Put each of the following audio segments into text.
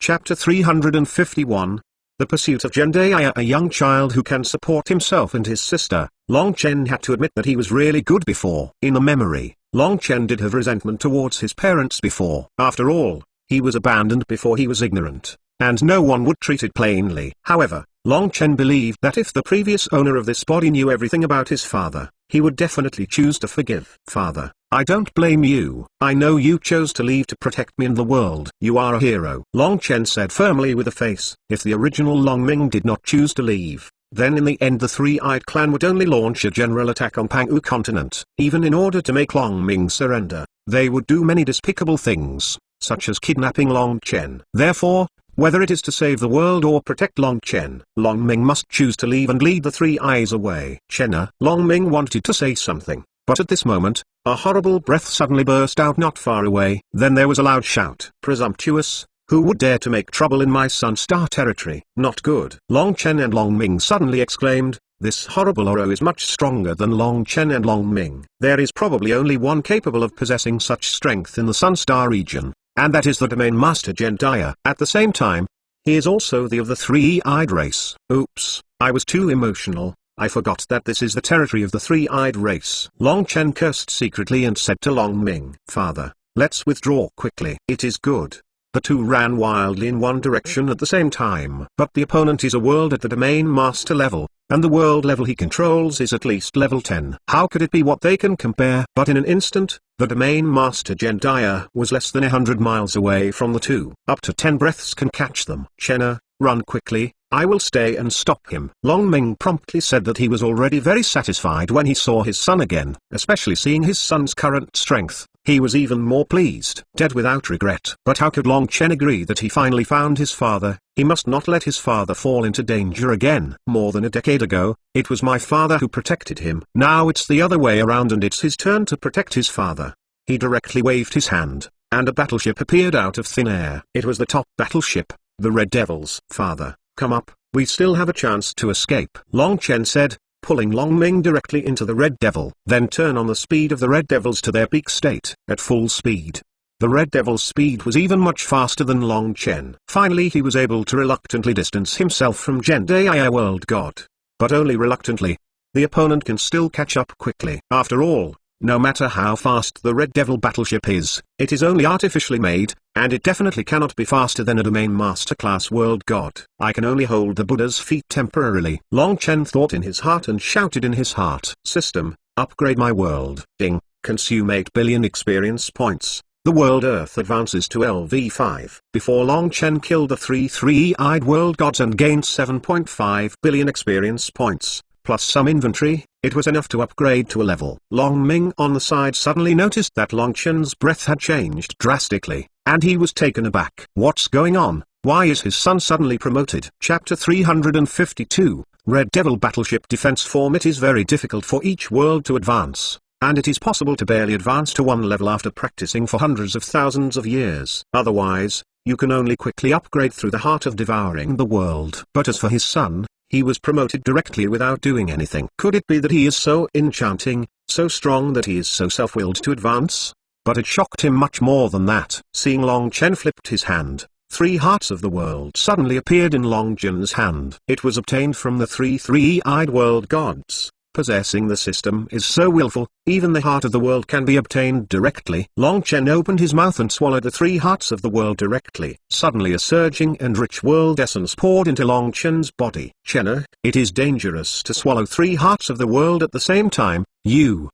Chapter 351. The Pursuit of Zhendaya. A young child who can support himself and his sister, Long Chen had to admit that he was really good before. In a memory, Long Chen did have resentment towards his parents before. After all, he was abandoned before he was ignorant, and no one would treat it plainly. However, Long Chen believed that if the previous owner of this body knew everything about his father, he would definitely choose to forgive. Father, I don't blame you. I know you chose to leave to protect me and the world. You are a hero, Long Chen said firmly with a face. If the original Long Ming did not choose to leave, then in the end the Three-Eyed Clan would only launch a general attack on Pangwu continent. Even in order to make Long Ming surrender, they would do many despicable things, such as kidnapping Long Chen. Therefore, whether it is to save the world or protect Long Chen, Long Ming must choose to leave and lead the Three Eyes away. Chenna. Long Ming wanted to say something, but at this moment, a horrible breath suddenly burst out not far away. Then there was a loud shout. Presumptuous, who would dare to make trouble in my Sunstar territory? Not good. Long Chen and Long Ming suddenly exclaimed, this horrible aura is much stronger than Long Chen and Long Ming. There is probably only one capable of possessing such strength in the Sunstar region, and that is the Domain Master Zhendaya. At the same time, he is also the of the Three-Eyed race. Oops, I was too emotional. I forgot that this is the territory of the Three-Eyed race. Long Chen cursed secretly and said to Long Ming, Father, let's withdraw quickly. It is good. The two ran wildly in one direction at the same time. But the opponent is a world at the Domain Master level, and the world level he controls is at least level 10. How could it be what they can compare? But in an instant, the Domain Master Zhendaya was less than 100 miles away from the two. Up to 10 breaths can catch them. Chenna, run quickly. I will stay and stop him. Long Ming promptly said that he was already very satisfied when he saw his son again, especially seeing his son's current strength. He was even more pleased. Dead without regret. But how could Long Chen agree that he finally found his father? He must not let his father fall into danger again. More than a decade ago, it was my father who protected him. Now it's the other way around and it's his turn to protect his father. He directly waved his hand, and a battleship appeared out of thin air. It was the top battleship, the Red Devils. Father, come up, we still have a chance to escape, Long Chen said, pulling Long Ming directly into the Red Devil. Then turn on the speed of the Red Devils to their peak state. At full speed, the Red Devil's speed was even much faster than Long Chen. Finally he was able to reluctantly distance himself from Zhendaya World God. But only reluctantly. The opponent can still catch up quickly. After all, no matter how fast the Red Devil battleship is, it is only artificially made, and it definitely cannot be faster than a Domain Master class World God. I can only hold the Buddha's feet temporarily. Long Chen thought in his heart and shouted in his heart. System, upgrade my world. Ding, consume 8 billion experience points. The world Earth advances to LV5. Before Long Chen killed the three-eyed world gods and gained 7.5 billion experience points, plus some inventory, it was enough to upgrade to a level. Long Ming on the side suddenly noticed that Long Chen's breath had changed drastically, and he was taken aback. What's going on? Why is his son suddenly promoted? Chapter 352, Red Devil Battleship Defense Form. It is very difficult for each world to advance, and it is possible to barely advance to one level after practicing for hundreds of thousands of years. Otherwise, you can only quickly upgrade through the heart of devouring the world. But as for his son, he was promoted directly without doing anything. Could it be that he is so enchanting, so strong that he is so self-willed to advance? But it shocked him much more than that. Seeing Long Chen flipped his hand, 3 hearts of the world suddenly appeared in Long Chen's hand. It was obtained from the three-eyed world gods. Possessing the system is so willful, even the heart of the world can be obtained directly. Long Chen opened his mouth and swallowed the 3 hearts of the world directly. Suddenly a surging and rich world essence poured into Long Chen's body. Chenna, it is dangerous to swallow 3 hearts of the world at the same time.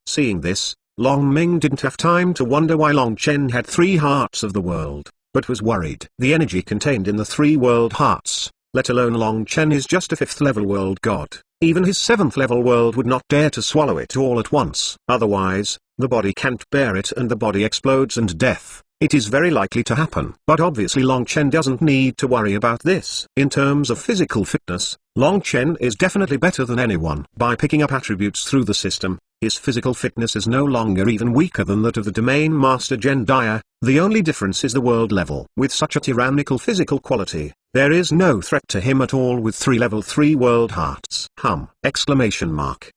Seeing this, Long Ming didn't have time to wonder why Long Chen had 3 hearts of the world, but was worried. The energy contained in the 3 world hearts, let alone Long Chen, is just a 5th level world god. Even his 7th level world would not dare to swallow it all at once. Otherwise, the body can't bear it and the body explodes and death. It is very likely to happen. But obviously Long Chen doesn't need to worry about this. In terms of physical fitness, Long Chen is definitely better than anyone. By picking up attributes through the system, his physical fitness is no longer even weaker than that of the Domain Master Zhendaya. The only difference is the world level. With such a tyrannical physical quality, there is no threat to him at all with 3 level 3 world hearts. Exclamation mark.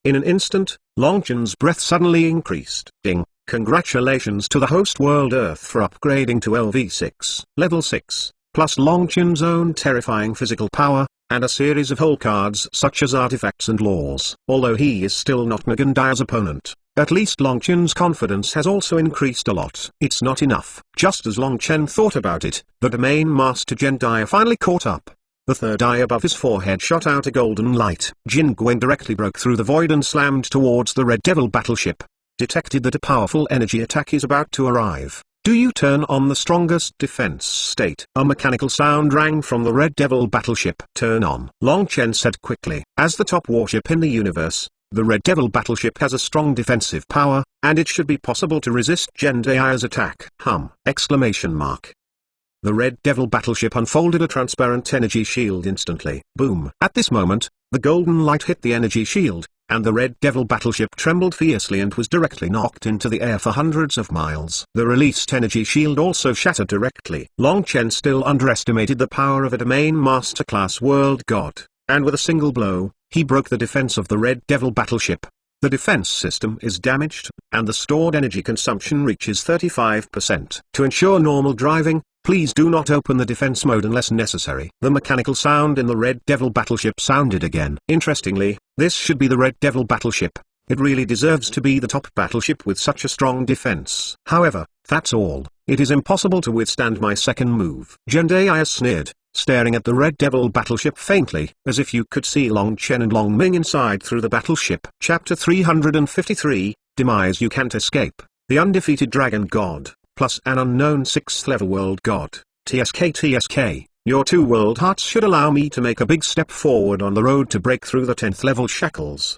In an instant, Long Chen's breath suddenly increased. Ding. Congratulations to the host world Earth for upgrading to LV6. Level 6. plus Long Chen's own terrifying physical power, and a series of hole cards such as artifacts and laws. Although he is still not Zhendaya's opponent, at least Long Chen's confidence has also increased a lot. It's not enough. Just as Long Chen thought about it, the domain master Zhendaya finally caught up. The third eye above his forehead shot out a golden light. Jin Guang directly broke through the void and slammed towards the Red Devil battleship. Detected that a powerful energy attack is about to arrive. Do you turn on the strongest defense state? A mechanical sound rang from the Red Devil battleship. Turn on, Long Chen said quickly. As the top warship in the universe, the Red Devil battleship has a strong defensive power, and it should be possible to resist Zhendaya's attack. Exclamation mark. The Red Devil battleship unfolded a transparent energy shield instantly. Boom. At this moment, the golden light hit the energy shield, and the Red Devil battleship trembled fiercely and was directly knocked into the air for hundreds of miles. The released energy shield also shattered directly. Long Chen still underestimated the power of a domain master class world god, and with a single blow, he broke the defense of the Red Devil battleship. The defense system is damaged, and the stored energy consumption reaches 35%. To ensure normal driving, please do not open the defense mode unless necessary. The mechanical sound in the Red Devil battleship sounded again. Interestingly, this should be the Red Devil battleship. It really deserves to be the top battleship with such a strong defense. However, that's all. It is impossible to withstand my second move. Zhendaya sneered, staring at the Red Devil battleship faintly, as if you could see Long Chen and Long Ming inside through the battleship. Chapter 353, Demise. You can't escape. The undefeated dragon god, plus an unknown 6th level world god. TSK, your 2 world hearts should allow me to make a big step forward on the road to break through the 10th level shackles.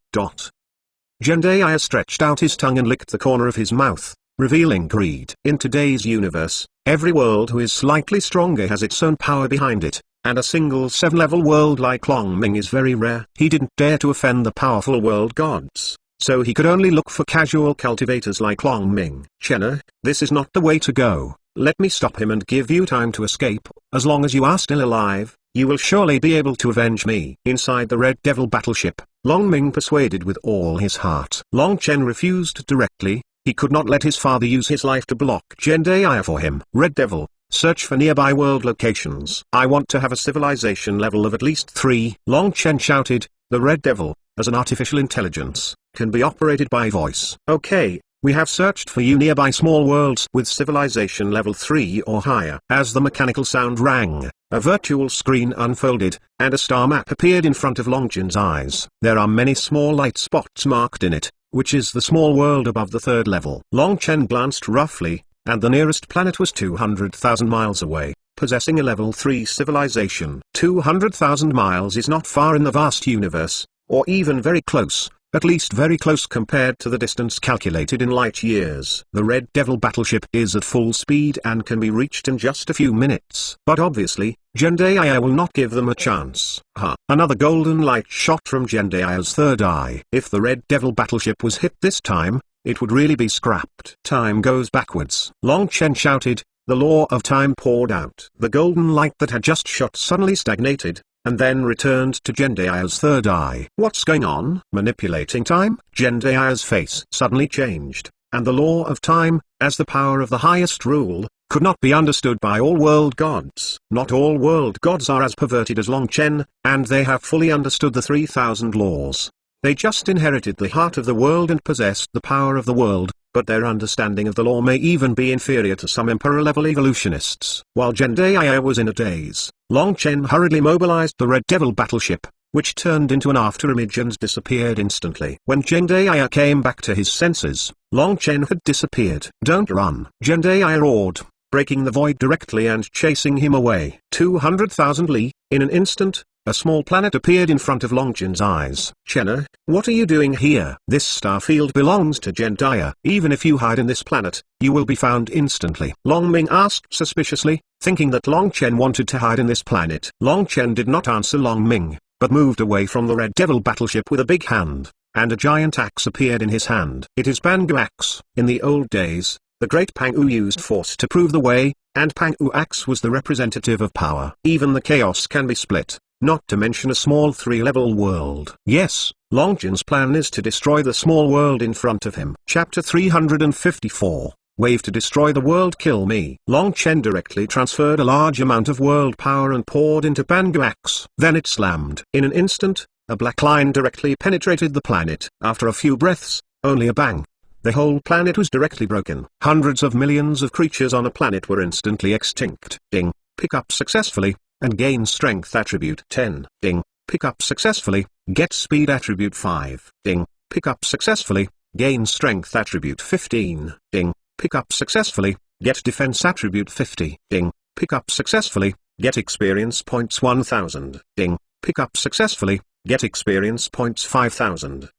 Zhendaya stretched out his tongue and licked the corner of his mouth, revealing greed. In today's universe, every world who is slightly stronger has its own power behind it, and a single 7-level world like Long Ming is very rare. He didn't dare to offend the powerful world gods, so he could only look for casual cultivators like Long Ming. Chenna, this is not the way to go. Let me stop him and give you time to escape. As long as you are still alive, you will surely be able to avenge me. Inside the Red Devil battleship, Long Ming persuaded with all his heart. Long Chen refused directly. He could not let his father use his life to block Zhendaya for him. Red Devil, search for nearby world locations. I want to have a civilization level of at least 3. Long Chen shouted. The Red Devil, as an artificial intelligence, can be operated by voice. Okay, we have searched for you nearby small worlds with civilization level 3 or higher. As the mechanical sound rang, a virtual screen unfolded, and a star map appeared in front of Long Chen's eyes. There are many small light spots marked in it, which is the small world above the 3rd level. Long Chen glanced roughly, and the nearest planet was 200,000 miles away, possessing a level 3 civilization. 200,000 miles is not far in the vast universe, or even very close, at least very close compared to the distance calculated in light years. The Red Devil battleship is at full speed and can be reached in just a few minutes. But obviously, Zhendaya will not give them a chance. Another golden light shot from Zhendaya's third eye. If the Red Devil battleship was hit this time, it would really be scrapped. Time goes backwards. Long Chen shouted. The law of time poured out. The golden light that had just shot suddenly stagnated, and then returned to Zhendaya's third eye. What's going on? Manipulating time? Zhendaya's face suddenly changed, and the law of time, as the power of the highest rule, could not be understood by all world gods. Not all world gods are as perverted as Long Chen, and they have fully understood the 3,000 laws. They just inherited the heart of the world and possessed the power of the world, but their understanding of the law may even be inferior to some emperor-level evolutionists. While Zhendaya was in a daze, Long Chen hurriedly mobilized the Red Devil battleship, which turned into an afterimage and disappeared instantly. When Zhendaya came back to his senses, Long Chen had disappeared. Don't run! Zhendaya roared, breaking the void directly and chasing him away. 200,000 li, in an instant, a small planet appeared in front of Long Chen's eyes. Chenna, what are you doing here? This star field belongs to Zhendaya. Even if you hide in this planet, you will be found instantly. Long Ming asked suspiciously, thinking that Long Chen wanted to hide in this planet. Long Chen did not answer Long Ming, but moved away from the Red Devil battleship with a big hand, and a giant axe appeared in his hand. It is Pangu axe. In the old days, the great Pangu used force to prove the way, and Pangu axe was the representative of power. Even the chaos can be split, not to mention a small 3-level world. Yes, Long Chen's plan is to destroy the small world in front of him. Chapter 354, wave to destroy the world, kill me. Long Chen directly transferred a large amount of world power and poured into Panguax. Then it slammed. In an instant, a black line directly penetrated the planet. After a few breaths, only a bang, the whole planet was directly broken. Hundreds of millions of creatures on a planet were instantly extinct. Ding. Pick up successfully, and gain strength attribute 10. Ding. Pick up successfully, get speed attribute 5. Ding. Pick up successfully, gain strength attribute 15. Ding. Pick up successfully, get defense attribute 50. Ding. Pick up successfully, get experience points 1000. Ding. Pick up successfully, get experience points 5000.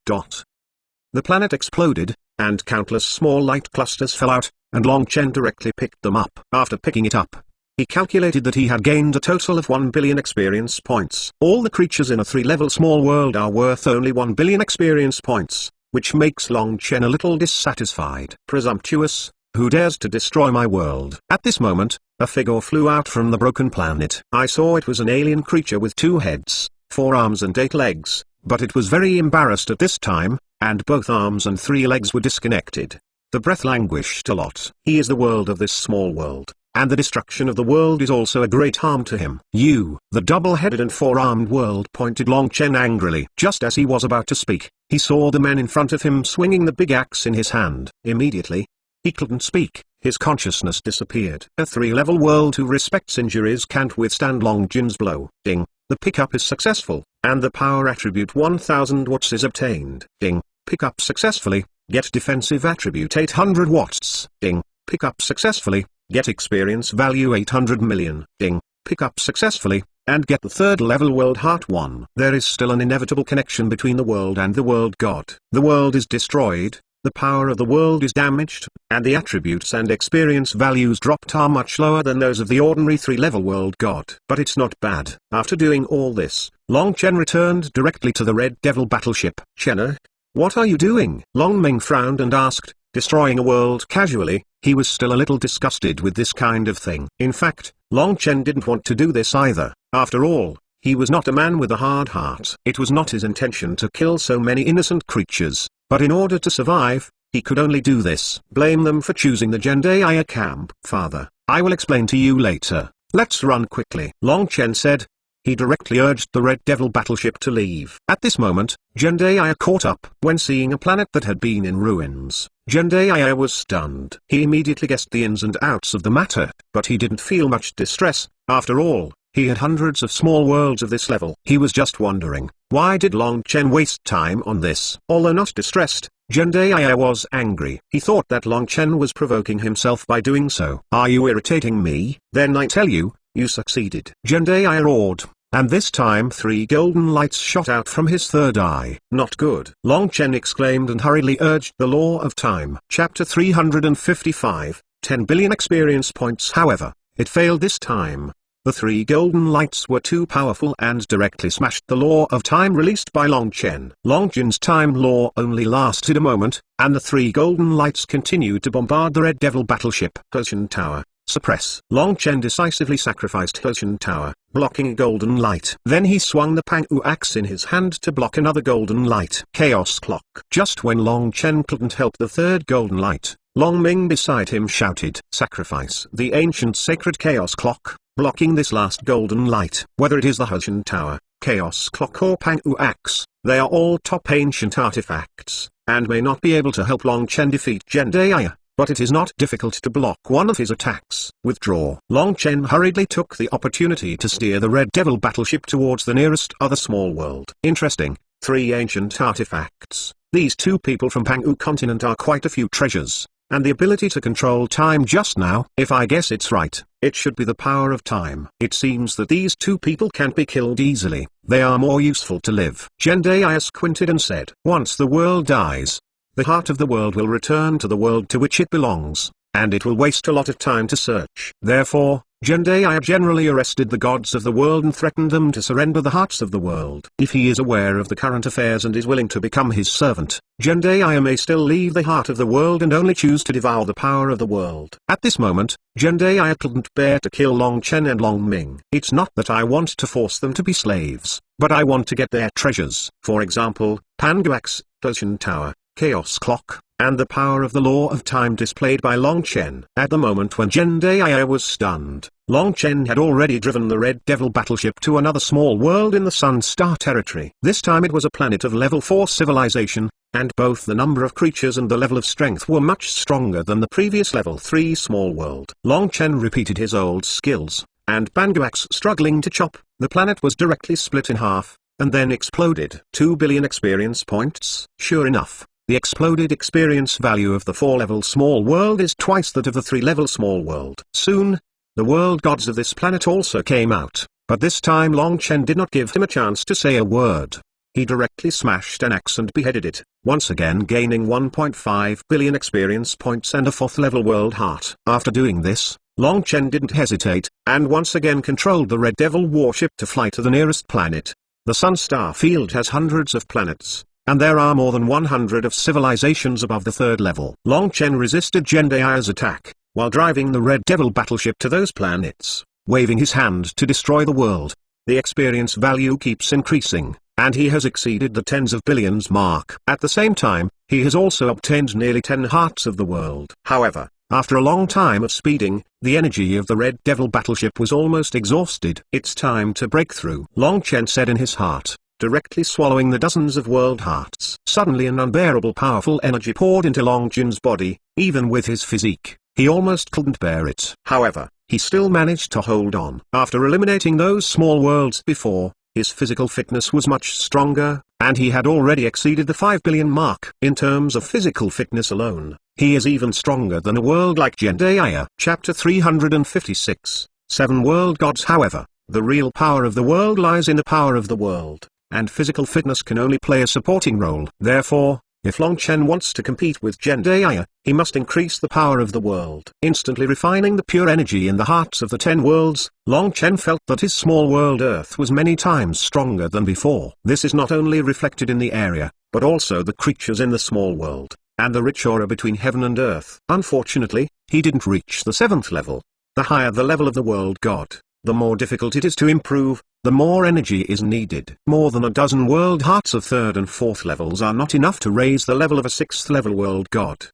The planet exploded, and countless small light clusters fell out, and Long Chen directly picked them up. After picking it up, he calculated that he had gained a total of 1 billion experience points. All the creatures in a 3-level small world are worth only 1 billion experience points, which makes Long Chen a little dissatisfied. Presumptuous, who dares to destroy my world? At this moment, a figure flew out from the broken planet. I saw it was an alien creature with 2 heads, 4 arms and 8 legs, but it was very embarrassed at this time, and both arms and 3 legs were disconnected. The breath languished a lot. He is the world of this small world, and the destruction of the world is also a great harm to him. You, the double-headed and 4-armed world, pointed Long Chen angrily. Just as he was about to speak, he saw the man in front of him swinging the big axe in his hand. Immediately, he couldn't speak. His consciousness disappeared. A 3-level world who respects injuries can't withstand Long Jin's blow. Ding. The pickup is successful, and the power attribute 1000 watts is obtained. Ding. Pickup successfully, get defensive attribute 800 watts. Ding. Pickup successfully, get experience value 800 million. Ding. Pickup successfully, and get the 3rd-level world heart 1. There is still an inevitable connection between the world and the world god. The world is destroyed, the power of the world is damaged, and the attributes and experience values dropped are much lower than those of the ordinary 3-level world god. But it's not bad. After doing all this, Long Chen returned directly to the Red Devil battleship. Chenna, what are you doing? Long Ming frowned and asked, destroying a world casually. He was still a little disgusted with this kind of thing. In fact, Long Chen didn't want to do this either. After all, he was not a man with a hard heart. It was not his intention to kill so many innocent creatures, but in order to survive, he could only do this. Blame them for choosing the Zhendaya camp. Father, I will explain to you later. Let's run quickly. Long Chen said. He directly urged the Red Devil battleship to leave. At this moment, Zhendaya caught up. When seeing a planet that had been in ruins, Zhendaya was stunned. He immediately guessed the ins and outs of the matter, but he didn't feel much distress. After all, he had hundreds of small worlds of this level. He was just wondering, why did Long Chen waste time on this? Although not distressed, Zhendaya was angry. He thought that Long Chen was provoking himself by doing so. Are you irritating me? Then I tell you, you succeeded. Zhendaya roared, and this time 3 golden lights shot out from his 3rd eye. Not good. Long Chen exclaimed and hurriedly urged the law of time. Chapter 355, 10 billion experience points. However, it failed this time. The 3 golden lights were too powerful and directly smashed the law of time released by Long Chen. Long Jin's time law only lasted a moment, and the 3 golden lights continued to bombard the Red Devil battleship. Pursuit Tower. Suppress. Long Chen decisively sacrificed Pursuit Tower, blocking a golden light. Then he swung the Pangu axe in his hand to block another golden light. Chaos Clock. Just when Long Chen couldn't help the 3rd golden light, Long Ming beside him shouted, sacrifice the ancient sacred Chaos Clock, blocking this last golden light. Whether it is the Pursuit Tower, Chaos Clock or Pangu axe, they are all top ancient artifacts, and may not be able to help Long Chen defeat Zhendaya. But it is not difficult to block one of his attacks. Withdraw. Long Chen hurriedly took the opportunity to steer the Red Devil battleship towards the nearest other small world. Interesting. 3 ancient artifacts. These 2 people from Pangu continent are quite a few treasures. And the ability to control time just now. If I guess it's right, it should be the power of time. It seems that these 2 people can't be killed easily. They are more useful to live. Zhendaya squinted and said, once the world dies, the heart of the world will return to the world to which it belongs, and it will waste a lot of time to search. Therefore, Zhendaya generally arrested the gods of the world and threatened them to surrender the hearts of the world. If he is aware of the current affairs and is willing to become his servant, Zhendaya may still leave the heart of the world and only choose to devour the power of the world. At this moment, Zhendaya couldn't bear to kill Long Chen and Long Ming. It's not that I want to force them to be slaves, but I want to get their treasures. For example, Panguax, Pursuit Tower, Chaos Clock, and the power of the law of time displayed by Long Chen. At the moment when Zhendaya was stunned, Long Chen had already driven the Red Devil battleship to another small world in the Sun Star territory. This time it was a planet of level 4 civilization, and both the number of creatures and the level of strength were much stronger than the previous level 3 small world. Long Chen repeated his old skills, and Banguax struggling to chop, the planet was directly split in half, and then exploded. 2 billion experience points. Sure enough, the exploded experience value of the 4-level small world is twice that of the 3-level small world. Soon, the world gods of this planet also came out, but this time Long Chen did not give him a chance to say a word. He directly smashed an axe and beheaded it, once again gaining 1.5 billion experience points and a 4th-level world heart. After doing this, Long Chen didn't hesitate, and once again controlled the Red Devil warship to fly to the nearest planet. The Sun Star field has hundreds of planets, and there are more than 100 of civilizations above the 3rd level. Long Chen resisted Zhendaya's attack, while driving the Red Devil battleship to those planets, waving his hand to destroy the world. The experience value keeps increasing, and he has exceeded the tens of billions mark. At the same time, he has also obtained nearly 10 hearts of the world. However, after a long time of speeding, the energy of the Red Devil battleship was almost exhausted. It's time to break through, Long Chen said in his heart, directly swallowing the dozens of world hearts. Suddenly an unbearable powerful energy poured into Long Chen's body. Even with his physique, he almost couldn't bear it. However, he still managed to hold on. After eliminating those small worlds before, his physical fitness was much stronger, and he had already exceeded the 5 billion mark. In terms of physical fitness alone, he is even stronger than a world like Zhendaya. Chapter 356, 7 World Gods. However, the real power of the world lies in the power of the world, and physical fitness can only play a supporting role. Therefore, if Long Chen wants to compete with Zhendaya, he must increase the power of the world. Instantly refining the pure energy in the hearts of the 10 worlds, Long Chen felt that his small world Earth was many times stronger than before. This is not only reflected in the area, but also the creatures in the small world, and the rich aura between heaven and earth. Unfortunately, he didn't reach the 7th level. The higher the level of the world god, the more difficult it is to improve, the more energy is needed. More than a dozen world hearts of 3rd and 4th levels are not enough to raise the level of a 6th level world god.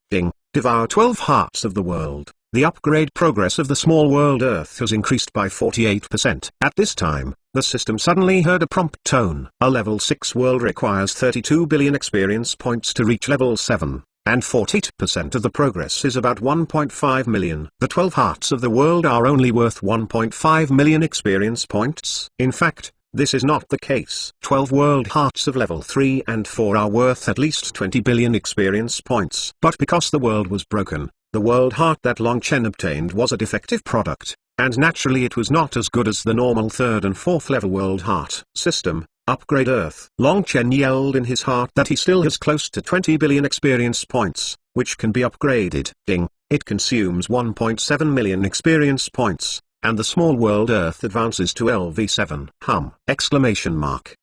Devour 12 hearts of the world. The upgrade progress of the small world Earth has increased by 48%. At this time, the system suddenly heard a prompt tone. A level 6 world requires 32 billion experience points to reach level 7. And 48% of the progress is about 1.5 million. The 12 hearts of the world are only worth 1.5 million experience points. In fact, this is not the case. 12 world hearts of level 3 and 4 are worth at least 20 billion experience points. But because the world was broken, the world heart that Long Chen obtained was a defective product, and naturally it was not as good as the normal 3rd and 4th level world heart system. Upgrade Earth. Long Chen yelled in his heart that he still has close to 20 billion experience points, which can be upgraded. It consumes 1.7 million experience points, and the small world Earth advances to LV7. Exclamation mark.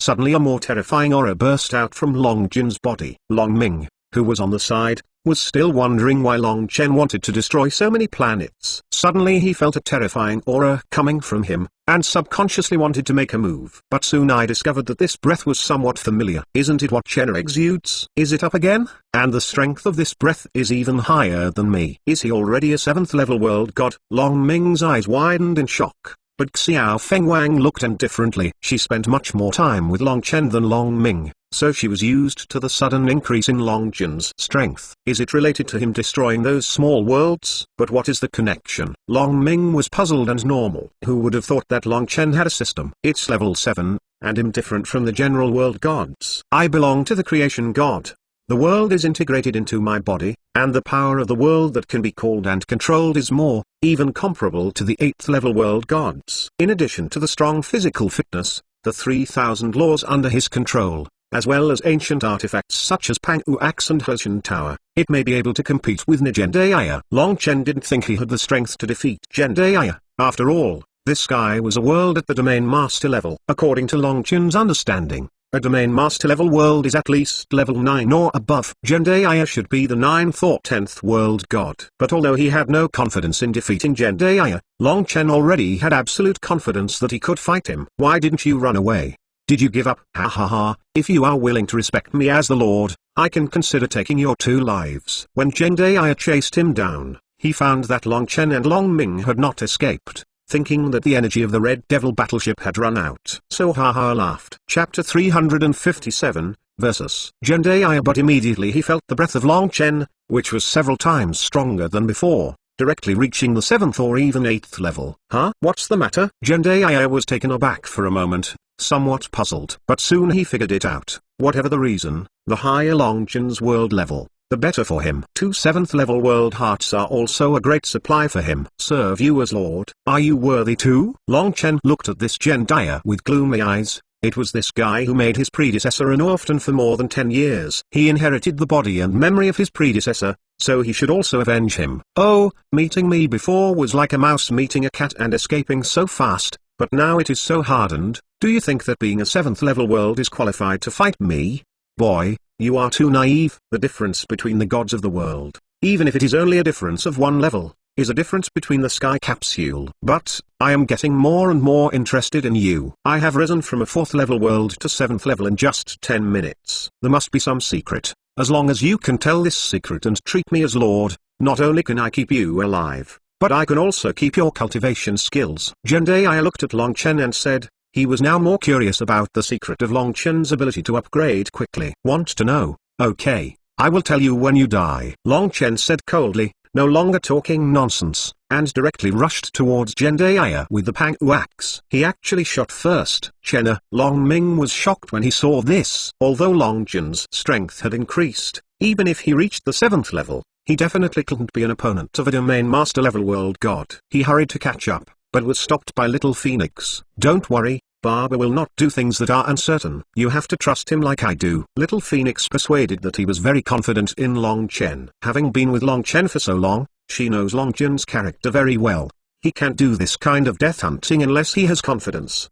Suddenly a more terrifying aura burst out from Long Jin's body. Long Ming, who was on the side, was still wondering why Long Chen wanted to destroy so many planets. Suddenly he felt a terrifying aura coming from him, and subconsciously wanted to make a move. But soon I discovered that this breath was somewhat familiar. Isn't it what Chen exudes? Is it up again? And the strength of this breath is even higher than me. Is he already a 7th level world god? Long Ming's eyes widened in shock. But Xiao Fengwang looked indifferently. She spent much more time with Long Chen than Long Ming, so she was used to the sudden increase in Long Jin's strength. Is it related to him destroying those small worlds? But what is the connection? Long Ming was puzzled and normal. Who would have thought that Long Chen had a system? It's level 7, and am different from the general world gods. I belong to the creation god. The world is integrated into my body, and the power of the world that can be called and controlled is more, even comparable to the 8th level world gods. In addition to the strong physical fitness, the 3,000 laws under his control, as well as ancient artifacts such as Pangu Axe and Hoshin Tower, it may be able to compete with Zhendaya. Long Chen didn't think he had the strength to defeat Zhendaya. After all, this guy was a world at the Domain Master level. According to Long Chen's understanding, a Domain Master level world is at least level 9 or above. Zhendaya should be the 9th or 10th world god. But although he had no confidence in defeating Zhendaya, Long Chen already had absolute confidence that he could fight him. Why didn't you run away? Did you give up? Ha ha ha, if you are willing to respect me as the Lord, I can consider taking your 2 lives. When Zhendaya chased him down, he found that Long Chen and Long Ming had not escaped, thinking that the energy of the Red Devil battleship had run out. So haha laughed. Chapter 357, versus Zhendaya. But immediately he felt the breath of Long Chen, which was several times stronger than before, directly reaching the 7th or even 8th level. Huh? What's the matter? Zhendaya was taken aback for a moment, somewhat puzzled. But soon he figured it out. Whatever the reason, the higher Long Chen's world level, the better for him. 2 7th level world hearts are also a great supply for him. Serve you as Lord. Are you worthy too? Long Chen looked at this Zhendaya with gloomy eyes. It was this guy who made his predecessor an orphan for more than 10 years. He inherited the body and memory of his predecessor, so he should also avenge him. Oh, meeting me before was like a mouse meeting a cat and escaping so fast, but now it is so hardened. Do you think that being a 7th level world is qualified to fight me? Boy, you are too naive. The difference between the gods of the world, even if it is only a difference of 1 level, is a difference between the sky capsule. But, I am getting more and more interested in you. I have risen from a 4th level world to 7th level in just 10 minutes. There must be some secret. As long as you can tell this secret and treat me as Lord, not only can I keep you alive, but I can also keep your cultivation skills. Zhendaya looked at Long Chen and said, he was now more curious about the secret of Long Chen's ability to upgrade quickly. Want to know? Okay, I will tell you when you die. Long Chen said coldly, no longer talking nonsense, and directly rushed towards Zhendaya with the Pang-U axe. He actually shot first. Chenna. Long Ming was shocked when he saw this. Although Long Chen's strength had increased, even if he reached the 7th level, he definitely couldn't be an opponent of a domain master level world god. He hurried to catch up, but was stopped by Little Phoenix. Don't worry, Baba will not do things that are uncertain. You have to trust him like I do. Little Phoenix persuaded that he was very confident in Long Chen. Having been with Long Chen for so long, she knows Long Chen's character very well. He can't do this kind of death hunting unless he has confidence.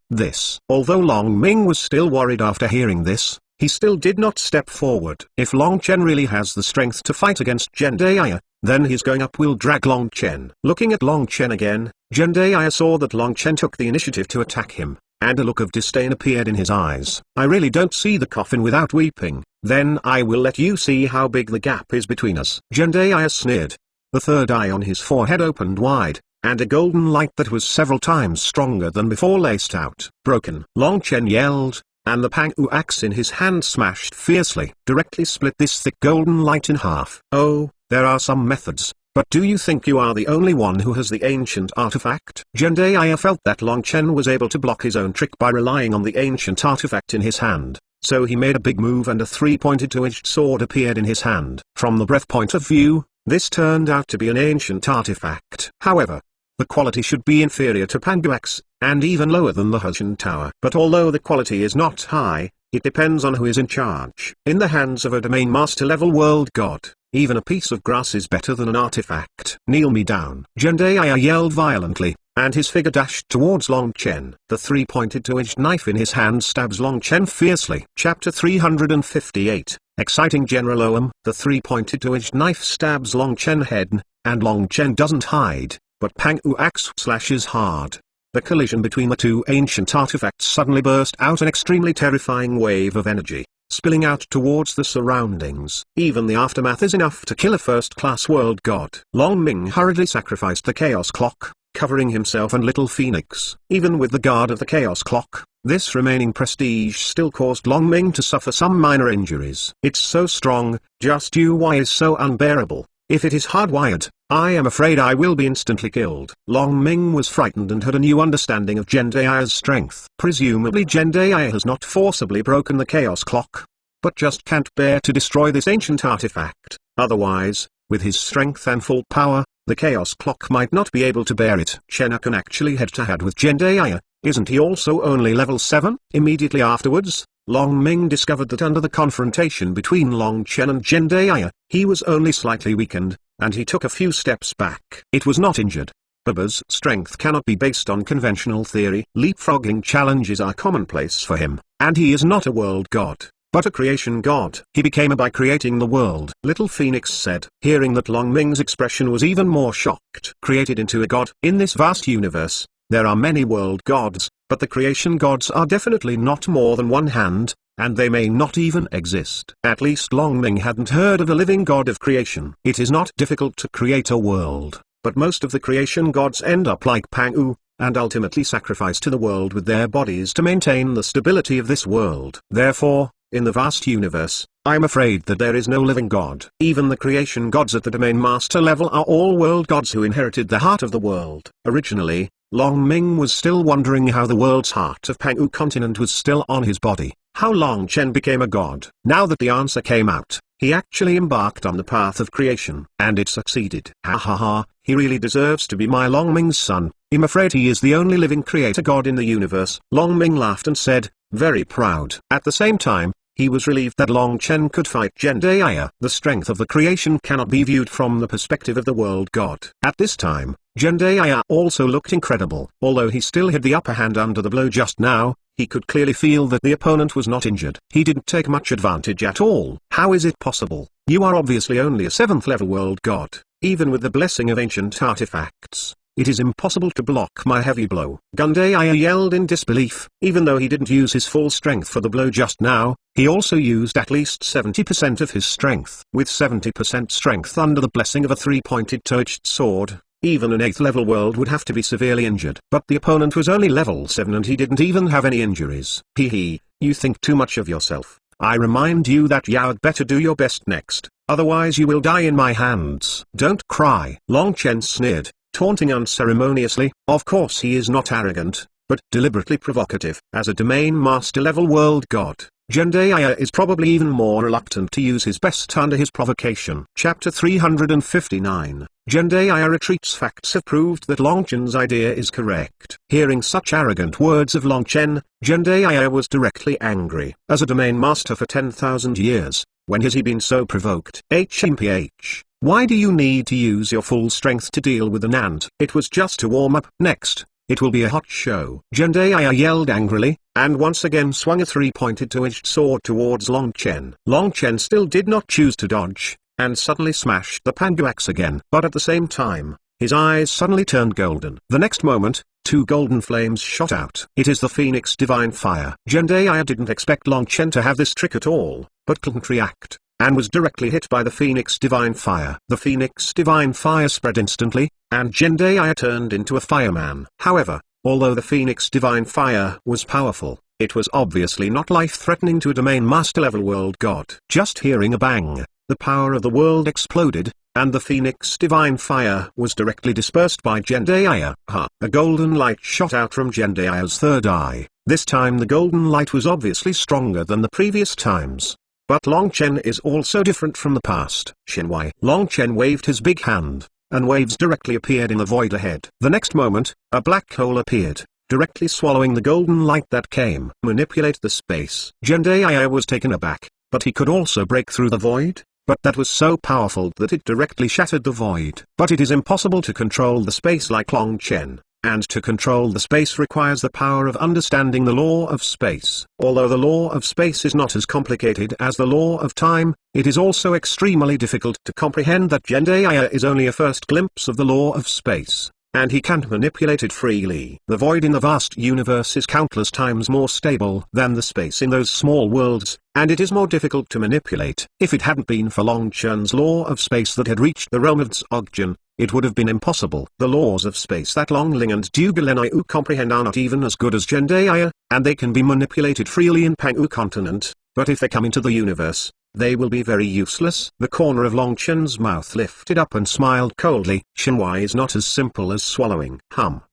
Although Long Ming was still worried after hearing this, he still did not step forward. If Long Chen really has the strength to fight against Zhendaya, then his going up will drag Long Chen. Looking at Long Chen again, Zhendaya saw that Long Chen took the initiative to attack him, and a look of disdain appeared in his eyes. I really don't see the coffin without weeping. Then I will let you see how big the gap is between us. Zhendaya sneered. The third eye on his forehead opened wide, and a golden light that was several times stronger than before laced out. Broken. Long Chen yelled, and the Pang-U axe in his hand smashed fiercely. Directly split this thick golden light in half. Oh, there are some methods. But do you think you are the only one who has the ancient artifact? Zhendaya felt that Long Chen was able to block his own trick by relying on the ancient artifact in his hand, so he made a big move and a 3-pointed two-edged sword appeared in his hand. From the breath point of view, this turned out to be an ancient artifact. However, the quality should be inferior to Pang-U axe, and even lower than the Hushan Tower. But although the quality is not high, it depends on who is in charge. In the hands of a domain master level world god, even a piece of grass is better than an artifact. Kneel me down. Zhendaya yelled violently, and his figure dashed towards Long Chen. The 3-pointed two-edged knife in his hand stabs Long Chen fiercely. Chapter 358, Exciting General Oam. The 3-pointed two-edged knife stabs Long Chen head, and Long Chen doesn't hide, but Pang-U axe slashes hard. The collision between the two ancient artifacts suddenly burst out an extremely terrifying wave of energy, spilling out towards the surroundings. Even the aftermath is enough to kill a first-class world god. Long Ming hurriedly sacrificed the Chaos Clock, covering himself and Little Phoenix. Even with the guard of the Chaos Clock, this remaining prestige still caused Long Ming to suffer some minor injuries. It's so strong, just why is so unbearable. If it is hardwired, I am afraid I will be instantly killed. Long Ming was frightened and had a new understanding of Zhendaya's strength. Presumably Zhendaya has not forcibly broken the Chaos Clock, but just can't bear to destroy this ancient artifact. Otherwise, with his strength and full power, the Chaos Clock might not be able to bear it. Chenna can actually head-to-head with Zhendaya. Isn't he also only level 7? Immediately afterwards, Long Ming discovered that under the confrontation between Long Chen and Zhendaya, he was only slightly weakened, and he took a few steps back. It was not injured. Baba's strength cannot be based on conventional theory. Leapfrogging challenges are commonplace for him, and he is not a world god, but a creation god. He became a by creating the world. Little Phoenix said, hearing that Long Ming's expression was even more shocked. Created into a god. In this vast universe, there are many world gods, but the creation gods are definitely not more than one hand, and they may not even exist. At least Long Ming hadn't heard of a living god of creation. It is not difficult to create a world, but most of the creation gods end up like Pang-u, and ultimately sacrifice to the world with their bodies to maintain the stability of this world. Therefore, in the vast universe, I'm afraid that there is no living god. Even the creation gods at the domain master level are all world gods who inherited the heart of the world. Originally, Long Ming was still wondering how the world's heart of Pang-u continent was still on his body, how Long Chen became a god. Now that the answer came out, he actually embarked on the path of creation. And it succeeded. Ha ha ha, he really deserves to be my Long Ming's son. I'm afraid he is the only living creator god in the universe. Long Ming laughed and said, very proud. At the same time, he was relieved that Long Chen could fight Zhendaya. The strength of the creation cannot be viewed from the perspective of the world god. At this time, Zhendaya also looked incredible. Although he still had the upper hand under the blow just now, he could clearly feel that the opponent was not injured. He didn't take much advantage at all. How is it possible? You are obviously only a 7th level world god. Even with the blessing of ancient artifacts, it is impossible to block my heavy blow. Zhendaya yelled in disbelief. Even though he didn't use his full strength for the blow just now, he also used at least 70% of his strength. With 70% strength under the blessing of a 3-pointed two-edged sword, even an 8th level world would have to be severely injured. But the opponent was only level 7 and he didn't even have any injuries. Hee, you think too much of yourself. I remind you that you'd better do your best next, otherwise you will die in my hands. Don't cry. Long Chen sneered, taunting unceremoniously. Of course he is not arrogant, but deliberately provocative. As a domain master level world god, Zhendaya is probably even more reluctant to use his best under his provocation. Chapter 359. Zhendaya retreats. Facts have proved that Long Chen's idea is correct. Hearing such arrogant words of Long Chen, Zhendaya was directly angry. As a domain master for 10,000 years, when has he been so provoked? HMPH. Why do you need to use your full strength to deal with an ant? It was just to warm up. Next, it will be a hot show. Zhendaya yelled angrily, and once again swung a 3-pointed two-edged sword towards Long Chen. Long Chen still did not choose to dodge, and suddenly smashed the Pangu axe again. But at the same time, his eyes suddenly turned golden. The next moment, 2 golden flames shot out. It is the Phoenix Divine Fire. Zhendaya didn't expect Long Chen to have this trick at all, but couldn't react, and was directly hit by the Phoenix Divine Fire. The Phoenix Divine Fire spread instantly, and Zhendaya turned into a fireman. However, although the Phoenix Divine Fire was powerful, it was obviously not life-threatening to a domain master level world god. Just hearing a bang, the power of the world exploded, and the Phoenix Divine Fire was directly dispersed by Zhendaya. A golden light shot out from Zhendaya's third eye. This time the golden light was obviously stronger than the previous times. But Long Chen is also different from the past. Shenwai. Long Chen waved his big hand, and waves directly appeared in the void ahead. The next moment, a black hole appeared, directly swallowing the golden light that came. Manipulate the space. Zhendaya was taken aback, but he could also break through the void, but that was so powerful that it directly shattered the void. But it is impossible to control the space like Long Chen. And to control the space requires the power of understanding the law of space. Although the law of space is not as complicated as the law of time, it is also extremely difficult to comprehend that Zhendaya is only a first glimpse of the law of space, and he can't manipulate it freely. The void in the vast universe is countless times more stable than the space in those small worlds, and it is more difficult to manipulate. If it hadn't been for Long Chen's law of space that had reached the realm of Dzogchen, it would have been impossible. The laws of space that Long Ling and Dugaleniu comprehend are not even as good as Zhendaya, and they can be manipulated freely in Pang-u continent, but if they come into the universe, they will be very useless. The corner of Long Chen's mouth lifted up and smiled coldly. Shenwai is not as simple as swallowing.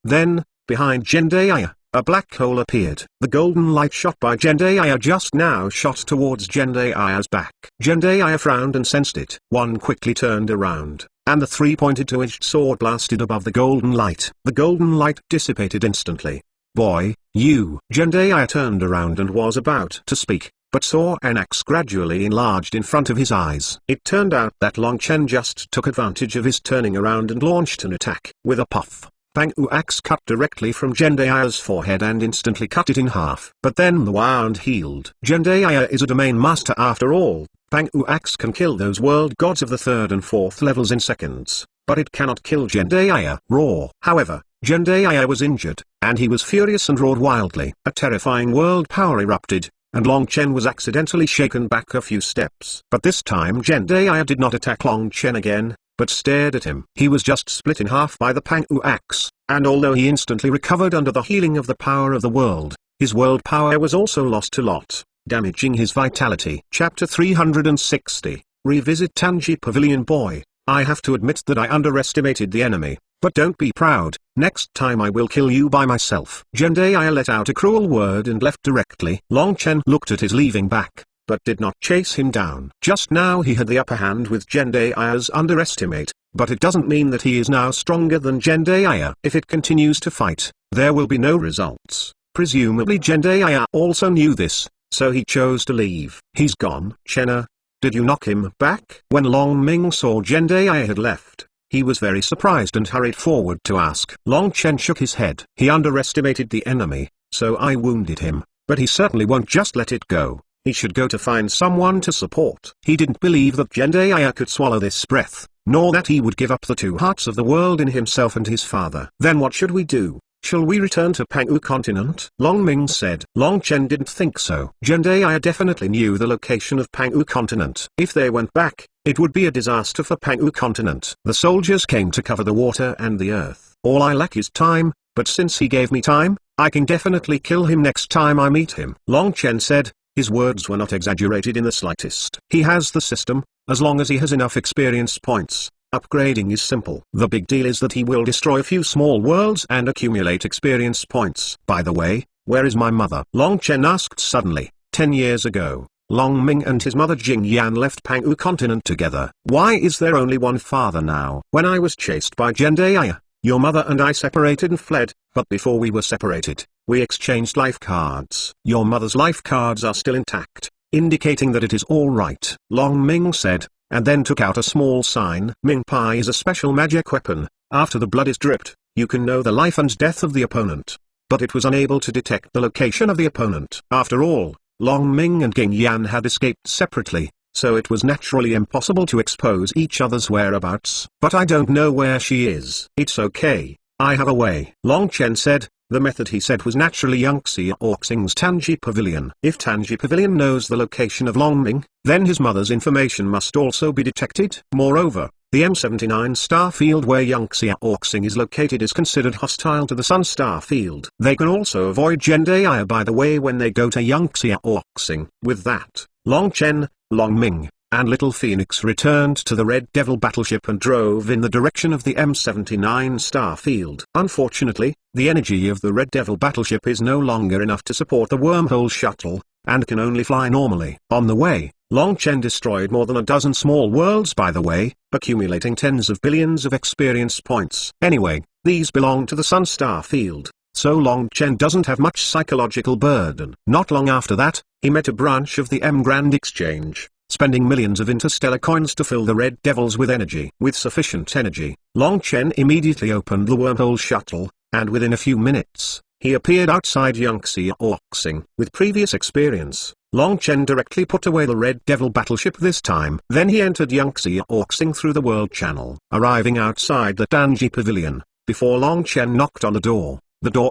Then, behind Zhendaya, a black hole appeared. The golden light shot by Zhendaya just now shot towards Zhendaya's back. Zhendaya frowned and sensed it. One quickly turned around, and the 3-pointed two-edged sword blasted above the golden light. The golden light dissipated instantly. Boy, you. Zhendaya turned around and was about to speak, but saw an axe gradually enlarged in front of his eyes. It turned out that Long Chen just took advantage of his turning around and launched an attack. With a puff, Pang-u axe cut directly from Zhendaya's forehead and instantly cut it in half. But then the wound healed. Zhendaya is a domain master after all. Pang-u axe can kill those world gods of the 3rd and 4th levels in seconds, but it cannot kill Zhendaya. Raw. However, Zhendaya was injured, and he was furious and roared wildly. A terrifying world power erupted, and Long Chen was accidentally shaken back a few steps. But this time Zhendaya did not attack Long Chen again, but stared at him. He was just split in half by the Pang'u axe, and although he instantly recovered under the healing of the power of the world, his world power was also lost a lot, damaging his vitality. Chapter 360, Revisit Tanji Pavilion. Boy, I have to admit that I underestimated the enemy, but don't be proud, next time I will kill you by myself. Zhendaya let out a cruel word and left directly. Long Chen looked at his leaving back, but did not chase him down. Just now he had the upper hand with Zhendaya's underestimate, but it doesn't mean that he is now stronger than Zhendaya. If it continues to fight, there will be no results. Presumably Zhendaya also knew this, so he chose to leave. He's gone. Chenna, did you knock him back? When Long Ming saw Zhendaya had left, he was very surprised and hurried forward to ask. Long Chen shook his head. He underestimated the enemy, so I wounded him, but he certainly won't just let it go. He should go to find someone to support. He didn't believe that Zhendaya could swallow this breath, nor that he would give up the two hearts of the world in himself and his father. Then what should we do? Shall we return to Pang'u continent? Long Ming said. Long Chen didn't think so. Zhendaya definitely knew the location of Pang'u continent. If they went back, it would be a disaster for Pang'u continent. The soldiers came to cover the water and the earth. All I lack is time, but since he gave me time, I can definitely kill him next time I meet him. Long Chen said. His words were not exaggerated in the slightest. He has the system, as long as he has enough experience points. Upgrading is simple. The big deal is that he will destroy a few small worlds and accumulate experience points. By the way, where is my mother? Long Chen asked suddenly. 10 years ago, Long Ming and his mother Jing Yan left Pang'u continent together. Why is there only one father now? When I was chased by Zhendaya, your mother and I separated and fled, but before we were separated, we exchanged life cards. Your mother's life cards are still intact, indicating that it is all right. Long Ming said, and then took out a small sign. Ming Pai is a special magic weapon. After the blood is dripped, you can know the life and death of the opponent. But it was unable to detect the location of the opponent. After all, Long Ming and Jing Yan had escaped separately, so it was naturally impossible to expose each other's whereabouts. But I don't know where she is. It's okay, I have a way. Long Chen said. The method he said was naturally Yangxia Orxing's Tanji Pavilion. If Tanji Pavilion knows the location of Long Ming, then his mother's information must also be detected. Moreover, the M79 star field where Yangxia Orxing is located is considered hostile to the Sun star field. They can also avoid Zhendaya by the way when they go to Yangxia Orxing. With that, Long Chen, Long Ming, and Little Phoenix returned to the Red Devil battleship and drove in the direction of the M79 star field. Unfortunately, the energy of the Red Devil battleship is no longer enough to support the wormhole shuttle, and can only fly normally. On the way, Long Chen destroyed more than a dozen small worlds by the way, accumulating tens of billions of experience points. Anyway, these belong to the Sun star field, so Long Chen doesn't have much psychological burden. Not long after that, he met a branch of the M Grand Exchange, spending millions of interstellar coins to fill the Red Devils with energy. With sufficient energy, Long Chen immediately opened the wormhole shuttle, and within a few minutes, he appeared outside Yangxia Orxing. With previous experience, Long Chen directly put away the Red Devil battleship this time. Then he entered Yangxia Orxing through the world channel. Arriving outside the Tanji Pavilion, before Long Chen knocked on the door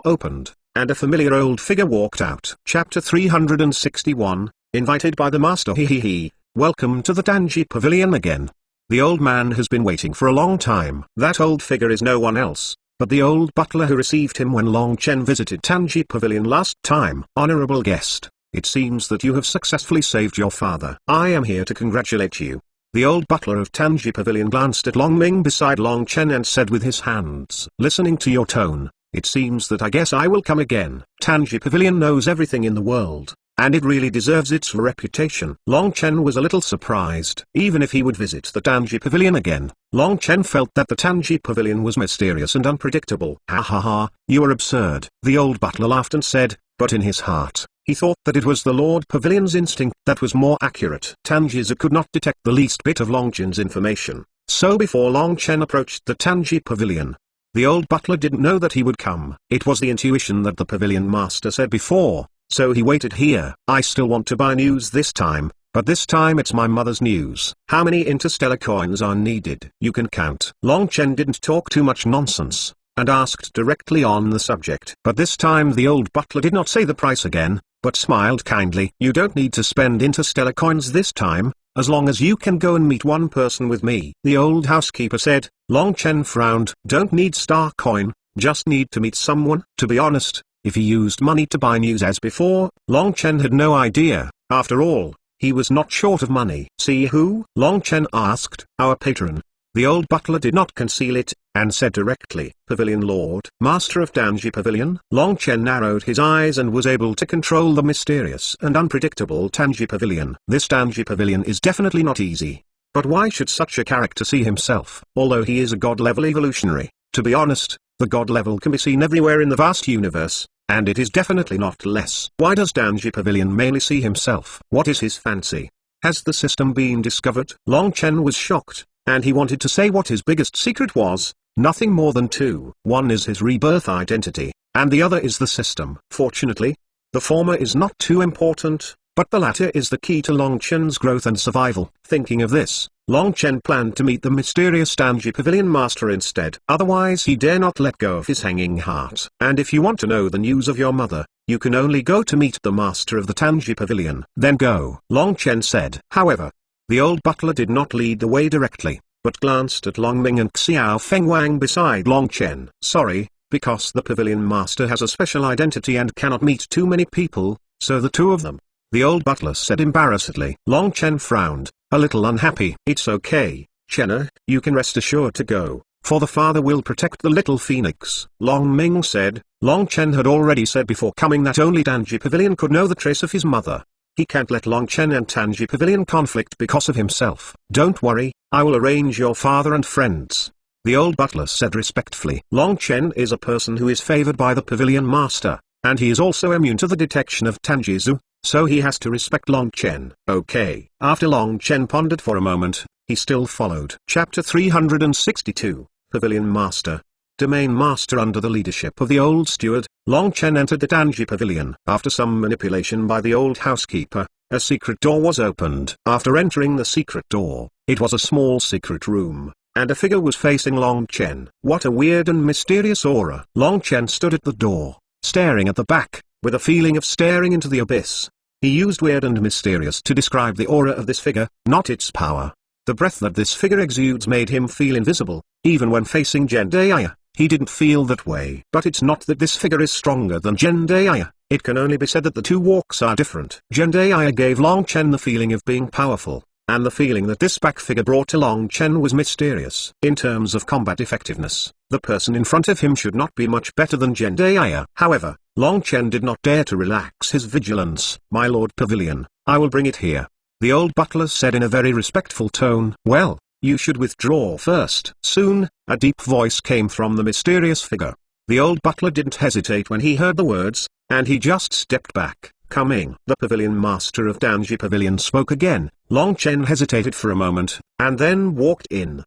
opened, and a familiar old figure walked out. Chapter 361, Invited by the Master. He. Welcome to the Tanji Pavilion again. The old man has been waiting for a long time. That old figure is no one else but the old butler who received him when Long Chen visited Tanji Pavilion last time. Honorable guest, it seems that you have successfully saved your father. I am here to congratulate you. The old butler of Tanji Pavilion glanced at Long Ming beside Long Chen and said with his hands, listening to your tone, it seems that I guess I will come again. Tanji Pavilion knows everything in the world, and it really deserves its reputation. Long Chen was a little surprised. Even if he would visit the Tanji Pavilion again, Long Chen felt that the Tanji Pavilion was mysterious and unpredictable. Ha ha ha, you are absurd. The old butler laughed and said, but in his heart, he thought that it was the Lord Pavilion's instinct that was more accurate. Tanji's could not detect the least bit of Long Chen's information, so before Long Chen approached the Tanji Pavilion, the old butler didn't know that he would come. It was the intuition that the pavilion master said before, so he waited here. I still want to buy news this time, but this time it's my mother's news. How many interstellar coins are needed? You can count. Long Chen didn't talk too much nonsense. and asked directly on the subject. But this time the old butler did not say the price again, but smiled kindly. "You don't need to spend interstellar coins this time, as long as you can go and meet one person with me," the old housekeeper said. Long Chen frowned. "Don't need star coin, just need to meet someone." To be honest, if he used money to buy news as before, Long Chen had no idea. After all, he was not short of money. "See who?" Long Chen asked. "Our patron." The old butler did not conceal it, and said directly, "Pavilion Lord, Master of Danji Pavilion." Long Chen narrowed his eyes and was able to control the mysterious and unpredictable Danji Pavilion. This Danji Pavilion is definitely not easy. But why should such a character see himself? Although he is a god-level evolutionary, to be honest, the god level can be seen everywhere in the vast universe, and it is definitely not less. Why does Danji Pavilion mainly see himself? What is his fancy? Has the system been discovered? Long Chen was shocked, and he wanted to say what his biggest secret was. Nothing more than two. One is his rebirth identity, and the other is the system. Fortunately, the former is not too important, but the latter is the key to Long Chen's growth and survival. Thinking of this, Long Chen planned to meet the mysterious Danji Pavilion Master instead. Otherwise he dare not let go of his hanging heart. And if you want to know the news of your mother, you can only go to meet the Master of the Danji Pavilion. Then go, Long Chen said. However, the old butler did not lead the way directly, but glanced at Long Ming and Xiao Feng Wang beside Long Chen. "Sorry, because the Pavilion Master has a special identity and cannot meet too many people, so the two of them," the old butler said embarrassedly. Long Chen frowned, a little unhappy. "It's okay, Chenna, you can rest assured to go, for the father will protect the little phoenix," Long Ming said. Long Chen had already said before coming that only Danji Pavilion could know the trace of his mother. He can't let Long Chen and Danji Pavilion conflict because of himself. "Don't worry, I will arrange your father and friends," the old butler said respectfully. Long Chen is a person who is favored by the Pavilion Master, and he is also immune to the detection of Tanjizu, so he has to respect Long Chen. "Okay." After Long Chen pondered for a moment, he still followed. Chapter 362, Pavilion Master. Domain Master. Under the leadership of the old steward, Long Chen entered the Danji Pavilion. After some manipulation by the old housekeeper, a secret door was opened. After entering the secret door, it was a small secret room, and a figure was facing Long Chen. What a weird and mysterious aura. Long Chen stood at the door, staring at the back, with a feeling of staring into the abyss. He used weird and mysterious to describe the aura of this figure, not its power. The breath that this figure exudes made him feel invisible. Even when facing Zhendaya, he didn't feel that way. But it's not that this figure is stronger than Zhendaya, it can only be said that the two walks are different. Zhendaya gave Long Chen the feeling of being powerful, and the feeling that this back figure brought to Long Chen was mysterious. In terms of combat effectiveness, the person in front of him should not be much better than Zhendaya. However, Long Chen did not dare to relax his vigilance. "My Lord Pavilion, I will bring it here," the old butler said in a very respectful tone. "Well, you should withdraw first." Soon, a deep voice came from the mysterious figure. The old butler didn't hesitate when he heard the words, and he just stepped back. "Coming." The Pavilion Master of Danji Pavilion spoke again. Long Chen hesitated for a moment, and then walked in.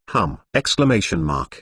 Exclamation mark.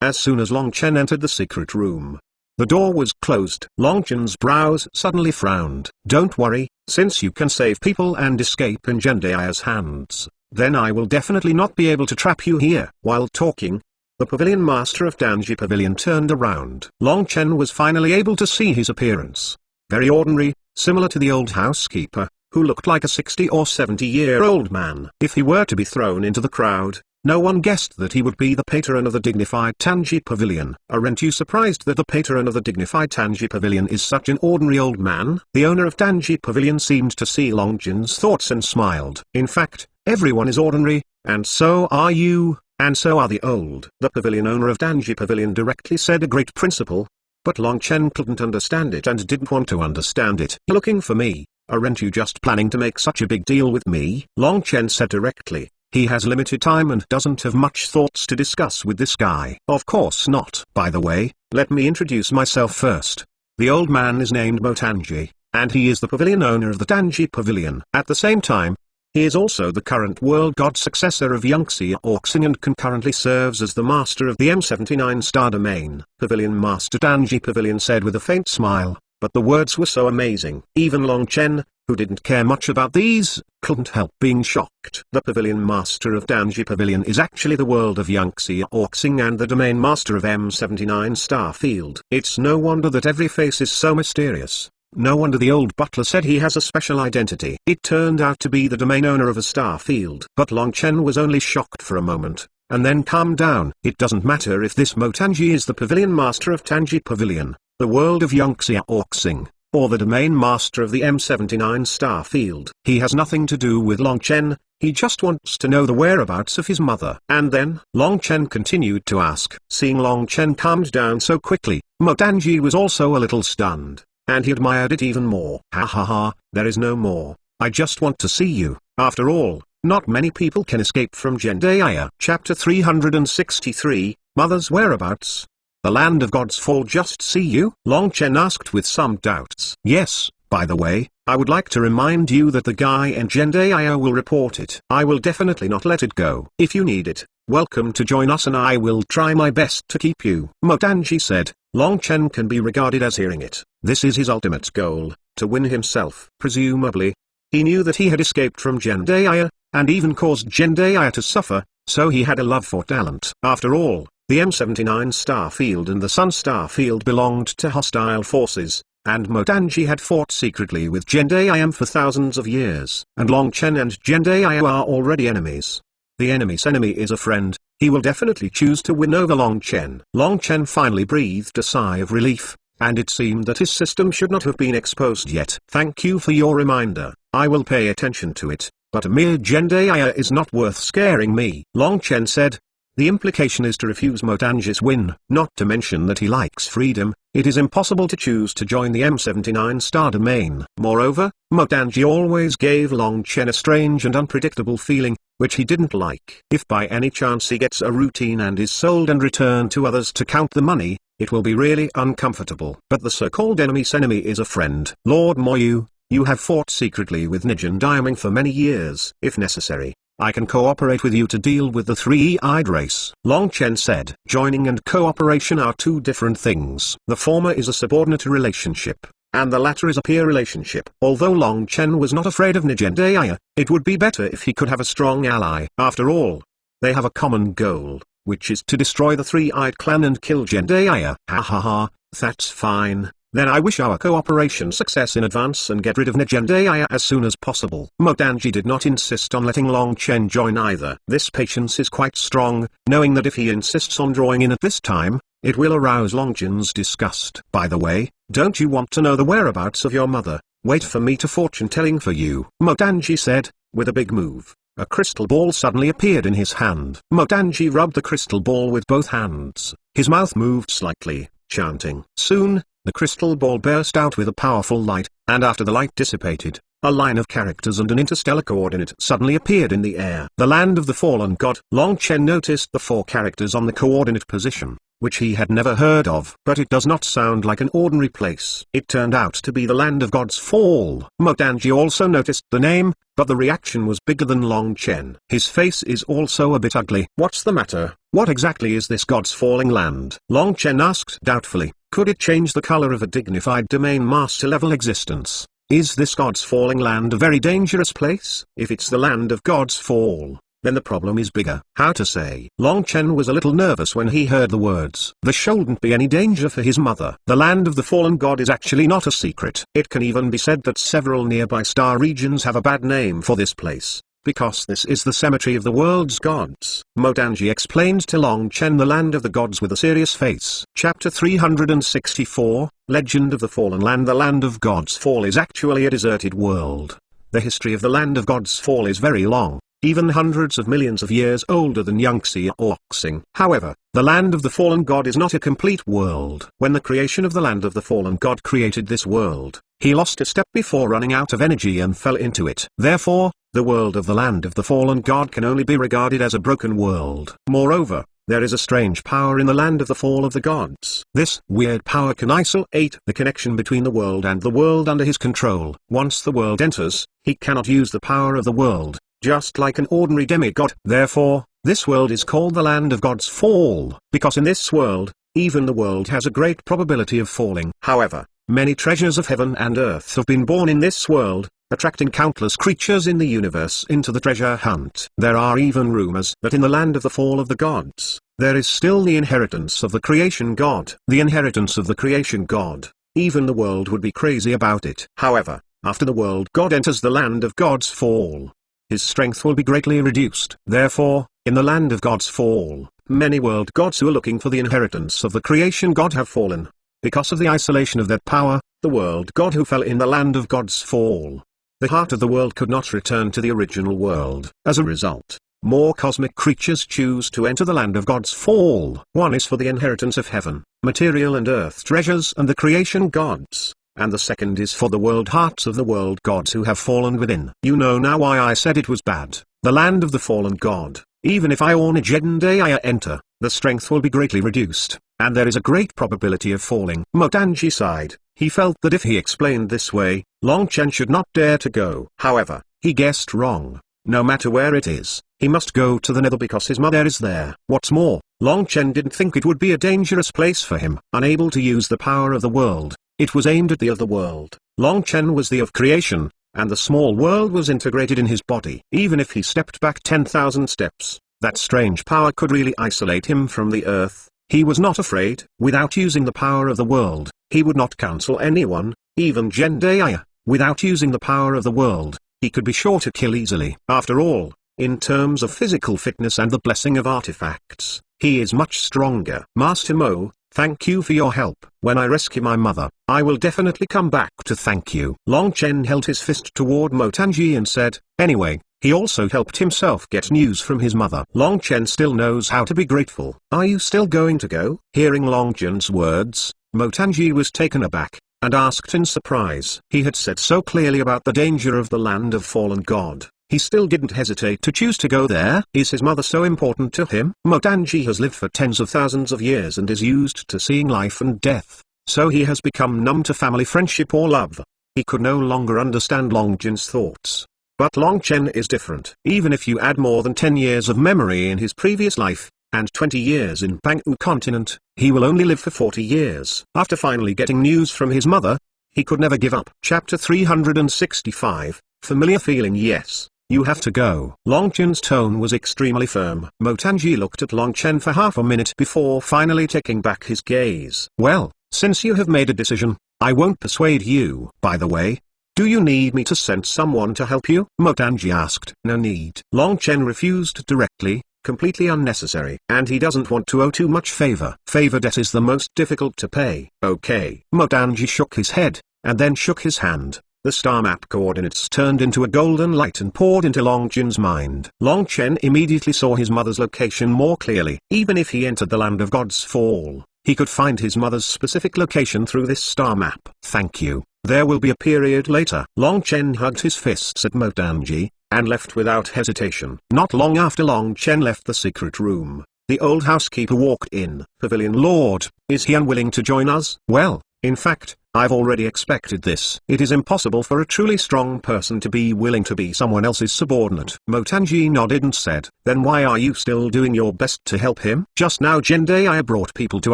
As soon as Long Chen entered the secret room, the door was closed. Long Chen's brows suddenly frowned. "Don't worry, since you can save people and escape in Zhendaya's hands, then I will definitely not be able to trap you here." While talking, the Pavilion Master of Danji Pavilion turned around. Long Chen was finally able to see his appearance. Very ordinary, similar to the old housekeeper, who looked like a 60 or 70-year-old man. If he were to be thrown into the crowd, no one guessed that he would be the patron of the dignified Danji Pavilion. "Aren't you surprised that the patron of the dignified Danji Pavilion is such an ordinary old man?" The owner of Danji Pavilion seemed to see Long Chen's thoughts and smiled. "In fact, everyone is ordinary, and so are you, and so are the old." The pavilion owner of Danji Pavilion directly said a great principle, but Long Chen couldn't understand it and didn't want to understand it. "Looking for me? Aren't you just planning to make such a big deal with me?" Long Chen said directly. He has limited time and doesn't have much thoughts to discuss with this guy. "Of course not. By the way, let me introduce myself first. The old man is named Motanji, and he is the pavilion owner of the Danji Pavilion. At the same time, he is also the current world god successor of Yangxia Auxing and concurrently serves as the master of the M79 star domain." Pavilion Master Danji Pavilion said with a faint smile, but the words were so amazing. Even Long Chen, who didn't care much about these, couldn't help being shocked. The pavilion master of Danji Pavilion is actually the world of Yangtze Auxing and the domain master of M79 Starfield. It's no wonder that every face is so mysterious. No wonder the old butler said he has a special identity. It turned out to be the domain owner of a Starfield. But Long Chen was only shocked for a moment, and then calmed down. It doesn't matter if this Motanji is the pavilion master of Tanji Pavilion, the world of Yangtze Auxing, or the domain master of the M79 Starfield. He has nothing to do with Long Chen, he just wants to know the whereabouts of his mother. And then, Long Chen continued to ask. Seeing Long Chen calmed down so quickly, Motanji was also a little stunned, and he admired it even more. Ha ha ha, there is no more. I just want to see you. After all, not many people can escape from Zhendaya. Chapter 363, Mother's Whereabouts. The land of God's fall just see you? Long Chen asked with some doubts. Yes, by the way, I would like to remind you that the guy in Zhendaya will report it. I will definitely not let it go. If you need it, welcome to join us and I will try my best to keep you. Motanji said. Long Chen can be regarded as hearing it. This is his ultimate goal, to win himself. Presumably, he knew that he had escaped from Zhendaya, and even caused Zhendaya to suffer, so he had a love for talent. After all, the M79 Starfield and the Sun Starfield belonged to hostile forces, and Motanji had fought secretly with Zhendaya for thousands of years. And Long Chen and Zhendaya are already enemies. The enemy's enemy is a friend. He will definitely choose to win over Long Chen. Long Chen finally breathed a sigh of relief, and it seemed that his system should not have been exposed yet. Thank you for your reminder. I will pay attention to it, but a mere Zhendaya is not worth scaring me. Long Chen said. The implication is to refuse Motanji's win. Not to mention that he likes freedom, it is impossible to choose to join the M79 star domain. Moreover, Motanji always gave Long Chen a strange and unpredictable feeling, which he didn't like. If by any chance he gets a routine and is sold and returned to others to count the money, it will be really uncomfortable. But the so-called enemy's enemy is a friend. Lord Moyu, you have fought secretly with Nijin Diaming for many years. If necessary, I can cooperate with you to deal with the three-eyed race. Long Chen said. Joining and cooperation are two different things. The former is a subordinate relationship, and the latter is a peer relationship. Although Long Chen was not afraid of Zhendaya, it would be better if he could have a strong ally. After all, they have a common goal, which is to destroy the three-eyed clan and kill Zhendaya. Ha ha ha, that's fine. Then I wish our cooperation success in advance and get rid of Zhendaya as soon as possible. Motanji did not insist on letting Long Chen join either. This patience is quite strong, knowing that if he insists on drawing in at this time, it will arouse Long Chen's disgust. By the way, don't you want to know the whereabouts of your mother? Wait for me to fortune-telling for you. Motanji said, with a big move. A crystal ball suddenly appeared in his hand. Motanji rubbed the crystal ball with both hands. His mouth moved slightly, chanting. Soon, the crystal ball burst out with a powerful light, and after the light dissipated, a line of characters and an interstellar coordinate suddenly appeared in the air. The land of the fallen god. Long Chen noticed the 4 characters on the coordinate position, which he had never heard of. But it does not sound like an ordinary place. It turned out to be the land of God's fall. Motanji also noticed the name, but the reaction was bigger than Long Chen. His face is also a bit ugly. What's the matter? What exactly is this God's falling land? Long Chen asked doubtfully. Could it change the color of a dignified domain master level existence? Is this God's falling land a very dangerous place? If it's the land of God's fall, then the problem is bigger. How to say? Long Chen was a little nervous when he heard the words. There shouldn't be any danger for his mother. The land of the fallen god is actually not a secret. It can even be said that several nearby star regions have a bad name for this place, because this is the cemetery of the world's gods. Motanji explained to Long Chen the land of the gods with a serious face. Chapter 364, Legend of the Fallen Land. The land of God's fall is actually a deserted world. The history of the land of God's fall is very long, even hundreds of millions of years older than Yangtze Auxing. However, the land of the fallen god is not a complete world. When the creation of the land of the fallen god created this world, he lost a step before running out of energy and fell into it. Therefore, the world of the land of the fallen god can only be regarded as a broken world. Moreover, there is a strange power in the land of the fall of the gods. This weird power can isolate the connection between the world and the world under his control. Once the world enters, he cannot use the power of the world, just like an ordinary demigod. Therefore, this world is called the land of God's fall, because in this world, even the world has a great probability of falling. However, Many treasures of heaven and earth have been born in this world, attracting countless creatures in the universe into the treasure hunt. There are even rumors that in the land of the fall of the gods, there is still the inheritance of the creation god. The inheritance of the creation god. Even the world would be crazy about it. However, after the world god enters the land of God's fall, his strength will be greatly reduced. Therefore, in the land of God's fall, many world gods who are looking for the inheritance of the creation god have fallen. Because of the isolation of their power, the world god who fell in the land of God's fall, the heart of the world could not return to the original world. As a result, more cosmic creatures choose to enter the land of God's fall. One is for the inheritance of heaven, material and earth treasures and the creation gods, and the second is for the world hearts of the world gods who have fallen within. You know now why I said it was bad. The land of the fallen god, even if Untitled Zhendaya enter, the strength will be greatly reduced, and there is a great probability of falling. Motanji sighed. He felt that if he explained this way, Long Chen should not dare to go. However, he guessed wrong. No matter where it is, he must go to the nether because his mother is there. What's more, Long Chen didn't think it would be a dangerous place for him. Unable to use the power of the world, it was aimed at the other world. Long Chen was the of creation, and the small world was integrated in his body. Even if he stepped back 10,000 steps, that strange power could really isolate him from the earth. He was not afraid. Without using the power of the world, he would not counsel anyone, even Zhendaya. Without using the power of the world, he could be sure to kill easily. After all, in terms of physical fitness and the blessing of artifacts, he is much stronger. Master Mo, thank you for your help. When I rescue my mother, I will definitely come back to thank you. Long Chen held his fist toward Motanji and said, anyway, he also helped himself get news from his mother. Long Chen still knows how to be grateful. Are you still going to go? Hearing Long Chen's words, Motanji was taken aback, and asked in surprise. He had said so clearly about the danger of the land of fallen god. He still didn't hesitate to choose to go there. Is his mother so important to him? Motanji has lived for tens of thousands of years and is used to seeing life and death, so he has become numb to family friendship or love. He could no longer understand Long Chen's thoughts. But Long Chen is different. Even if you add more than 10 years of memory in his previous life, and 20 years in Bangwu continent, he will only live for 40 years. After finally getting news from his mother, he could never give up. Chapter 365, Familiar Feeling. Yes, you have to go. Long Chen's tone was extremely firm. Motanji looked at Long Chen for half a minute before finally taking back his gaze. Well, since you have made a decision, I won't persuade you. By the way, do you need me to send someone to help you? Motanji asked. No need. Long Chen refused directly, completely unnecessary. And he doesn't want to owe too much favor. Favor debt is the most difficult to pay. Okay. Motanji shook his head, and then shook his hand. The star map coordinates turned into a golden light and poured into Long Chen's mind. Long Chen immediately saw his mother's location more clearly. Even if he entered the land of God's fall, he could find his mother's specific location through this star map. Thank you. There will be a period later. Long Chen hugged his fists at Motanji, and left without hesitation. Not long after Long Chen left the secret room, the old housekeeper walked in. Pavilion Lord, is he unwilling to join us? Well, in fact, I've already expected this. It is impossible for a truly strong person to be willing to be someone else's subordinate. Motanji nodded and said, then why are you still doing your best to help him? Just now Zhendaya brought people to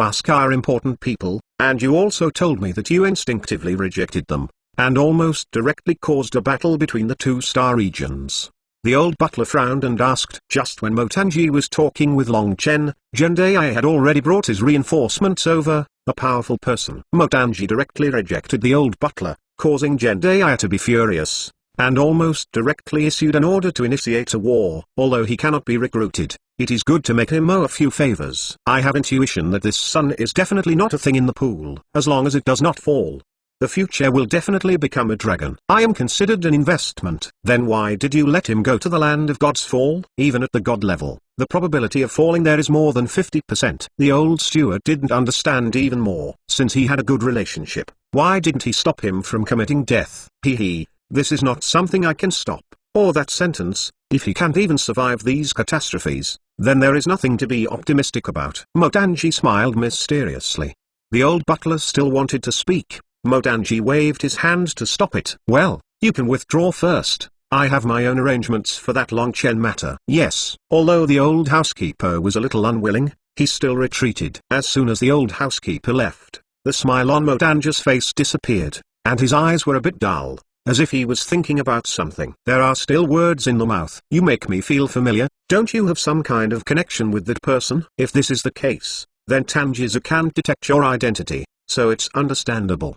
ask our important people, and you also told me that you instinctively rejected them, and almost directly caused a battle between the two star regions. The old butler frowned and asked. Just when Motanji was talking with Long Chen, Zhendaya had already brought his reinforcements over, a powerful person. Motanji directly rejected the old butler, causing Zhendaya to be furious, and almost directly issued an order to initiate a war. Although he cannot be recruited, it is good to make him owe a few favors. I have intuition that this sun is definitely not a thing in the pool. As long as it does not fall, the future will definitely become a dragon. I am considered an investment. Then why did you let him go to the land of God's fall? Even at the god level, the probability of falling there is more than 50%. The old steward didn't understand even more. Since he had a good relationship, why didn't he stop him from committing death? This is not something I can stop. Or that sentence, if he can't even survive these catastrophes, then there is nothing to be optimistic about. Motanji smiled mysteriously. The old butler still wanted to speak. Motanji waved his hand to stop it. Well, you can withdraw first. I have my own arrangements for that Long Chen matter. Yes. Although the old housekeeper was a little unwilling, he still retreated. As soon as the old housekeeper left, The smile on Modanger's face disappeared, and his eyes were a bit dull, as if he was thinking about something. There are still words in the mouth. You make me feel familiar. Don't you have some kind of connection with that person? If this is the case, then Tanjiza can't detect your identity, so it's understandable.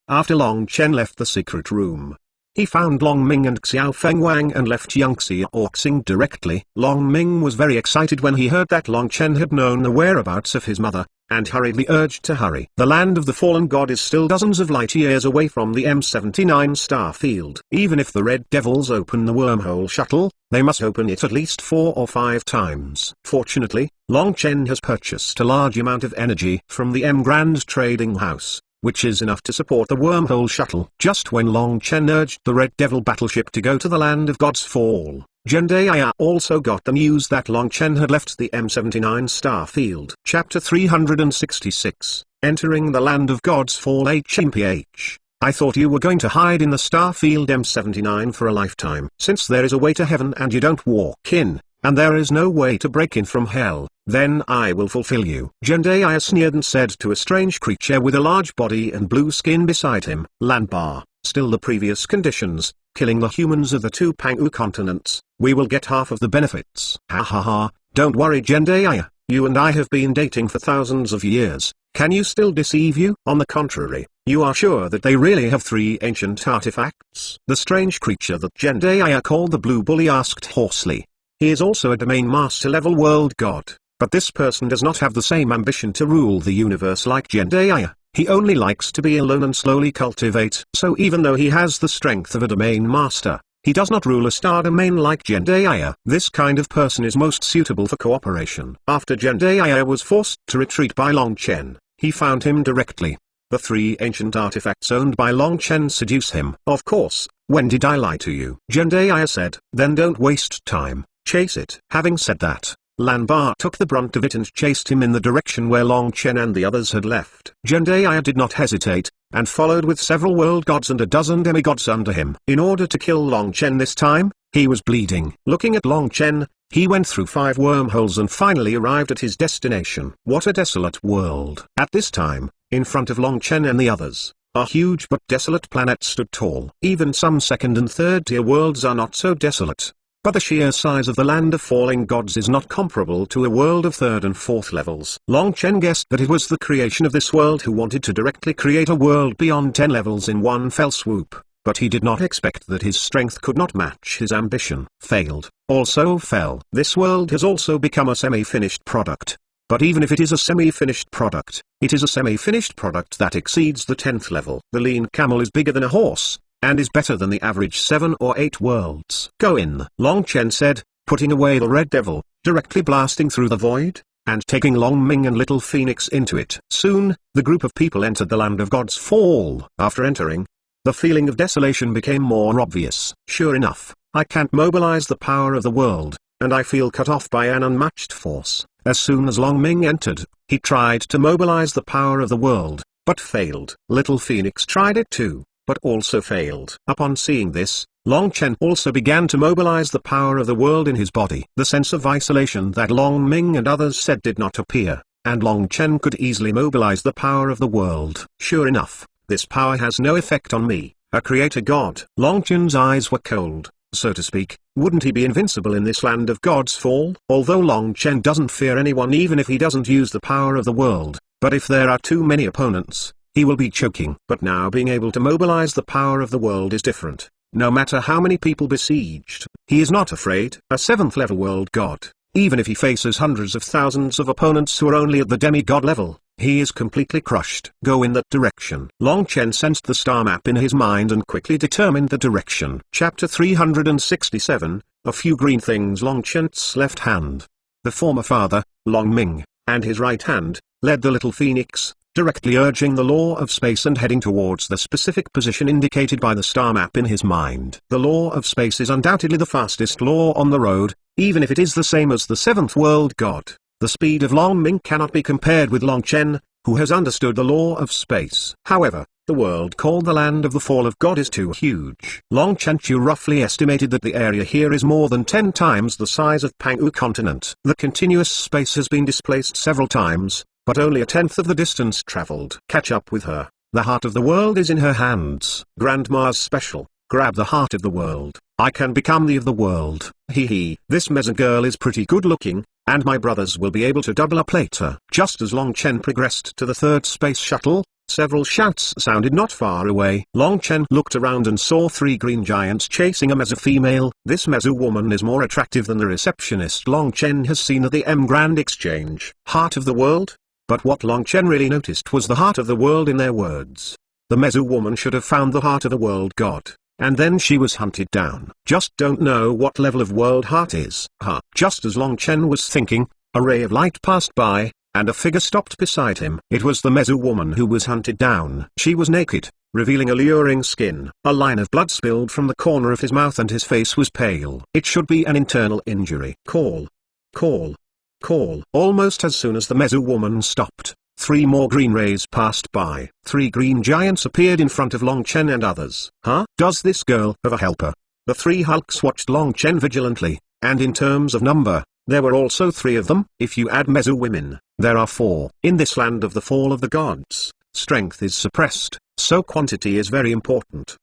After Long Chen left the secret room, he found Long Ming and Xiao Feng Wang and left Yangxi Orxing directly. Long Ming was very excited when he heard that Long Chen had known the whereabouts of his mother, and hurriedly urged to hurry. The land of the fallen god is still dozens of light years away from the M79 star field. Even if the Red Devils open the wormhole shuttle, they must open it at least 4 or 5 times. Fortunately, Long Chen has purchased a large amount of energy from the M Grand Trading House, which is enough to support the wormhole shuttle. Just when Long Chen urged the Red Devil battleship to go to the land of God's Fall, Zhendaya also got the news that Long Chen had left the M79 star field. Chapter 366, Entering the Land of God's Fall. HMPH, I thought you were going to hide in the star field M79 for a lifetime. Since there is a way to heaven and you don't walk in, and there is no way to break in from hell, then I will fulfill you. Zhendaya sneered and said to a strange creature with a large body and blue skin beside him, Lanbar, still the previous conditions, killing the humans of the 2 Pangu continents, we will get half of the benefits. Ha ha ha, don't worry Zhendaya, you and I have been dating for thousands of years, can you still deceive you? On the contrary, you are sure that they really have 3 ancient artifacts? The strange creature that Zhendaya called the Blue Bully asked hoarsely. He is also a domain master level world god, but this person does not have the same ambition to rule the universe like Zhendaya. He only likes to be alone and slowly cultivate. So even though he has the strength of a domain master, he does not rule a star domain like Zhendaya. This kind of person is most suitable for cooperation. After Zhendaya was forced to retreat by Long Chen, he found him directly. The 3 ancient artifacts owned by Long Chen seduce him. Of course, when did I lie to you? Zhendaya said. Then don't waste time, chase it. Having said that, Lanbar took the brunt of it and chased him in the direction where Long Chen and the others had left. Zhendaya did not hesitate, and followed with several world gods and a dozen demigods under him. In order to kill Long Chen this time, he was bleeding. Looking at Long Chen, he went through 5 wormholes and finally arrived at his destination. What a desolate world. At this time, in front of Long Chen and the others, a huge but desolate planet stood tall. Even some 2nd and 3rd tier worlds are not so desolate. But the sheer size of the land of falling gods is not comparable to a world of 3rd and 4th levels. Long Chen guessed that it was the creation of this world who wanted to directly create a world beyond 10 levels in one fell swoop, but he did not expect that his strength could not match his ambition. Failed. Also fell. This world has also become a semi-finished product. But even if it is a semi-finished product, it is a semi-finished product that exceeds the 10th level. The lean camel is bigger than a horse, and is better than the average 7 or 8 worlds. Go in, Long Chen said, putting away the Red Devil, directly blasting through the void, and taking Long Ming and Little Phoenix into it. Soon, the group of people entered the land of God's Fall. After entering, the feeling of desolation became more obvious. Sure enough, I can't mobilize the power of the world, and I feel cut off by an unmatched force. As soon as Long Ming entered, he tried to mobilize the power of the world, but failed. Little Phoenix tried it too, but also failed. Upon seeing this, Long Chen also began to mobilize the power of the world in his body. The sense of isolation that Long Ming and others said did not appear, and Long Chen could easily mobilize the power of the world. Sure enough, this power has no effect on me, a creator god. Long Chen's eyes were cold, so to speak. Wouldn't he be invincible in this land of God's Fall? Although Long Chen doesn't fear anyone even if he doesn't use the power of the world, but if there are too many opponents, he will be choking. But now being able to mobilize the power of the world is different. No matter how many people besieged, he is not afraid. A 7th level world god, even if he faces hundreds of thousands of opponents who are only at the demigod level, he is completely crushed. Go in that direction. Long Chen sensed the star map in his mind and quickly determined the direction. Chapter 367, A Few Green Things. Long Chen's left hand, the former father, Long Ming, and his right hand, led the Little Phoenix, directly urging the law of space and heading towards the specific position indicated by the star map in his mind. The law of space is undoubtedly the fastest law on the road, even if it is the same as the 7th world god. The speed of Long Ming cannot be compared with Long Chen, who has understood the law of space. However, the world called the Land of the Fall of God is too huge. Long Chenchu roughly estimated that the area here is more than 10 times the size of Pangu continent. The continuous space has been displaced several times, but only a tenth of the distance traveled. Catch up with her. The heart of the world is in her hands. Grandma's special. Grab the heart of the world. I can become the of the world. Hee hee. This Meza girl is pretty good looking, and my brothers will be able to double up later. Just as Long Chen progressed to the third space shuttle, several shouts sounded not far away. Long Chen looked around and saw 3 green giants chasing a Meza female. This Meza woman is more attractive than the receptionist Long Chen has seen at the M Grand Exchange. Heart of the world? But what Long Chen really noticed was the heart of the world in their words. The Meza woman should have found the heart of the world god, and then she was hunted down. Just don't know what level of world heart is. Just as Long Chen was thinking, a ray of light passed by, and a figure stopped beside him. It was the Meza woman who was hunted down. She was naked, revealing alluring skin. A line of blood spilled from the corner of his mouth and his face was pale. It should be an internal injury. Call. Call. Call. Almost as soon as the Meza woman stopped, 3 more green rays passed by. 3 green giants appeared in front of Long Chen and others. Does this girl have a helper? The 3 Hulks watched Long Chen vigilantly, and in terms of number, there were also 3 of them. If you add Meza women, there are 4. In this land of the fall of the gods, strength is suppressed, so quantity is very important.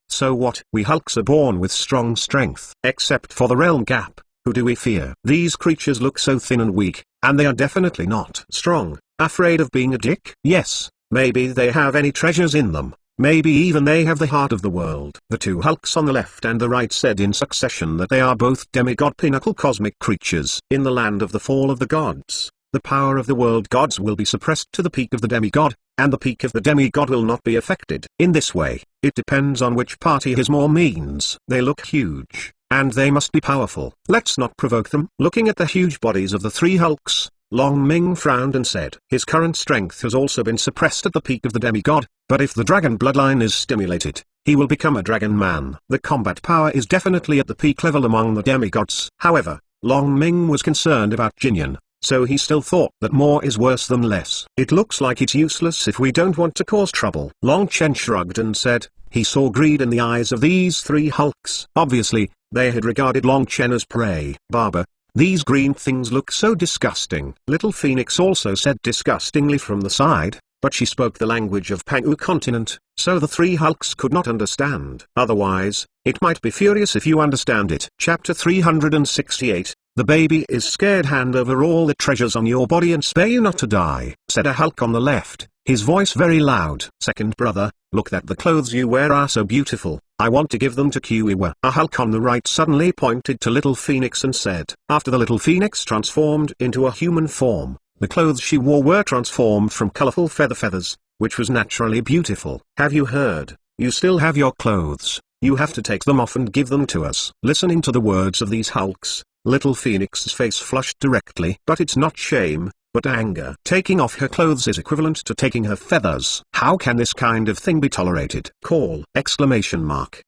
So what? We Hulks are born with strong strength. Except for the realm gap, who do we fear? These creatures look so thin and weak, and they are definitely not strong. Afraid of being a dick? Yes, maybe they have any treasures in them. Maybe even they have the heart of the world. The 2 Hulks on the left and the right said in succession that they are both demigod pinnacle cosmic creatures. In the land of the fall of the gods, the power of the world gods will be suppressed to the peak of the demigod, and the peak of the demigod will not be affected. In this way, it depends on which party has more means. They look huge, and they must be powerful. Let's not provoke them. Looking at the huge bodies of the 3 Hulks, Long Ming frowned and said, his current strength has also been suppressed at the peak of the demigod, but if the dragon bloodline is stimulated, he will become a dragon man. The combat power is definitely at the peak level among the demigods. However, Long Ming was concerned about Jinyan, so he still thought that more is worse than less. It looks like it's useless if we don't want to cause trouble. Long Chen shrugged and said, he saw greed in the eyes of these 3 Hulks. Obviously, they had regarded Long Chen as prey. Barber, these green things look so disgusting. Little Phoenix also said disgustingly from the side, but she spoke the language of Pangu continent, so the 3 Hulks could not understand. Otherwise, it might be furious if you understand it. Chapter 368, the baby is scared. Hand over all the treasures on your body and spare you not to die, said a Hulk on the left, his voice very loud. Second brother, look that the clothes you wear are so beautiful. I want to give them to Kiwiwa. A Hulk on the right suddenly pointed to Little Phoenix and said, after the Little Phoenix transformed into a human form, the clothes she wore were transformed from colorful feathers, which was naturally beautiful. Have you heard? You still have your clothes. You have to take them off and give them to us. Listening to the words of these Hulks, Little Phoenix's face flushed directly. But it's not shame, but anger. Taking off her clothes is equivalent to taking her feathers. How can this kind of thing be tolerated? Call! Exclamation mark.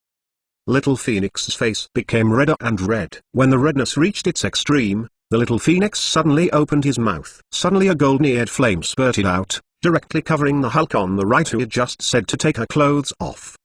Little Phoenix's face became redder and red. When the redness reached its extreme, the Little Phoenix suddenly opened his mouth. Suddenly a golden-eared flame spurted out, directly covering the Hulk on the right who had just said to take her clothes off.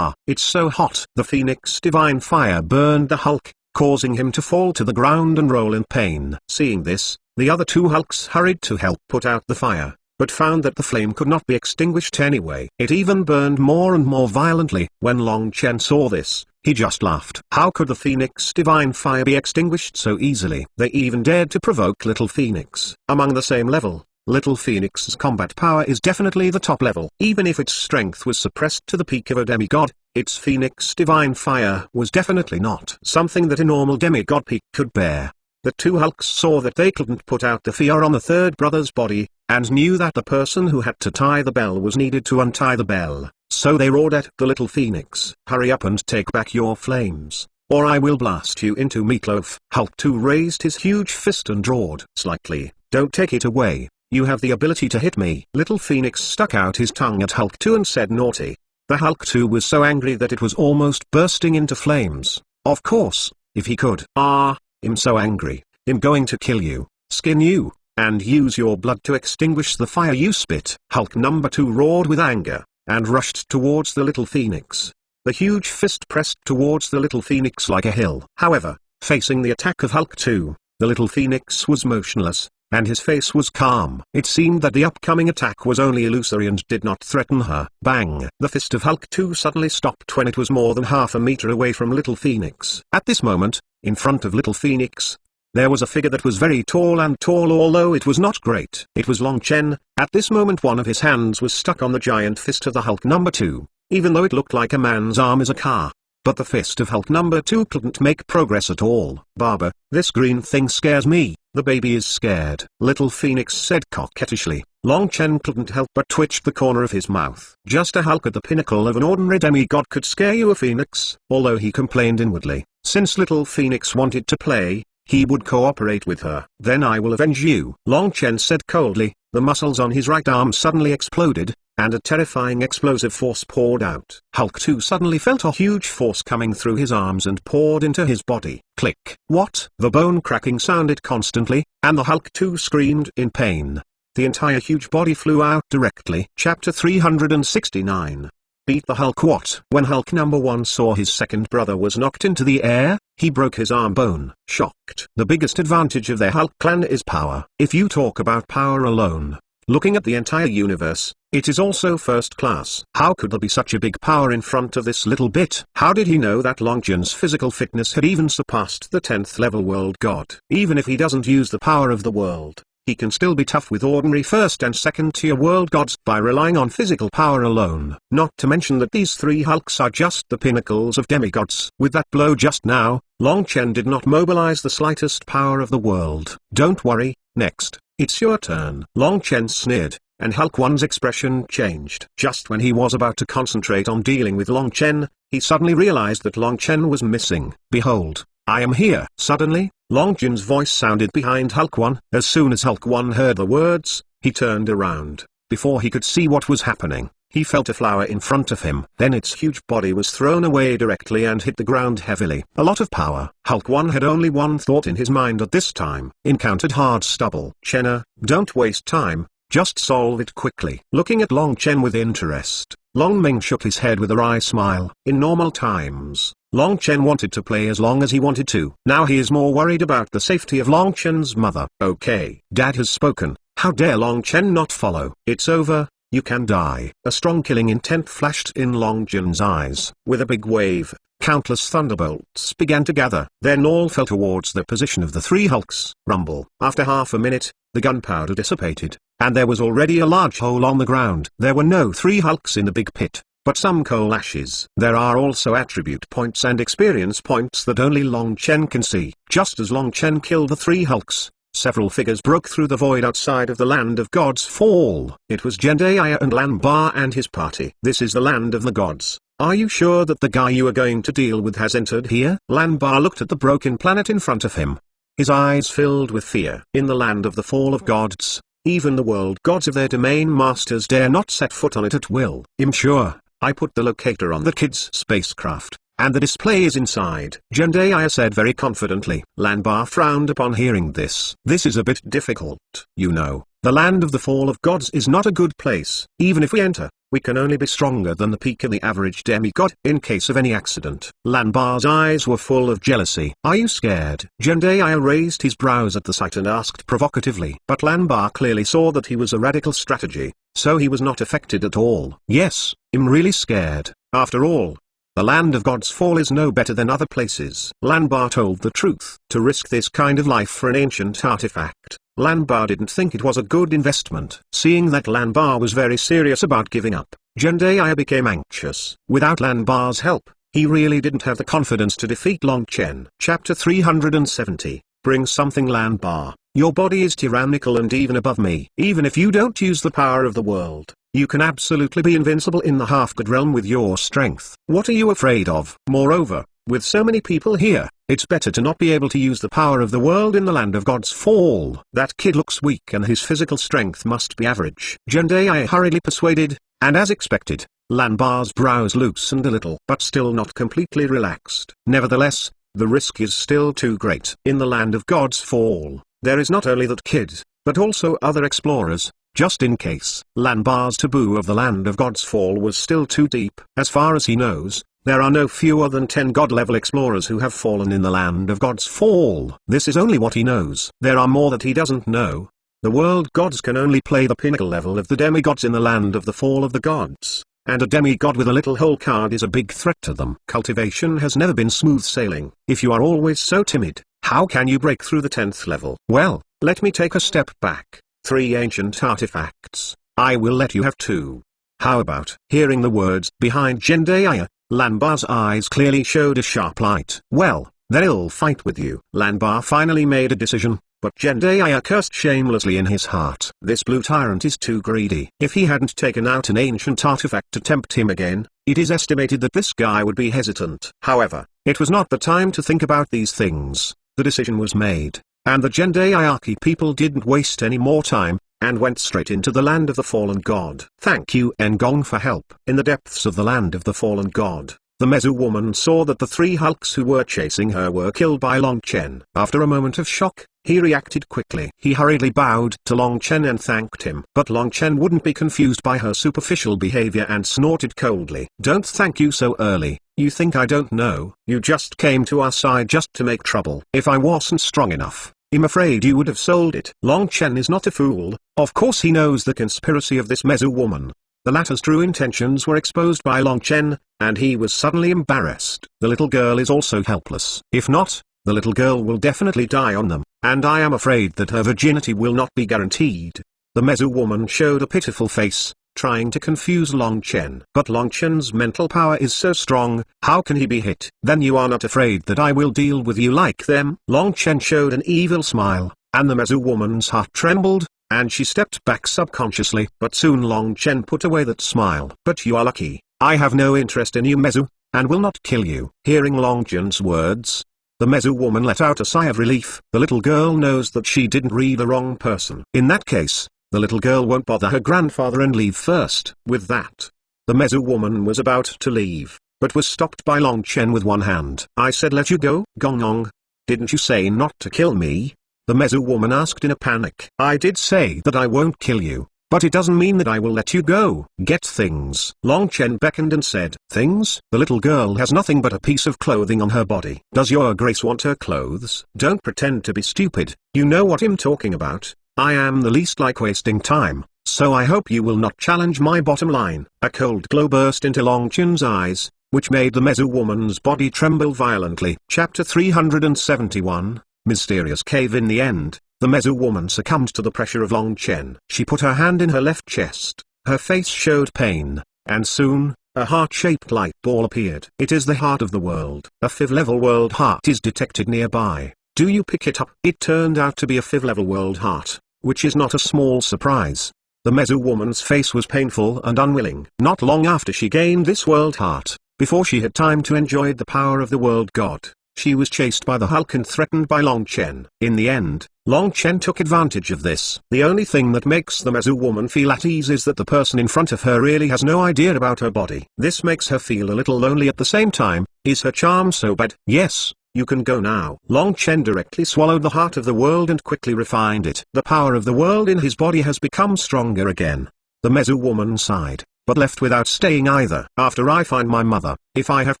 It's so hot. The Phoenix divine fire burned the Hulk, causing him to fall to the ground and roll in pain. Seeing this, the other 2 Hulks hurried to help put out the fire, but found that the flame could not be extinguished anyway. It even burned more and more violently. When Long Chen saw this, he just laughed. How could the Phoenix divine fire be extinguished so easily? They even dared to provoke Little Phoenix. Among the same level, Little Phoenix's combat power is definitely the top level. Even if its strength was suppressed to the peak of a demigod, its Phoenix divine fire was definitely not something that a normal demigod peak could bear. The 2 Hulks saw that they couldn't put out the fire on the third brother's body, and knew that the person who had to tie the bell was needed to untie the bell, so they roared at the Little Phoenix. Hurry up and take back your flames, or I will blast you into meatloaf. Hulk 2 raised his huge fist and roared slightly, don't take it away, you have the ability to hit me. Little Phoenix stuck out his tongue at Hulk 2 and said naughty. The Hulk 2 was so angry that it was almost bursting into flames. Of course, if he could. I'm so angry. I'm going to kill you, skin you, and use your blood to extinguish the fire you spit. Hulk number 2 roared with anger, and rushed towards the Little Phoenix. The huge fist pressed towards the Little Phoenix like a hill. However, facing the attack of Hulk 2, the Little Phoenix was motionless, and his face was calm. It seemed that the upcoming attack was only illusory and did not threaten her. Bang! The fist of Hulk 2 suddenly stopped when it was more than half a meter away from Little Phoenix. At this moment, in front of Little Phoenix, there was a figure that was very tall, and although it was not great. It was Long Chen. At this moment one of his hands was stuck on the giant fist of the Hulk number 2, even though it looked like a man's arm is a car. But the fist of Hulk number 2 couldn't make progress at all. "Baba, this green thing scares me." "The baby is scared," Little Phoenix said coquettishly. Long Chen couldn't help but twitch the corner of his mouth. Just a Hulk at the pinnacle of an ordinary demigod could scare you, a Phoenix, although he complained inwardly. Since Little Phoenix wanted to play, he would cooperate with her. "Then I will avenge you," Long Chen said coldly. The muscles on his right arm suddenly exploded, and a terrifying explosive force poured out. Hulk 2 suddenly felt a huge force coming through his arms and poured into his body. Click. What? The bone cracking sounded constantly, and the Hulk 2 screamed in pain. The entire huge body flew out directly. Chapter 369. Beat the Hulk. What? When Hulk number 1 saw his second brother was knocked into the air, he broke his arm bone. Shocked. The biggest advantage of their Hulk clan is power. If you talk about power alone, looking at the entire universe, it is also first class. How could there be such a big power in front of this little bit? How did he know that Long Chen's physical fitness had even surpassed the 10th level world god? Even if he doesn't use the power of the world, he can still be tough with ordinary first and second tier world gods by relying on physical power alone. Not to mention that these 3 Hulks are just the pinnacles of demigods. With that blow just now, Long Chen did not mobilize the slightest power of the world. "Don't worry, next, it's your turn." Long Chen sneered, and Hulk 1's expression changed. Just when he was about to concentrate on dealing with Long Chen, he suddenly realized that Long Chen was missing. "Behold, I am here." Suddenly, Long Chen's voice sounded behind Hulk 1. As soon as Hulk 1 heard the words, he turned around. Before he could see what was happening, he felt a flower in front of him. Then its huge body was thrown away directly and hit the ground heavily. A lot of power. Hulk 1 had only one thought in his mind at this time. Encountered hard stubble. "Chenna, don't waste time, just solve it quickly." Looking at Long Chen with interest, Long Ming shook his head with a wry smile. In normal times, Long Chen wanted to play as long as he wanted to. Now he is more worried about the safety of Long Chen's mother. "Okay, Dad has spoken. How dare Long Chen not follow?" "It's over, you can die." A strong killing intent flashed in Long Chen's eyes. With a big wave, countless thunderbolts began to gather. Then all fell towards the position of the 3 Hulks. Rumble. After half a minute, the gunpowder dissipated, and there was already a large hole on the ground. There were no 3 Hulks in the big pit, but some coal ashes. There are also attribute points and experience points that only Long Chen can see. Just as Long Chen killed the 3 Hulks, several figures broke through the void outside of the land of God's Fall. It was Zhendaya and Lan Ba and his party. "This is the land of the gods. Are you sure that the guy you are going to deal with has entered here?" Lan Ba looked at the broken planet in front of him. His eyes filled with fear. "In the land of the fall of gods, even the world gods of their domain masters dare not set foot on it at will." "I'm sure. I put the locator on the kid's spacecraft, and the display is inside," Zhendaya said very confidently. Lan Ba frowned upon hearing this. "This is a bit difficult. You know, the land of the fall of gods is not a good place. Even if we enter, we can only be stronger than the peak of the average demigod in case of any accident." Lan Ba's eyes were full of jealousy. "Are you scared?" Zhendaya raised his brows at the sight and asked provocatively. But Lan Ba clearly saw that he was a radical strategy, so he was not affected at all. "Yes, I'm really scared. After all, the land of God's Fall is no better than other places." Lan Ba told the truth. To risk this kind of life for an ancient artifact, Lan Ba didn't think it was a good investment. Seeing that Lan Ba was very serious about giving up, Zhendaya became anxious. Without Lan Ba's help, he really didn't have the confidence to defeat Long Chen. Chapter 370. Bring something. Lan Ba, your body is tyrannical and even above me. Even if you don't use the power of the world, you can absolutely be invincible in the half-god realm with your strength. What are you afraid of? Moreover, with so many people here, it's better to not be able to use the power of the world in the land of God's Fall. That kid looks weak and his physical strength must be average. Zhendaya hurriedly persuaded, and as expected, Lan Ba's brows loosened a little but still not completely relaxed. Nevertheless, the risk is still too great. In the land of God's Fall, there is not only that kid, but also other explorers. Just in case. Lan Ba's taboo of the land of God's Fall was still too deep. As far as he knows, there are no fewer than 10 god-level explorers who have fallen in the land of God's Fall. This is only what he knows. There are more that he doesn't know, The world gods can only play the pinnacle level of the demigods in the land of the fall of the gods, and a demigod with a little hole card is a big threat to them. Cultivation has never been smooth sailing. If you are always so timid, how can you break through the 10th level? Well, let me take a step back. 3 ancient artifacts. I will let you have 2. How about? Hearing the words behind Zhendaya, Lanbar's eyes clearly showed a sharp light. Well, then I'll fight with you. Lanbar finally made a decision, but Zhendaya cursed shamelessly in his heart. This blue tyrant is too greedy. If he hadn't taken out an ancient artifact to tempt him again, it is estimated that this guy would be hesitant. However, it was not the time to think about these things. The decision was made, and the Zhendayaki people didn't waste any more time, and went straight into the land of the fallen god. Thank you Ngong for help. In the depths of the land of the fallen god, the Mezu woman saw that the 3 hulks who were chasing her were killed by Long Chen. After a moment of shock, he reacted quickly. He hurriedly bowed to Long Chen and thanked him. But Long Chen wouldn't be confused by her superficial behavior and snorted coldly. Don't thank you so early. You think I don't know? You just came to our side just to make trouble. If I wasn't strong enough, I'm afraid you would have sold it. Long Chen is not a fool. Of course he knows the conspiracy of this Mezu woman. The latter's true intentions were exposed by Long Chen, and he was suddenly embarrassed. The little girl is also helpless. If not, the little girl will definitely die on them, and I am afraid that her virginity will not be guaranteed. The Mezu woman showed a pitiful face, trying to confuse Long Chen. But Long Chen's mental power is so strong, how can he be hit? Then you are not afraid that I will deal with you like them? Long Chen showed an evil smile, and the Mezu woman's heart trembled, and she stepped back subconsciously. But soon Long Chen put away that smile. But you are lucky. I have no interest in you Mezu, and will not kill you. Hearing Long Chen's words, the Mezu woman let out a sigh of relief. The little girl knows that she didn't read the wrong person. In that case, the little girl won't bother her grandfather and leave first. With that, the Mezu woman was about to leave, but was stopped by Long Chen with one hand. I said let you go, Gong. Didn't you say not to kill me? The Mezu woman asked in a panic. I did say that I won't kill you, but it doesn't mean that I will let you go. Get things. Long Chen beckoned and said, things? The little girl has nothing but a piece of clothing on her body. Does your grace want her clothes? Don't pretend to be stupid. You know what I'm talking about. I am the least like wasting time, so I hope you will not challenge my bottom line. A cold glow burst into Long Chen's eyes, which made the Mezu woman's body tremble violently. Chapter 371, Mysterious Cave. In the end, the Mezu woman succumbed to the pressure of Long Chen. She put her hand in her left chest, her face showed pain, and soon, a heart-shaped light ball appeared. It is the heart of the world. A 5th-level world heart is detected nearby. Do you pick it up? It turned out to be a 5th-level world heart, which is not a small surprise. The Mezu woman's face was painful and unwilling. Not long after she gained this world heart, before she had time to enjoy the power of the world god, she was chased by the Hulk and threatened by Long Chen. In the end, Long Chen took advantage of this. The only thing that makes the Mezu woman feel at ease is that the person in front of her really has no idea about her body. This makes her feel a little lonely at the same time. Is her charm so bad? Yes. You can go now. Long Chen directly swallowed the heart of the world and quickly refined it. The power of the world in his body has become stronger again. The Mezu woman sighed, but left without staying either. After I find my mother, if I have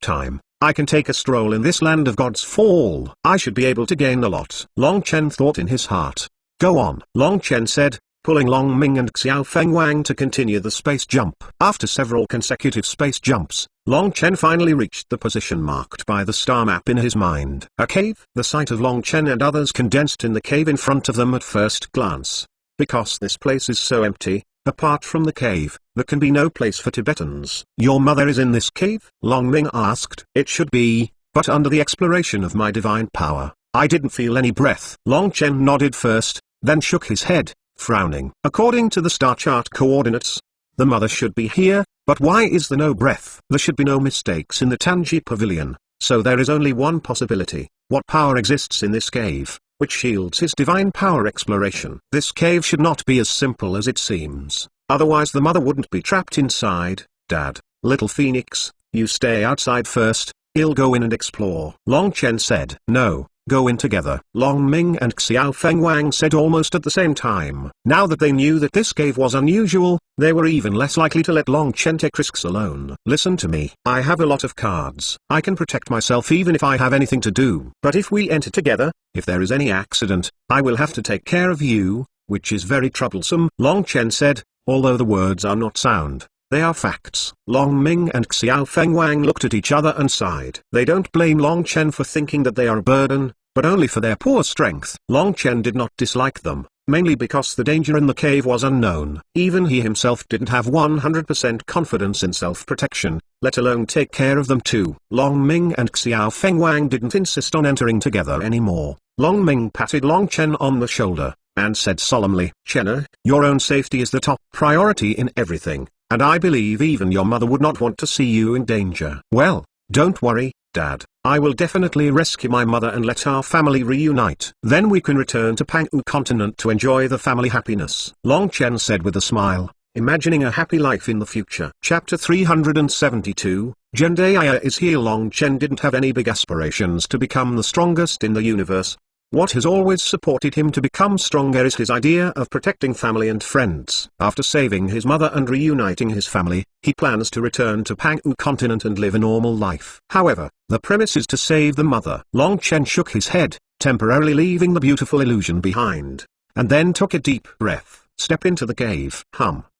time, I can take a stroll in this land of God's fall. I should be able to gain a lot. Long Chen thought in his heart. Go on. Long Chen said, pulling Long Ming and Xiao Feng Wang to continue the space jump. After several consecutive space jumps, Long Chen finally reached the position marked by the star map in his mind. A cave. The sight of Long Chen and others condensed in the cave in front of them at first glance. Because this place is so empty, apart from the cave, there can be no place for Tibetans. Your mother is in this cave? Long Ming asked. It should be, but under the exploration of my divine power, I didn't feel any breath. Long Chen nodded first, then shook his head, frowning. According to the star chart coordinates, the mother should be here, but why is there no breath? There should be no mistakes in the Tanji Pavilion, so there is only one possibility. What power exists in this cave, which shields his divine power exploration? This cave should not be as simple as it seems, otherwise the mother wouldn't be trapped inside. Dad, little Phoenix, you stay outside first, I'll go in and explore. Long Chen said. No. Go in together. Long Ming and Xiao Feng Wang said almost at the same time. Now that they knew that this cave was unusual, they were even less likely to let Long Chen take risks alone. Listen to me. I have a lot of cards. I can protect myself even if I have anything to do. But if we enter together, if there is any accident, I will have to take care of you. which is very troublesome. Long Chen said, although the words are not sound, they are facts. Long Ming and Xiao Fengwang looked at each other and sighed. They don't blame Long Chen for thinking that they are a burden, but only for their poor strength. Long Chen did not dislike them, mainly because the danger in the cave was unknown. Even he himself didn't have 100% confidence in self-protection, let alone take care of them too. Long Ming and Xiao Fengwang didn't insist on entering together anymore. Long Ming patted Long Chen on the shoulder, and said solemnly, "Chenna, your own safety is the top priority in everything, and I believe even your mother would not want to see you in danger." "Well, don't worry, Dad. I will definitely rescue my mother and let our family reunite. Then we can return to Pangwu continent to enjoy the family happiness," Long Chen said with a smile, imagining a happy life in the future. Chapter 372, Zhendaya is here. Long Chen didn't have any big aspirations to become the strongest in the universe. What has always supported him to become stronger is his idea of protecting family and friends. After saving his mother and reuniting his family, he plans to return to Pangwu continent and live a normal life. However, the premise is to save the mother. Long Chen shook his head, temporarily leaving the beautiful illusion behind, and then took a deep breath. "Step into the cave."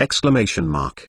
Exclamation mark.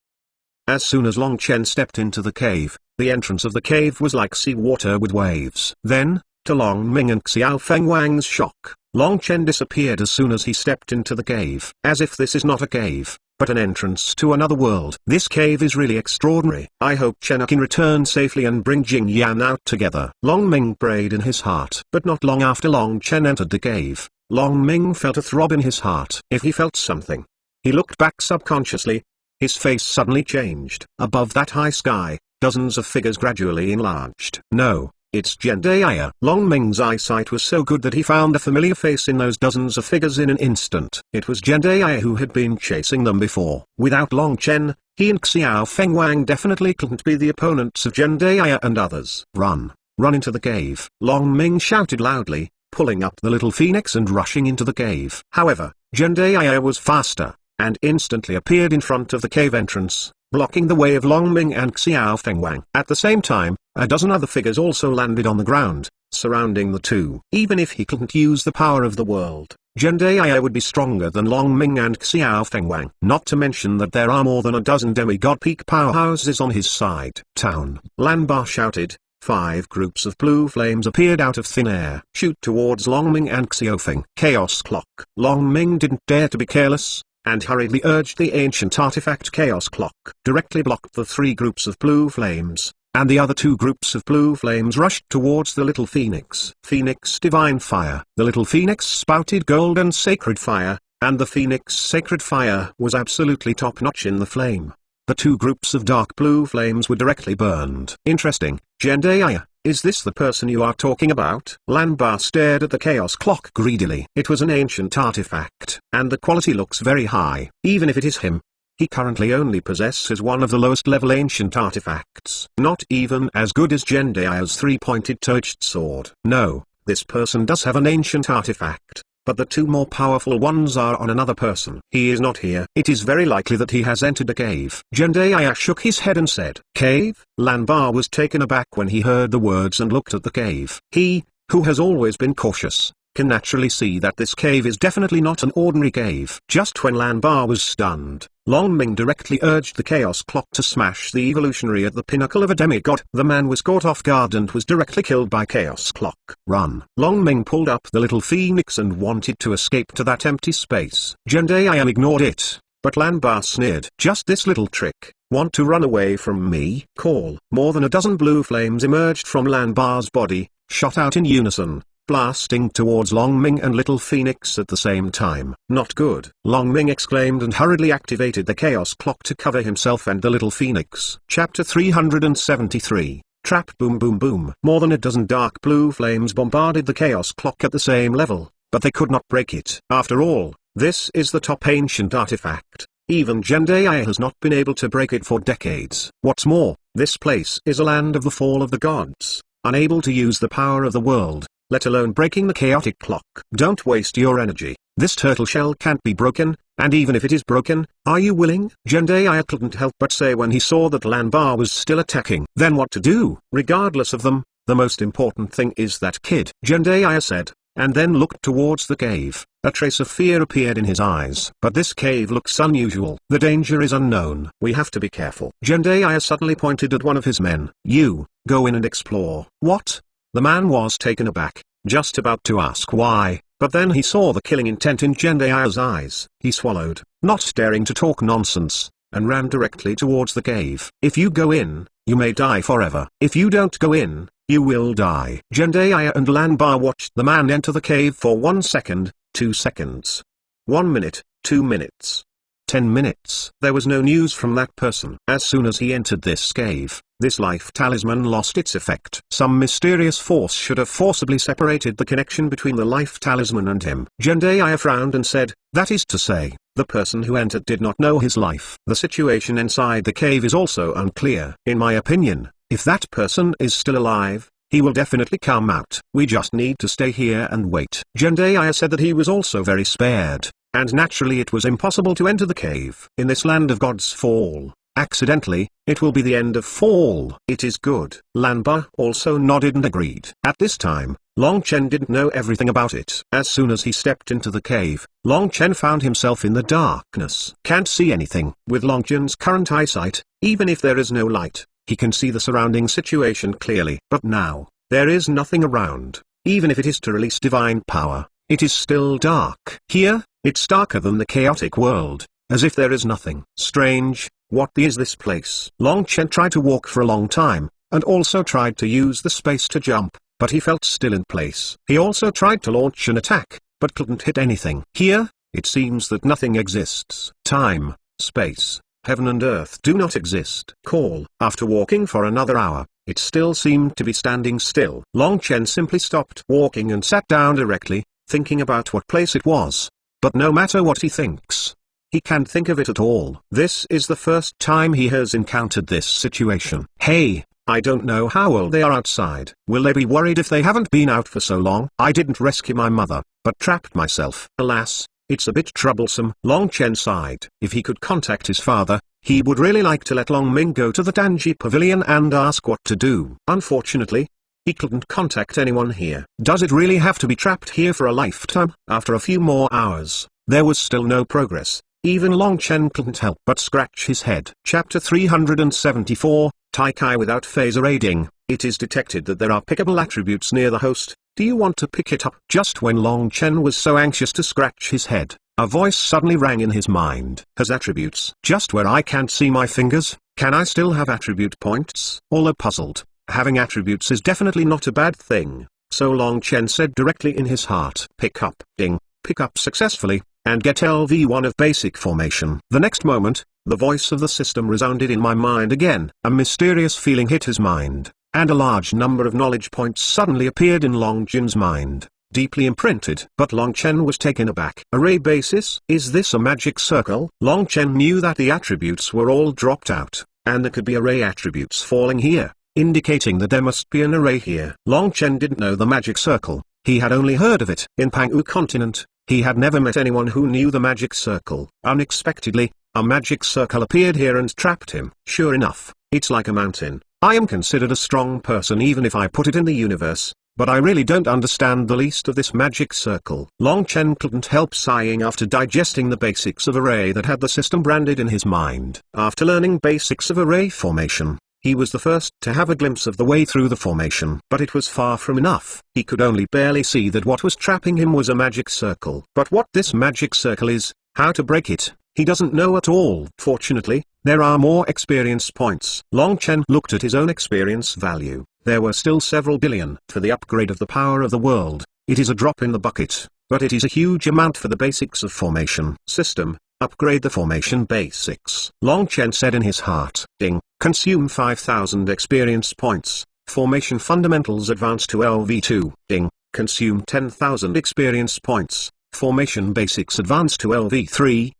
As soon as Long Chen stepped into the cave, the entrance of the cave was like sea water with waves. Then, to Long Ming and Xiao Fengwang's shock, Long Chen disappeared as soon as he stepped into the cave. As if this is not a cave, but an entrance to another world. This cave is really extraordinary. I hope Chen can return safely and bring Jing Yan out together. Long Ming prayed in his heart. But not long after Long Chen entered the cave, Long Ming felt a throb in his heart. If he felt something, he looked back subconsciously. His face suddenly changed. Above that high sky, dozens of figures gradually enlarged. "No. It's Zhendaya." Long Ming's eyesight was so good that he found a familiar face in those dozens of figures in an instant. It was Zhendaya who had been chasing them before. Without Long Chen, he and Xiao Fengwang definitely couldn't be the opponents of Zhendaya and others. "Run! Run into the cave!" Long Ming shouted loudly, pulling up the little phoenix and rushing into the cave. However, Zhendaya was faster, and instantly appeared in front of the cave entrance, blocking the way of Long Ming and Xiao Fengwang. At the same time, a dozen other figures also landed on the ground, surrounding the two. Even if he couldn't use the power of the world, Zhendaya would be stronger than Long Ming and Xiao Fengwang. Not to mention that there are more than a dozen demigod peak powerhouses on his side. "Town!" Lanbar shouted. 5 groups of blue flames appeared out of thin air. "Shoot towards Long Ming and Xiao Feng." Chaos Clock. Long Ming didn't dare to be careless, and hurriedly urged the ancient artifact Chaos Clock. Directly blocked the 3 groups of blue flames, and the other 2 groups of blue flames rushed towards the little phoenix. Phoenix Divine Fire. The little phoenix spouted golden sacred fire, and the phoenix sacred fire was absolutely top-notch in the flame. The 2 groups of dark blue flames were directly burned. "Interesting, Zhendaya, is this the person you are talking about?" Lanbar stared at the Chaos Clock greedily. It was an ancient artifact, and the quality looks very high. Even if it is him, he currently only possesses one of the lowest level ancient artifacts. Not even as good as Zhendaya's 3-pointed touched sword. No, this person does have an ancient artifact, but the 2 more powerful ones are on another person. He is not here. It is very likely that he has entered a cave. Zhendaya shook his head and said, "Cave?" Lanbar was taken aback when he heard the words and looked at the cave. He, who has always been cautious, can naturally see that this cave is definitely not an ordinary cave. Just when Lanbar was stunned, Long Ming directly urged the Chaos Clock to smash the evolutionary at the pinnacle of a demigod. The man was caught off guard and was directly killed by Chaos Clock. "Run!" Long Ming pulled up the little phoenix and wanted to escape to that empty space. Zhendaya ignored it, but Lanbar sneered. "Just this little trick, want to run away from me?" Call. More than a dozen blue flames emerged from Lanbar's body, shot out in unison, blasting towards Long Ming and Little Phoenix at the same time. "Not good!" Long Ming exclaimed and hurriedly activated the Chaos Clock to cover himself and the Little Phoenix. Chapter 373, Trap. Boom boom boom. More than a dozen dark blue flames bombarded the Chaos Clock at the same level, but they could not break it. After all, this is the top ancient artifact. Even Zhendaya has not been able to break it for decades. What's more, this place is a land of the fall of the gods, unable to use the power of the world, let alone breaking the chaotic clock. "Don't waste your energy. This turtle shell can't be broken, and even if it is broken, are you willing?" Zhendaya couldn't help but say when he saw that Lanbar was still attacking. "Then what to do?" "Regardless of them, the most important thing is that kid," Zhendaya said. and then looked towards the cave. A trace of fear appeared in his eyes. But this cave looks unusual. The danger is unknown. We have to be careful. Zhendaya suddenly pointed at one of his men. You, go in and explore. What? The man was taken aback, just about to ask why, but then he saw the killing intent in Zhendaya's eyes. He swallowed, not daring to talk nonsense, and ran directly towards the cave. If you go in, you may die forever. If you don't go in, you will die. Zhendaya and Lanba watched the man enter the cave for 1 second, 2 seconds. 1 minute, 2 minutes. 10 minutes. There was no news from that person. As soon as he entered this cave, this life talisman lost its effect. Some mysterious force should have forcibly separated the connection between the life talisman and him. Zhendaya frowned and said, that is to say, the person who entered did not know his life. The situation inside the cave is also unclear. In my opinion, if that person is still alive, he will definitely come out. We just need to stay here and wait. Zhendaya said that he was also very spared, and naturally it was impossible to enter the cave. In this land of God's fall, accidentally, it will be the end of fall. It is good. Lanba also nodded and agreed. At this time, Long Chen didn't know everything about it. As soon as he stepped into the cave, Long Chen found himself in the darkness. Can't see anything. With Long Chen's current eyesight, even if there is no light, he can see the surrounding situation clearly. But now, there is nothing around. Even if it is to release divine power, it is still dark. Here, it's darker than the chaotic world, as if there is nothing. Strange, what is this place? Long Chen tried to walk for a long time, and also tried to use the space to jump, but he felt still in place. He also tried to launch an attack, but couldn't hit anything. Here, it seems that nothing exists. Time, space, heaven and earth do not exist. Call. After walking for another hour, it still seemed to be standing still. Long Chen simply stopped walking and sat down directly, thinking about what place it was. But no matter what he thinks, he can't think of it at all. This is the first time he has encountered this situation. Hey, I don't know how old they are outside. Will they be worried if they haven't been out for so long? I didn't rescue my mother, but trapped myself. Alas, it's a bit troublesome. Long Chen sighed. If he could contact his father, he would really like to let Long Ming go to the Danji Pavilion and ask what to do. Unfortunately, he couldn't contact anyone here. Does it really have to be trapped here for a lifetime? After a few more hours, there was still no progress. Even Long Chen couldn't help but scratch his head. Chapter 374, Tai Kai without phaser aiding. It is detected that there are pickable attributes near the host. Do you want to pick it up? Just when Long Chen was so anxious to scratch his head, a voice suddenly rang in his mind. Has attributes? Just where I can't see my fingers, can I still have attribute points? Although puzzled, having attributes is definitely not a bad thing. So Long Chen said directly in his heart. Pick up. Ding. Pick up successfully, and get LV1 of basic formation. The next moment, the voice of the system resounded in my mind again. A mysterious feeling hit his mind, and a large number of knowledge points suddenly appeared in Long Chen's mind, deeply imprinted. But Long Chen was taken aback. Array basis? Is this a magic circle? Long Chen knew that the attributes were all dropped out, and there could be array attributes falling here, indicating that there must be an array here. Long Chen didn't know the magic circle. He had only heard of it. In Pangwu continent, he had never met anyone who knew the magic circle. Unexpectedly, a magic circle appeared here and trapped him. Sure enough, it's like a mountain. I am considered a strong person even if I put it in the universe, but I really don't understand the least of this magic circle. Long Chen couldn't help sighing after digesting the basics of array that had the system branded in his mind. After learning basics of array formation, he was the first to have a glimpse of the way through the formation. But it was far from enough. He could only barely see that what was trapping him was a magic circle. But what this magic circle is, how to break it, he doesn't know at all. Fortunately, there are more experience points. Long Chen looked at his own experience value. There were still several billion. For the upgrade of the power of the world, it is a drop in the bucket, but it is a huge amount for the basics of formation. System, upgrade the formation basics. Long Chen said in his heart. Ding. Consume 5,000 experience points. Formation fundamentals advance to LV2. Ding. Consume 10,000 experience points. Formation basics advance to LV3.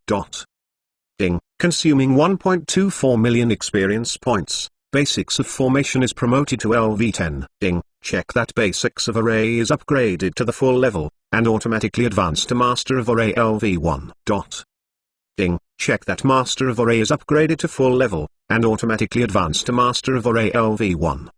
Ding. Consuming 1.24 million experience points. Basics of formation is promoted to LV10. Ding. Check that basics of array is upgraded to the full level, and automatically advance to master of array LV1. Ding. Check that master of array is upgraded to full level, and automatically advance to master of array LV1.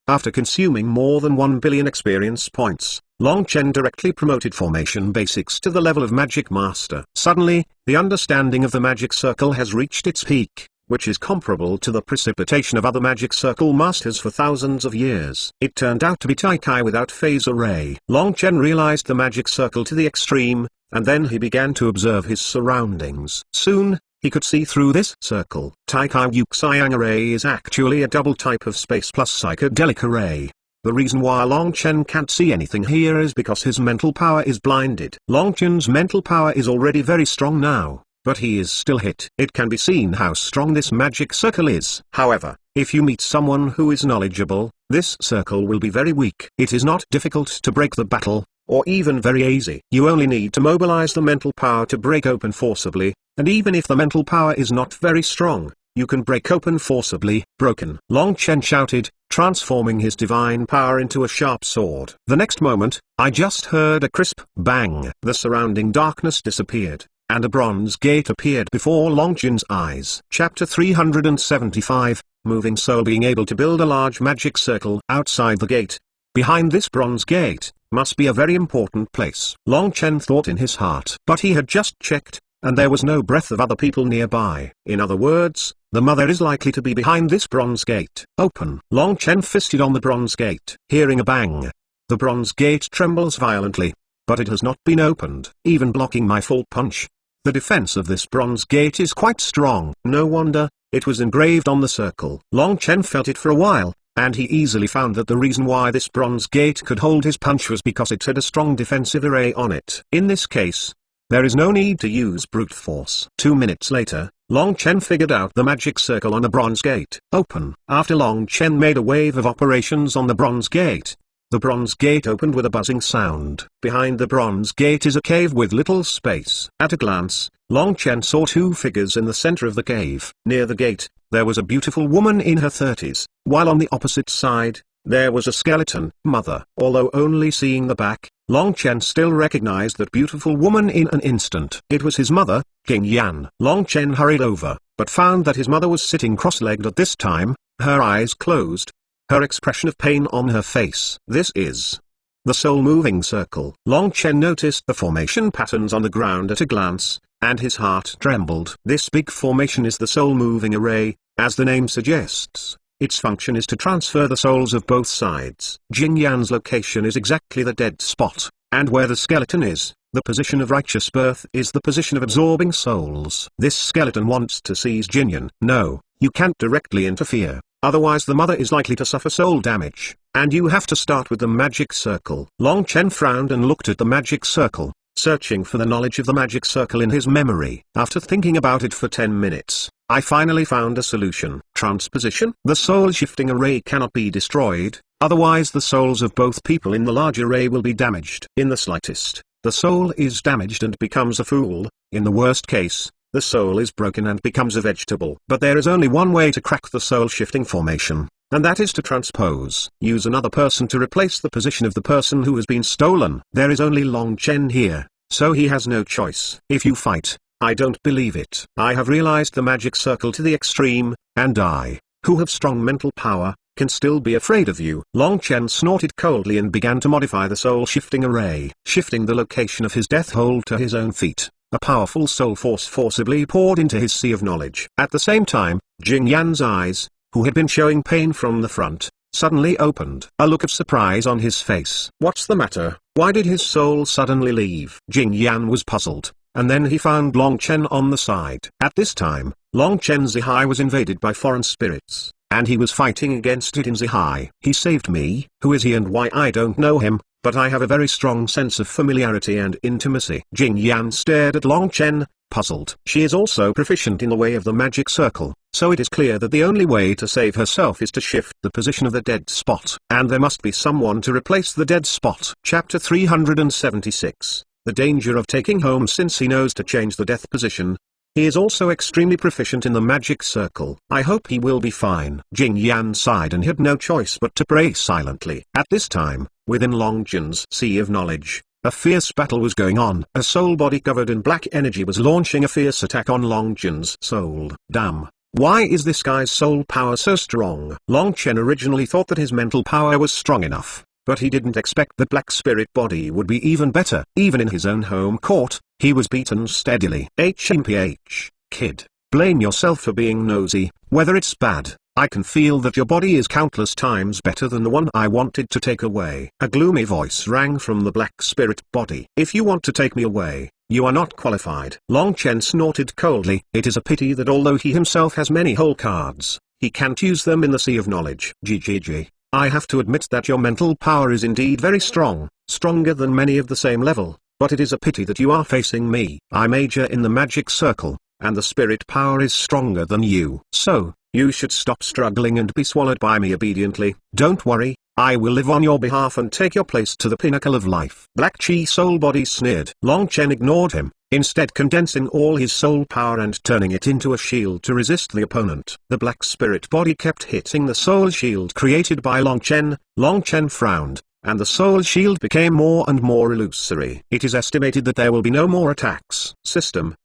After consuming more than 1 billion experience points, Long Chen directly promoted formation basics to the level of Magic Master. Suddenly, the understanding of the magic circle has reached its peak, which is comparable to the precipitation of other magic circle masters for thousands of years. It turned out to be Tai Kai without phase array. Long Chen realized the magic circle to the extreme, and then he began to observe his surroundings. Soon, he could see through this circle. Tai Kai Yuxiang array is actually a double type of space plus psychedelic array. The reason why Long Chen can't see anything here is because his mental power is blinded. Long Chen's mental power is already very strong now, but he is still hit. It can be seen how strong this magic circle is. However, if you meet someone who is knowledgeable, this circle will be very weak. It is not difficult to break the battle, or even very easy. You only need to mobilize the mental power to break open forcibly, and even if the mental power is not very strong, you can break open forcibly. Broken. Long Chen shouted, transforming his divine power into a sharp sword. The next moment, I just heard a crisp bang. The surrounding darkness disappeared, and a bronze gate appeared before Long Chen's eyes. Chapter 375, Moving Soul. Being able to build a large magic circle outside the gate, behind this bronze gate, must be a very important place. Long Chen thought in his heart. But he had just checked, and there was no breath of other people nearby. In other words, the mother is likely to be behind this bronze gate. Open. Long Chen fisted on the bronze gate. Hearing a bang, the bronze gate trembles violently, but it has not been opened, even blocking my full punch. The defense of this bronze gate is quite strong. No wonder, it was engraved on the circle. Long Chen felt it for a while, and he easily found that the reason why this bronze gate could hold his punch was because it had a strong defensive array on it. In this case, there is no need to use brute force. 2 minutes later, Long Chen figured out the magic circle on the bronze gate. Open. After Long Chen made a wave of operations on the bronze gate, the bronze gate opened with a buzzing sound. Behind the bronze gate is a cave with little space. At a glance, Long Chen saw two figures in the center of the cave. Near the gate, there was a beautiful woman in her 30s, while on the opposite side, there was a skeleton mother. Although only seeing the back, Long Chen still recognized that beautiful woman in an instant. It was his mother, King Yan. Long Chen hurried over, but found that his mother was sitting cross-legged at this time, her eyes closed, her expression of pain on her face. This is the soul-moving circle. Long Chen noticed the formation patterns on the ground at a glance, and his heart trembled. This big formation is the soul-moving array, as the name suggests. Its function is to transfer the souls of both sides. Jing Yan's location is exactly the dead spot, and where the skeleton is, the position of righteous birth is the position of absorbing souls. This skeleton wants to seize Jing Yan. No, you can't directly interfere, otherwise the mother is likely to suffer soul damage, and you have to start with the magic circle. Long Chen frowned and looked at the magic circle, searching for the knowledge of the magic circle in his memory. After thinking about it for 10 minutes, I finally found a solution. Transposition. The soul-shifting array cannot be destroyed, otherwise the souls of both people in the large array will be damaged. In the slightest, the soul is damaged and becomes a fool. In the worst case, the soul is broken and becomes a vegetable. But there is only one way to crack the soul-shifting formation, and that is to transpose. Use another person to replace the position of the person who has been stolen. There is only Long Chen here, so he has no choice. If you fight, I don't believe it. I have realized the magic circle to the extreme, and I, who have strong mental power, can still be afraid of you. Long Chen snorted coldly and began to modify the soul-shifting array, shifting the location of his death hold to his own feet. A powerful soul force forcibly poured into his sea of knowledge. At the same time, Jing Yan's eyes, who had been showing pain from the front, suddenly opened. A look of surprise on his face. What's the matter? Why did his soul suddenly leave? Jing Yan was puzzled, and then he found Long Chen on the side. At this time, Long Chen's Zihai was invaded by foreign spirits, and he was fighting against it in Zihai. He saved me. Who is he and why? I don't know him, but I have a very strong sense of familiarity and intimacy. Jing Yan stared at Long Chen, puzzled. She is also proficient in the way of the magic circle, so it is clear that the only way to save herself is to shift the position of the dead spot. And there must be someone to replace the dead spot. Chapter 376. The danger of taking home. Since he knows to change the death position, he is also extremely proficient in the magic circle. I hope he will be fine. Jing Yan sighed and had no choice but to pray silently. At this time, within Long Chen's sea of knowledge, a fierce battle was going on. A soul body covered in black energy was launching a fierce attack on Long Chen's soul. Damn. Why is this guy's soul power so strong? Long Chen originally thought that his mental power was strong enough, But he didn't expect the black spirit body would be even better. Even in his own home court, he was beaten steadily. HMPH, kid, blame yourself for being nosy, whether it's bad. I can feel that your body is countless times better than the one I wanted to take away. A gloomy voice rang from the black spirit body. If you want to take me away, you are not qualified. Long Chen snorted coldly. It is a pity that although he himself has many whole cards, he can't use them in the sea of knowledge. GGG. I have to admit that your mental power is indeed very strong, stronger than many of the same level, but it is a pity that you are facing me. I major in the magic circle, and the spirit power is stronger than you. So, you should stop struggling and be swallowed by me obediently. Don't worry, I will live on your behalf and take your place to the pinnacle of life. Black Chi Soul Body sneered. Long Chen ignored him, instead condensing all his soul power and turning it into a shield to resist the opponent. The black spirit body kept hitting the soul shield created by Long Chen. Long Chen frowned, and the soul shield became more and more illusory. It is estimated that there will be no more attacks. System,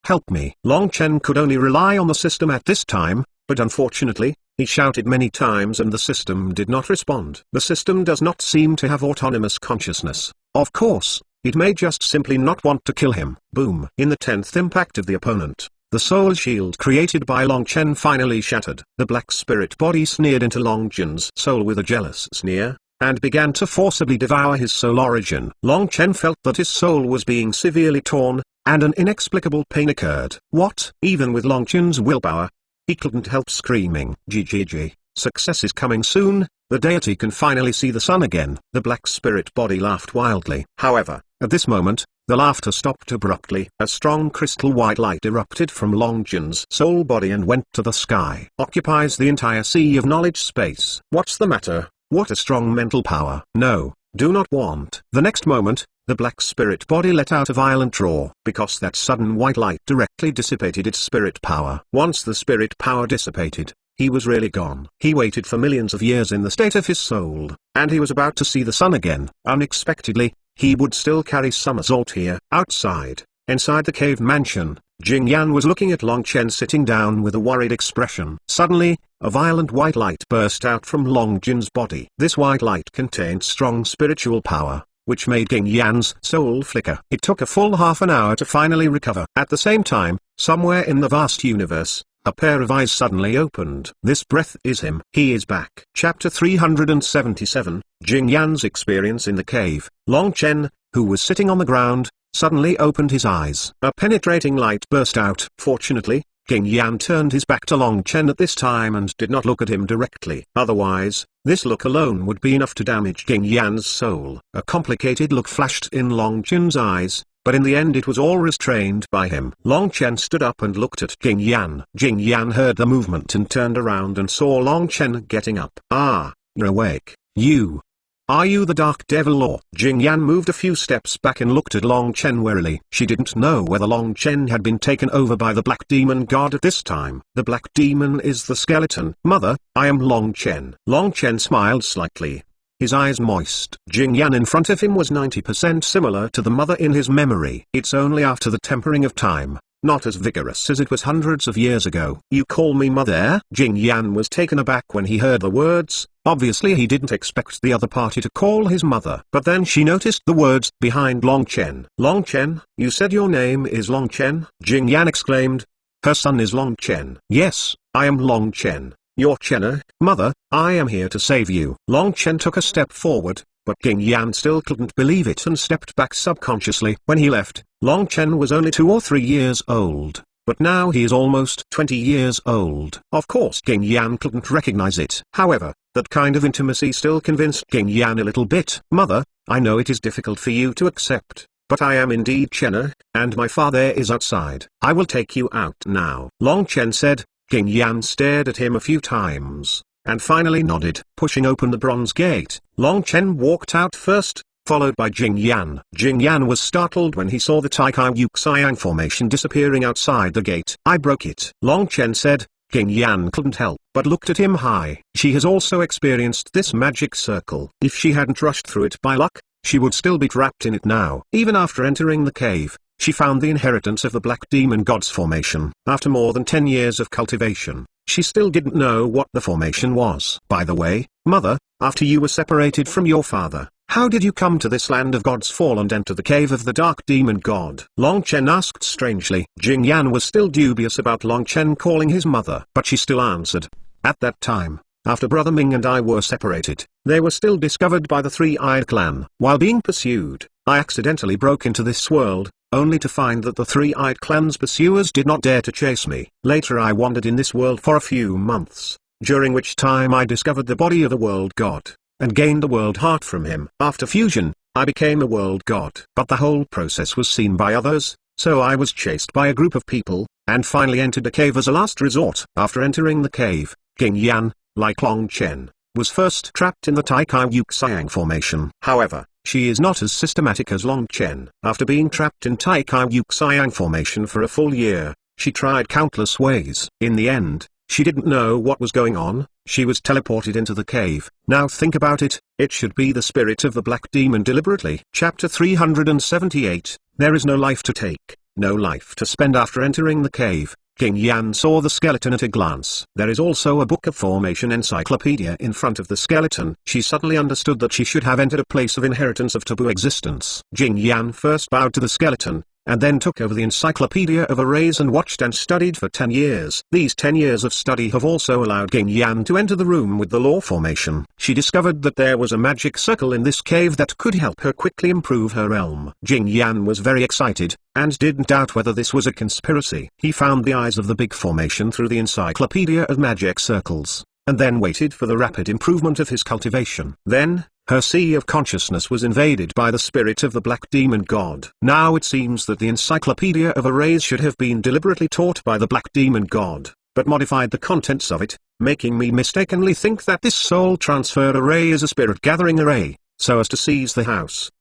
help me. Long Chen could only rely on the system at this time, but unfortunately, he shouted many times and the system did not respond. The system does not seem to have autonomous consciousness. Of course, it may just simply not want to kill him. Boom. In the 10th impact of the opponent, the soul shield created by Long Chen finally shattered. The black spirit body sneered into Long Chen's soul with a jealous sneer, and began to forcibly devour his soul origin. Long Chen felt that his soul was being severely torn, and an inexplicable pain occurred. What? Even with Long Chen's willpower, he couldn't help screaming. GGG. Success is coming soon, the deity can finally see the sun again. The black spirit body laughed wildly. However, at this moment, the laughter stopped abruptly. A strong crystal white light erupted from Long Chen's soul body and went to the sky. Occupies the entire sea of knowledge space. What's the matter? What a strong mental power. No, do not want. The next moment, the black spirit body let out a violent roar, because that sudden white light directly dissipated its spirit power. Once the spirit power dissipated, he was really gone. He waited for millions of years in the state of his soul, and he was about to see the sun again. Unexpectedly, he would still carry some assault here. Outside, inside the cave mansion, Jing Yan was looking at Long Chen sitting down with a worried expression. Suddenly, a violent white light burst out from Long Chen's body. This white light contained strong spiritual power, which made Jing Yan's soul flicker. It took a full half an hour to finally recover. At the same time, somewhere in the vast universe, a pair of eyes suddenly opened. This breath is him. He is back. Chapter 377, Jing Yan's experience in the cave. Long Chen, who was sitting on the ground, suddenly opened his eyes. A penetrating light burst out. Fortunately, Jing Yan turned his back to Long Chen at this time and did not look at him directly. Otherwise, this look alone would be enough to damage Jing Yan's soul. A complicated look flashed in Long Chen's eyes, but in the end it was all restrained by him. Long Chen stood up and looked at Jing Yan. Jing Yan heard the movement and turned around and saw Long Chen getting up. Ah, you're awake. You. Are you the Dark Devil or? Jing Yan moved a few steps back and looked at Long Chen warily. She didn't know whether Long Chen had been taken over by the Black Demon God at this time. The Black Demon is the skeleton. Mother, I am Long Chen. Long Chen smiled slightly, his eyes moist. Jing Yan in front of him was 90% similar to the mother in his memory. It's only after the tempering of time, not as vigorous as it was hundreds of years ago. You call me mother? Jing Yan was taken aback when he heard the words. Obviously he didn't expect the other party to call his mother. But then she noticed the words behind Long Chen. Long Chen, you said your name is Long Chen? Jing Yan exclaimed. Her son is Long Chen. Yes, I am Long Chen. Your Chenna. Mother, I am here to save you. Long Chen took a step forward, but Jing Yan still couldn't believe it and stepped back subconsciously. When he left, Long Chen was only 2 or 3 years old, but now he is almost 20 years old. Of course Jing Yan couldn't recognize it. However, that kind of intimacy still convinced Jing Yan a little bit. Mother, I know it is difficult for you to accept, but I am indeed Chenna, and my father is outside. I will take you out now. Long Chen said. Jing Yan stared at him a few times, and finally nodded. Pushing open the bronze gate, Long Chen walked out first, followed by Jing Yan. Jing Yan was startled when he saw the Taikai Yuxiang formation disappearing outside the gate. I broke it. Long Chen said. Jing Yan couldn't help but looked at him high. She has also experienced this magic circle. If she hadn't rushed through it by luck, she would still be trapped in it now. Even after entering the cave, she found the inheritance of the Black Demon God's formation. After more than 10 years of cultivation, she still didn't know what the formation was. By the way, Mother, after you were separated from your father, how did you come to this land of God's fall and enter the cave of the dark demon god? Long Chen asked strangely. Jing Yan was still dubious about Long Chen calling his mother, but she still answered. At that time, after Brother Ming and I were separated, they were still discovered by the Three-Eyed Clan. While being pursued, I accidentally broke into this world, only to find that the Three-Eyed Clan's pursuers did not dare to chase me. Later I wandered in this world for a few months, during which time I discovered the body of the world god, and gained the world heart from him. After fusion, I became a world god. But the whole process was seen by others, so I was chased by a group of people, and finally entered a cave as a last resort. After entering the cave, King Yan, like Long Chen, was first trapped in the Taikai Yuxiang formation. However, she is not as systematic as Long Chen. After being trapped in Taikai Yuxiang formation for a full year, she tried countless ways. In the end, she didn't know what was going on, she was teleported into the cave. Now think about it, it should be the spirit of the black demon deliberately. Chapter 378, There is no life to take, no life to spend. After entering the cave, King Yan saw the skeleton at a glance. There is also a book of formation encyclopedia in front of the skeleton. She suddenly understood that she should have entered a place of inheritance of taboo existence. Jing Yan first bowed to the skeleton, and then took over the encyclopedia of arrays and watched and studied for 10 years. These 10 years of study have also allowed King Yan to enter the room with the law formation. She discovered that there was a magic circle in this cave that could help her quickly improve her realm. Jing Yan was very excited, and didn't doubt whether this was a conspiracy. He found the eyes of the big formation through the encyclopedia of magic circles, and then waited for the rapid improvement of his cultivation. Then, her sea of consciousness was invaded by the spirit of the black demon god. Now it seems that the encyclopedia of arrays should have been deliberately taught by the black demon god, but modified the contents of it, making me mistakenly think that this soul transfer array is a spirit gathering array, so as to seize the house.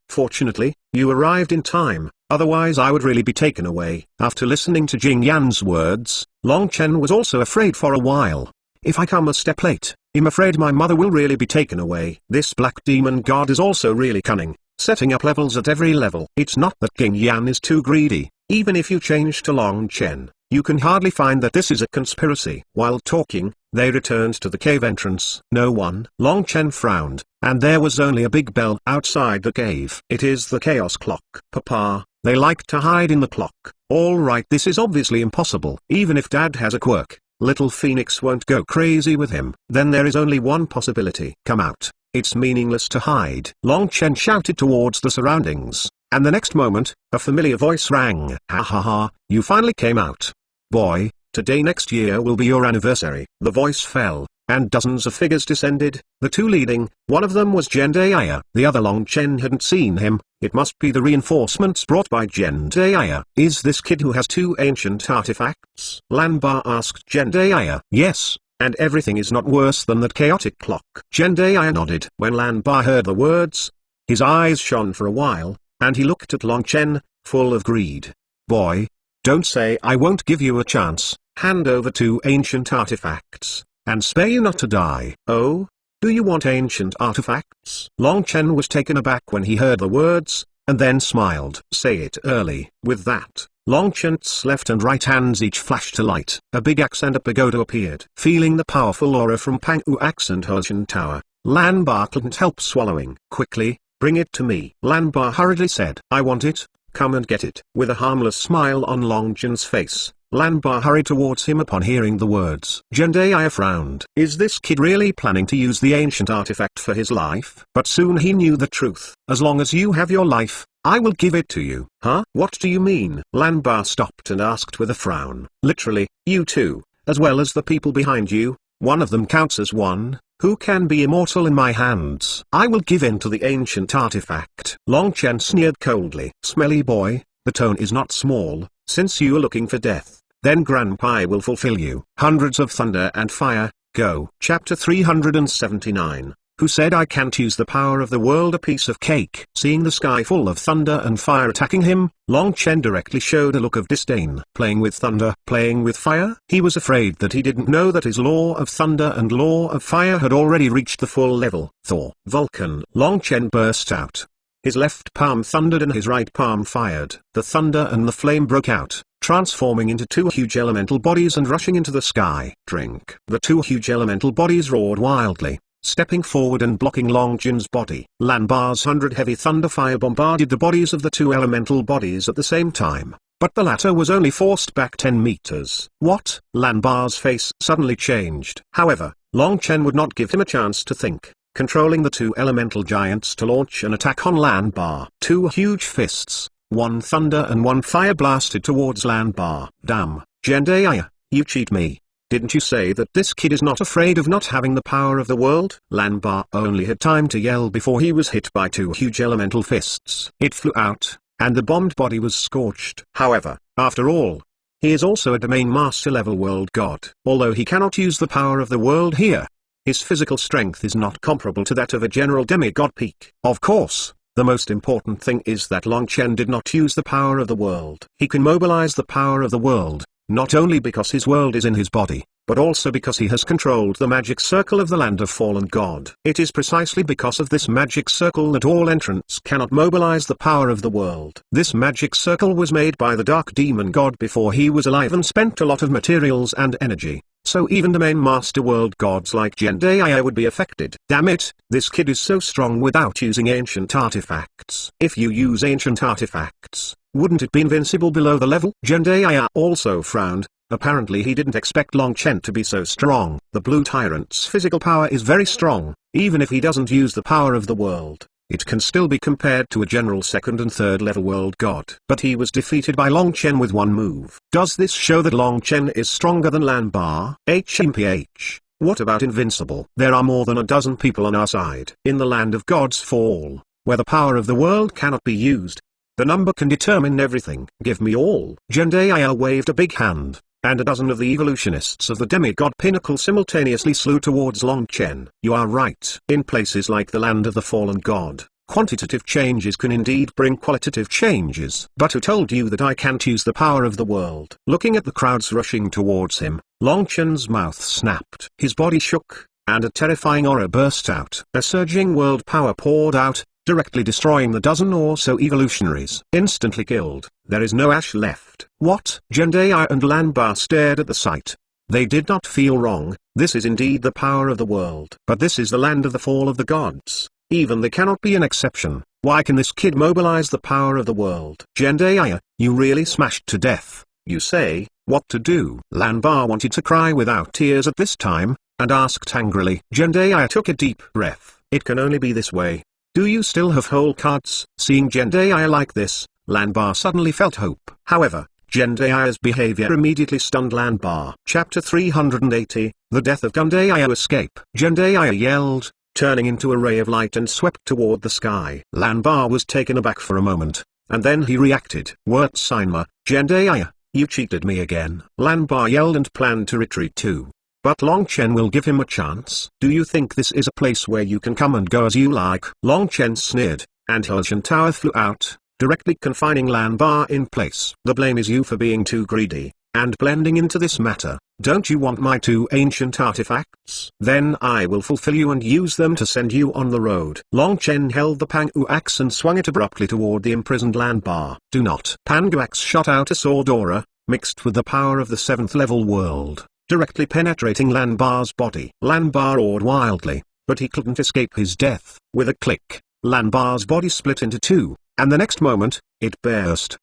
Fortunately, you arrived in time, otherwise I would really be taken away. After listening to Jing Yan's words, Long Chen was also afraid for a while. If I come a step late, I'm afraid my mother will really be taken away. This black demon god is also really cunning, setting up levels at every level. It's not that King Yan is too greedy, even if you change to Long Chen, you can hardly find that this is a conspiracy. While talking, they returned to the cave entrance. No one. Long Chen frowned, and there was only a big bell outside the cave. It is the chaos clock. Papa, they like to hide in the clock. Alright, this is obviously impossible. Even if Dad has a quirk, Little Phoenix won't go crazy with him. Then there is only one possibility. Come out, it's meaningless to hide. Long Chen shouted towards the surroundings, and the next moment, a familiar voice rang. Ha ha ha, you finally came out. Boy, today next year will be your anniversary. The voice fell, and dozens of figures descended, the two leading. One of them was Zhendaya. The other Long Chen hadn't seen him. It must be the reinforcements brought by Zhendaya. Is this kid who has two ancient artifacts? Lanba asked Zhendaya. Yes, and everything is not worse than that chaotic clock. Zhendaya nodded. When Lanba heard the words, his eyes shone for a while, and he looked at Long Chen, full of greed. Boy, don't say I won't give you a chance. Hand over two ancient artifacts, and spare you not to die. Oh? Do you want ancient artifacts? Long Chen was taken aback when he heard the words, and then smiled. Say it early. With that, Long Chen's left and right hands each flashed a light. A big axe and a pagoda appeared. Feeling the powerful aura from Pangwu Axe and Hoshin Tower, Lanba couldn't help swallowing. Quickly, bring it to me. Lanba hurriedly said. I want it, come and get it. With a harmless smile on Long Chen's face, Lanba hurried towards him upon hearing the words. Zhendaya frowned. Is this kid really planning to use the ancient artifact for his life? But soon he knew the truth. As long as you have your life, I will give it to you. Huh? What do you mean? Lanba stopped and asked with a frown. Literally, you two, as well as the people behind you, one of them counts as one, who can be immortal in my hands. I will give in to the ancient artifact. Long Chen sneered coldly. Smelly boy, the tone is not small, since you are looking for death. Then Grandpa will fulfill you. Hundreds of thunder and fire, go. Chapter 379. Who said I can't use the power of the world? A piece of cake. Seeing the sky full of thunder and fire attacking him, Long Chen directly showed a look of disdain. Playing with thunder, playing with fire? He was afraid that he didn't know that his law of thunder and law of fire had already reached the full level. Thor, Vulcan. Long Chen burst out. His left palm thundered and his right palm fired. The thunder and the flame broke out, transforming into two huge elemental bodies and rushing into the sky. Drink. The two huge elemental bodies roared wildly, stepping forward and blocking Long Jin's body. Lanbar's 100 heavy thunder fire bombarded the bodies of the two elemental bodies at the same time, but the latter was only forced back 10 meters. What? Lanbar's face suddenly changed. However, Long Chen would not give him a chance to think, controlling the two elemental giants to launch an attack on Lanbar. Two huge fists, one thunder and one fire, blasted towards Lanbar. Damn, Zhendaya, you cheat me. Didn't you say that this kid is not afraid of not having the power of the world? Lanbar only had time to yell before he was hit by two huge elemental fists. It flew out, and the bombed body was scorched. However, after all, he is also a domain master level world god. Although he cannot use the power of the world here, his physical strength is not comparable to that of a general demigod peak. Of course, the most important thing is that Long Chen did not use the power of the world. He can mobilize the power of the world, not only because his world is in his body, but also because he has controlled the magic circle of the land of fallen god. It is precisely because of this magic circle that all entrants cannot mobilize the power of the world. This magic circle was made by the dark demon god before he was alive and spent a lot of materials and energy, so even domain master world gods like Zhendaya would be affected. Damn it, this kid is so strong without using ancient artifacts. If you use ancient artifacts, wouldn't it be invincible below the level? Zhendaya also frowned. Apparently he didn't expect Long Chen to be so strong. The blue tyrant's physical power is very strong. Even if he doesn't use the power of the world, it can still be compared to a general second and third level world god. But he was defeated by Long Chen with one move. Does this show that Long Chen is stronger than Lanbar? HMPH. What about invincible? There are more than a dozen people on our side. In the land of God's fall, where the power of the world cannot be used, the number can determine everything. Give me all. Zhendaya waved a big hand, and a dozen of the evolutionists of the demigod pinnacle simultaneously slew towards Long Chen. You are right. In places like the land of the fallen god, quantitative changes can indeed bring qualitative changes. But who told you that I can't use the power of the world? Looking at the crowds rushing towards him, Long Chen's mouth snapped. His body shook, and a terrifying aura burst out. A surging world power poured out, directly destroying the dozen or so evolutionaries. Instantly killed, there is no ash left. What? Zhendaya and Lanbar stared at the sight. They did not feel wrong. This is indeed the power of the world. But this is the land of the fall of the gods. Even they cannot be an exception. Why can this kid mobilize the power of the world? Zhendaya, you really smashed to death. You say, what to do? Lanbar wanted to cry without tears at this time, and asked angrily. Zhendaya took a deep breath. It can only be this way. Do you still have whole cards? Seeing Zhendaya like this, Lanbar suddenly felt hope. However, Zhendaya's behavior immediately stunned Lanbar. Chapter 380, The Death of Zhendaya. Escape. Zhendaya yelled, turning into a ray of light and swept toward the sky. Lanbar was taken aback for a moment, and then he reacted. Wurtsinma, Zhendaya, you cheated me again. Lanbar yelled and planned to retreat too. But Long Chen will give him a chance. Do you think this is a place where you can come and go as you like? Long Chen sneered, and her ancient tower flew out, directly confining Lanbar in place. The blame is you for being too greedy, and blending into this matter. Don't you want my two ancient artifacts? Then I will fulfill you and use them to send you on the road. Long Chen held the Pangu axe and swung it abruptly toward the imprisoned Lanbar. Do not. Pangu axe shot out a sword aura, mixed with the power of the 7th level world, directly penetrating Lanbar's body. Lanbar roared wildly, but he couldn't escape his death. With a click, Lanbar's body split into two, and the next moment, it burst.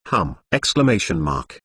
Exclamation mark.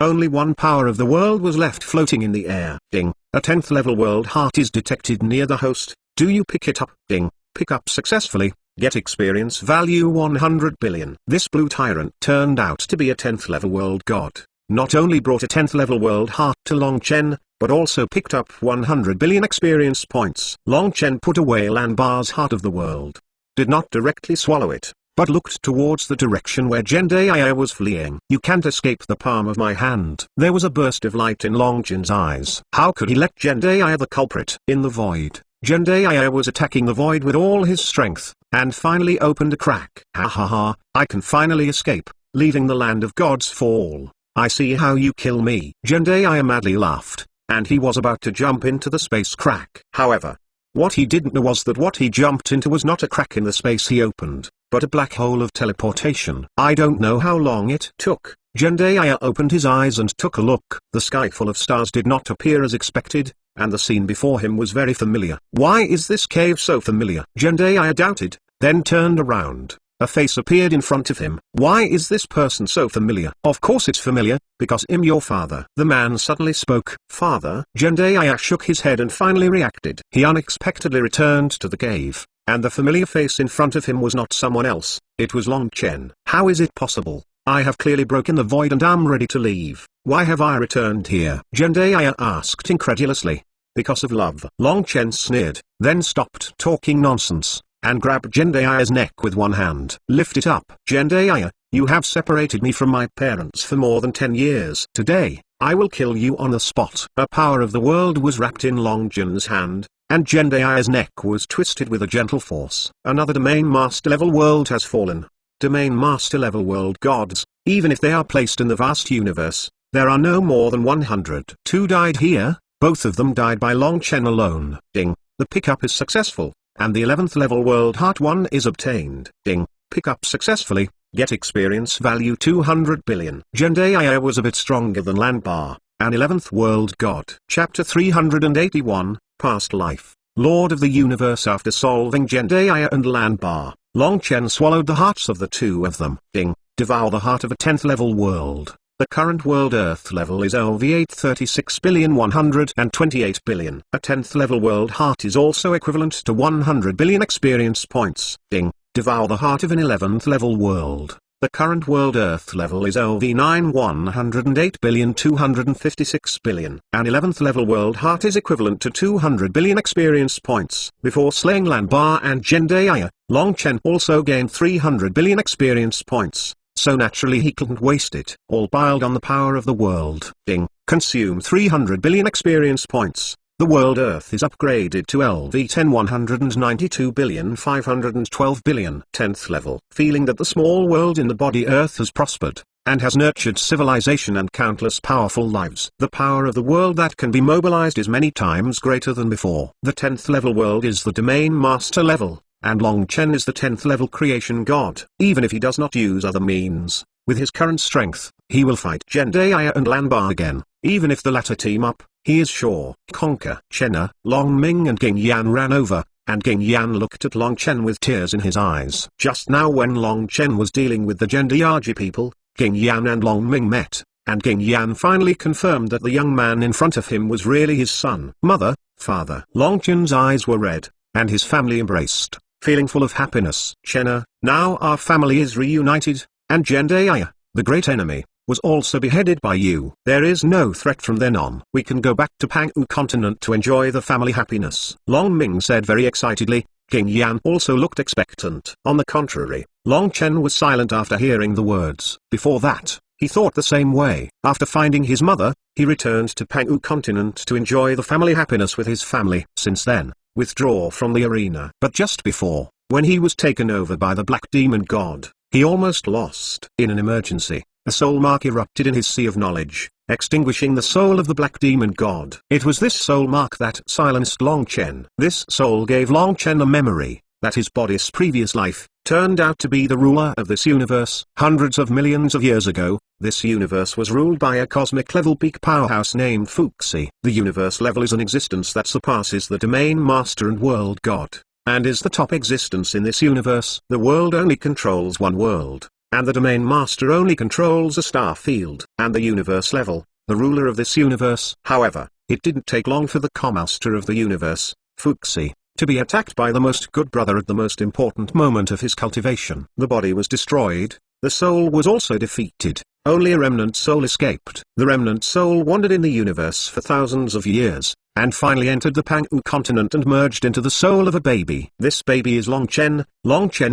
Only one power of the world was left floating in the air. Ding. A 10th level world heart is detected near the host. Do you pick it up? Ding. Pick up successfully. Get experience value 100 billion. This blue tyrant turned out to be a 10th level world god. Not only brought a 10th level world heart to Long Chen, but also picked up 100 billion experience points. Long Chen put away Lanbar's heart of the world. Did not directly swallow it, but looked towards the direction where Zhendaya was fleeing. You can't escape the palm of my hand. There was a burst of light in Long Chen's eyes. How could he let Zhendaya the culprit? In the void, Zhendaya was attacking the void with all his strength, and finally opened a crack. Ha ha ha, I can finally escape, leaving the land of God's fall. I see how you kill me. Zhendaya madly laughed, and he was about to jump into the space crack. However, what he didn't know was that what he jumped into was not a crack in the space he opened, but a black hole of teleportation. I don't know how long it took. Zhendaya opened his eyes and took a look. The sky full of stars did not appear as expected, and the scene before him was very familiar. Why is this cave so familiar? Zhendaya doubted, then turned around. A face appeared in front of him. Why is this person so familiar? Of course it's familiar, because I'm your father. The man suddenly spoke. Father? Zhendaya shook his head and finally reacted. He unexpectedly returned to the cave, and the familiar face in front of him was not someone else, it was Long Chen. How is it possible? I have clearly broken the void and am ready to leave. Why have I returned here? Zhendaya asked incredulously. Because of love. Long Chen sneered, then stopped talking nonsense, and grabbed Zhendaya's neck with one hand. Lift it up. Zhendaya, you have separated me from my parents for more than 10 years. Today, I will kill you on the spot. A power of the world was wrapped in Long Chen's hand, and Zhendaya's neck was twisted with a gentle force. Another domain master level world has fallen. Domain master level world gods, even if they are placed in the vast universe, there are no more than 100. Two died here, both of them died by Long Chen alone. Ding, the pickup is successful, and the 11th level world heart 1 is obtained. Ding, pick up successfully, get experience value 200 billion. Zhendaya was a bit stronger than Lanbar, an 11th world god. Chapter 381, Past Life. Lord of the Universe. After solving Zhendaya and Lanbar, Long Chen swallowed the hearts of the two of them. Ding, devour the heart of a 10th level world. The current world Earth level is OV 836,128 billion. A 10th level world heart is also equivalent to 100 billion experience points. Ding, devour the heart of an 11th level world. The current world Earth level is OV 9,108,256 billion. An 11th level world heart is equivalent to 200 billion experience points. Before slaying Lanbar and Zhendaya, Long Chen also gained 300 billion experience points. So naturally he couldn't waste it. All piled on the power of the world. Ding, consume 300 billion experience points. The world Earth is upgraded to LV 10 192 billion 512 billion. 10th level. Feeling that the small world in the body Earth has prospered, and has nurtured civilization and countless powerful lives. The power of the world that can be mobilized is many times greater than before. The 10th level world is the domain master level, and Long Chen is the 10th level creation god. Even if he does not use other means, with his current strength, he will fight Zhendaya and Lanbar again. Even if the latter team up, he is sure conquer. Chenna, Long Ming and Ging Yan ran over, and Ging Yan looked at Long Chen with tears in his eyes. Just now when Long Chen was dealing with the Zhendayaji people, Ging Yan and Long Ming met, and Ging Yan finally confirmed that the young man in front of him was really his son. Mother, father. Long Chen's eyes were red, and his family embraced, feeling full of happiness. Chenna, now our family is reunited, and Zhendaya, the great enemy, was also beheaded by you. There is no threat from then on. We can go back to Pangwu continent to enjoy the family happiness. Long Ming said very excitedly. Ging Yan also looked expectant. On the contrary, Long Chen was silent after hearing the words. Before that, he thought the same way. After finding his mother, he returned to Pangwu continent to enjoy the family happiness with his family. Since then, withdraw from the arena. But just before, when he was taken over by the Black Demon God, he almost lost. In an emergency, a soul mark erupted in his sea of knowledge, extinguishing the soul of the Black Demon God. It was this soul mark that silenced Long Chen. This soul gave Long Chen a memory, that his body's previous life, turned out to be the ruler of this universe. Hundreds of millions of years ago, this universe was ruled by a cosmic-level peak powerhouse named Fuxi. The universe level is an existence that surpasses the domain master and world god, and is the top existence in this universe. The world only controls one world, and the domain master only controls a star field. And the universe level, the ruler of this universe. However, it didn't take long for the co-master of the universe, Fuxi, to be attacked by the most good brother at the most important moment of his cultivation. The body was destroyed, the soul was also defeated, only a remnant soul escaped. The remnant soul wandered in the universe for thousands of years, and finally entered the Pangwu continent and merged into the soul of a baby. This baby is Long Chen